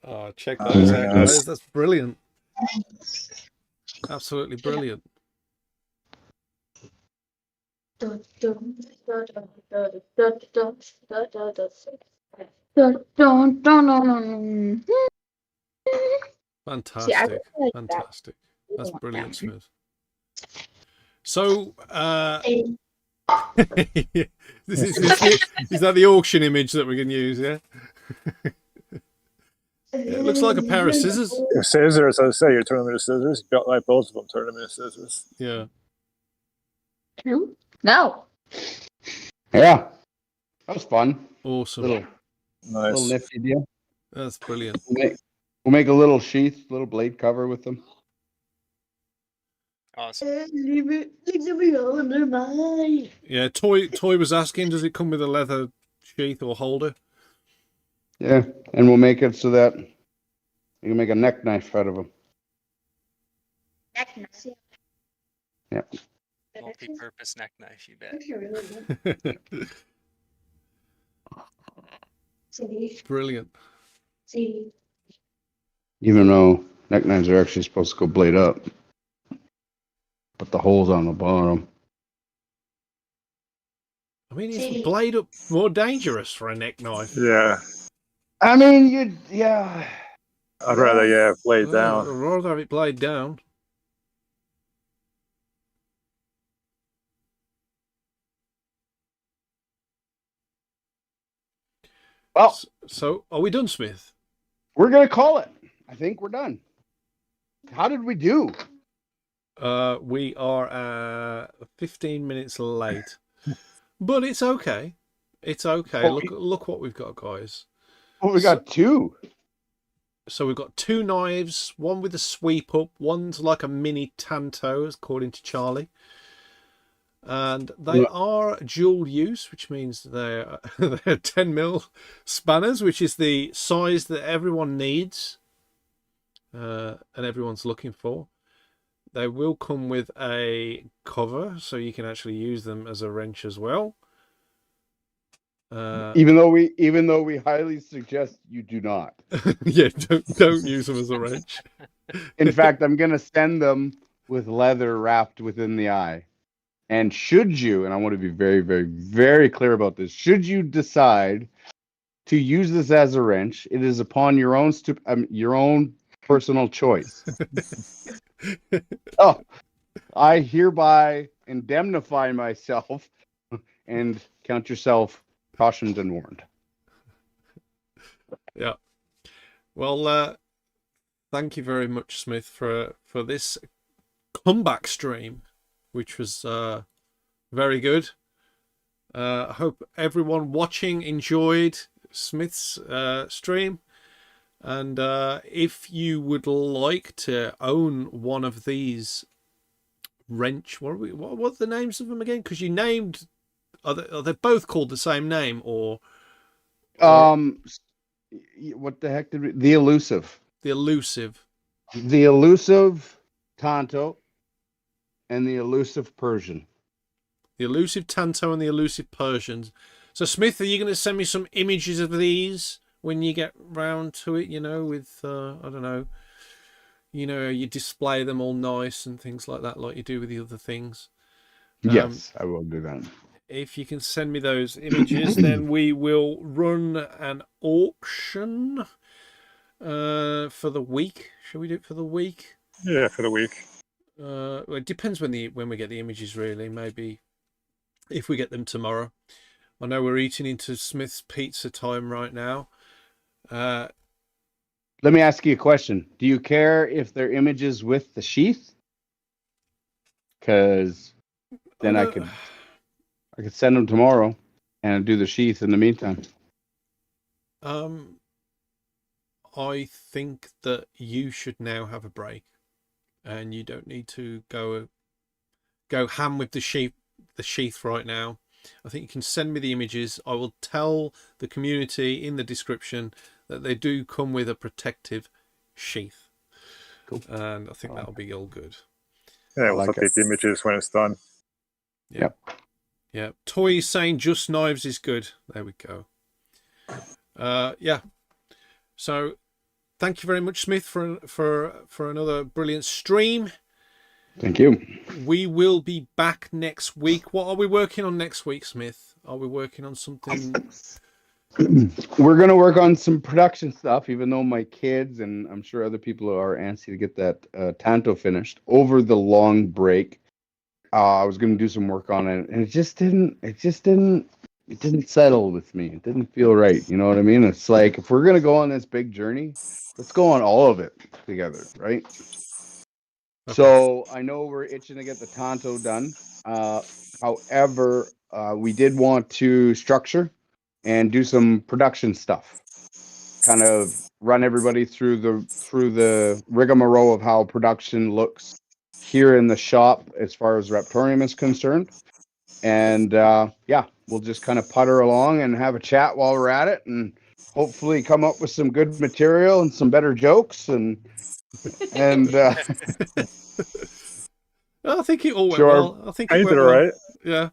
Oh, check those out, yes. guys. That's brilliant. Absolutely brilliant. Fantastic. Fantastic. That's brilliant, Smith. So, is that the auction image that we can use, yeah? It looks like a pair of scissors. Scissors, I say, you're turning them into scissors. You got like both of them, turn them into scissors. Yeah. No. Yeah. That was fun. Awesome. Little Nice. nifty deal. That's brilliant. We'll make a little sheath, little blade cover with them. Awesome. Yeah, Toy was asking, does it come with a leather sheath or holder? Yeah, and we'll make it so that you can make a neck knife out of them. Yep. Multi-purpose neck knife, you bet. Brilliant. Even though neck knives are actually supposed to go blade up. Put the holes on the bottom. I mean, is blade up more dangerous for a neck knife? Yeah. I mean, yeah. I'd rather, blade I'd down. rather have it blade down. Well, so are we done, Smith? We're going to call it. I think we're done. How did we do? We are 15 minutes late, but it's okay. It's okay. Look what we've got, guys. Oh, we got two. So we've got two knives, one with a sweep up, one's like a mini Tanto, according to Charlie. And they are dual use, which means they're 10mm spanners, which is the size that everyone needs and everyone's looking for. They will come with a cover, so you can actually use them as a wrench as well. Even though we highly suggest you do not. Yeah, don't use them as a wrench. In fact, I'm gonna send them with leather wrapped within the eye. And should you, and I want to be very, very, very clear about this, should you decide to use this as a wrench, it is upon your own personal choice. Oh, I hereby indemnify myself and count yourself cautioned and warned. Yeah. Well, thank you very much, Smith, for this comeback stream, which was very good. I hope everyone watching enjoyed Smith's stream. And if you would like to own one of these wrench, what are the names of them again? Because you named, are they both called the same name, or what the heck the elusive Tanto and the elusive Persian. The elusive Tanto and the elusive Persians. So Smith, are you going to send me some images of these when you get round to it, with, I don't know, you display them all nice and things like that, like you do with the other things? Yes, I will do that. If you can send me those images, then we will run an auction for the week. Shall we do it for the week? Yeah, for the week. Well, it depends when we get the images, really. Maybe if we get them tomorrow. I know we're eating into Smith's pizza time right now. Let me ask you a question. Do you care if they're images with the sheath? Because then I could send them tomorrow and do the sheath in the meantime. I think that you should now have a break, and you don't need to go ham with the sheath right now. I think you can send me the images. I will tell the community in the description that they do come with a protective sheath. Cool. And I think that'll be all good. Yeah, we'll update the images when it's done. Yep. Yeah. Toy is saying just knives is good. There we go. Yeah. So thank you very much, Smith, for another brilliant stream. Thank you. We will be back next week. What are we working on next week, Smith? Are we working on something? We're going to work on some production stuff, even though my kids and I'm sure other people are antsy to get that Tanto finished over the long break. I was going to do some work on it, and it didn't settle with me. It didn't feel right. You know what I mean? It's like, if we're going to go on this big journey, let's go on all of it together, right? Okay. So I know we're itching to get the Tanto done. However, we did want to structure and do some production stuff. Kind of run everybody through the rigmarole of how production looks here in the shop as far as Raptoreum is concerned. And yeah, we'll just kind of putter along and have a chat while we're at it, and hopefully come up with some good material and some better jokes. And I think it all went Sure. well. I think I it did went all well. right. Yeah.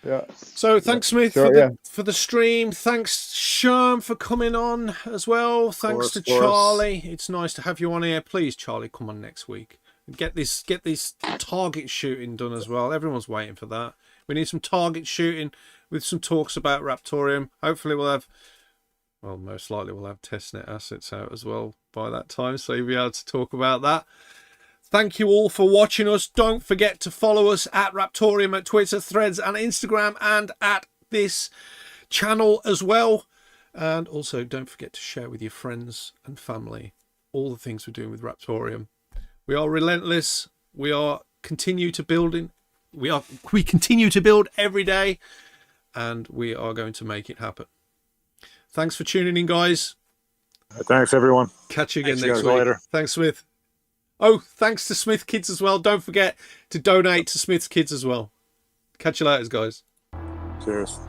yeah. So thanks, Smith, Sure, for the stream. Thanks, Scherm, for coming on as well. Thanks to Charlie. It's nice to have you on here. Please, Charlie, come on next week. Get this target shooting done as well. Everyone's waiting for that. We need some target shooting with some talks about Raptoreum. Hopefully we'll have, well, most likely we'll have testnet assets out as well by that time, so you'll be able to talk about that. Thank you all for watching us. Don't forget to follow us at Raptoreum at Twitter, Threads and Instagram, and at this channel as well. And also don't forget to share with your friends and family all the things we're doing with Raptoreum. We are relentless. We continue to build every day, and we are going to make it happen. Thanks for tuning in, guys. Thanks, everyone. Catch you again Thanks, next guys, week. later. Thanks, Smith. Oh, thanks to Smith Kids as well. Don't forget to donate to Smith's Kids as well. Catch you later, guys. Cheers.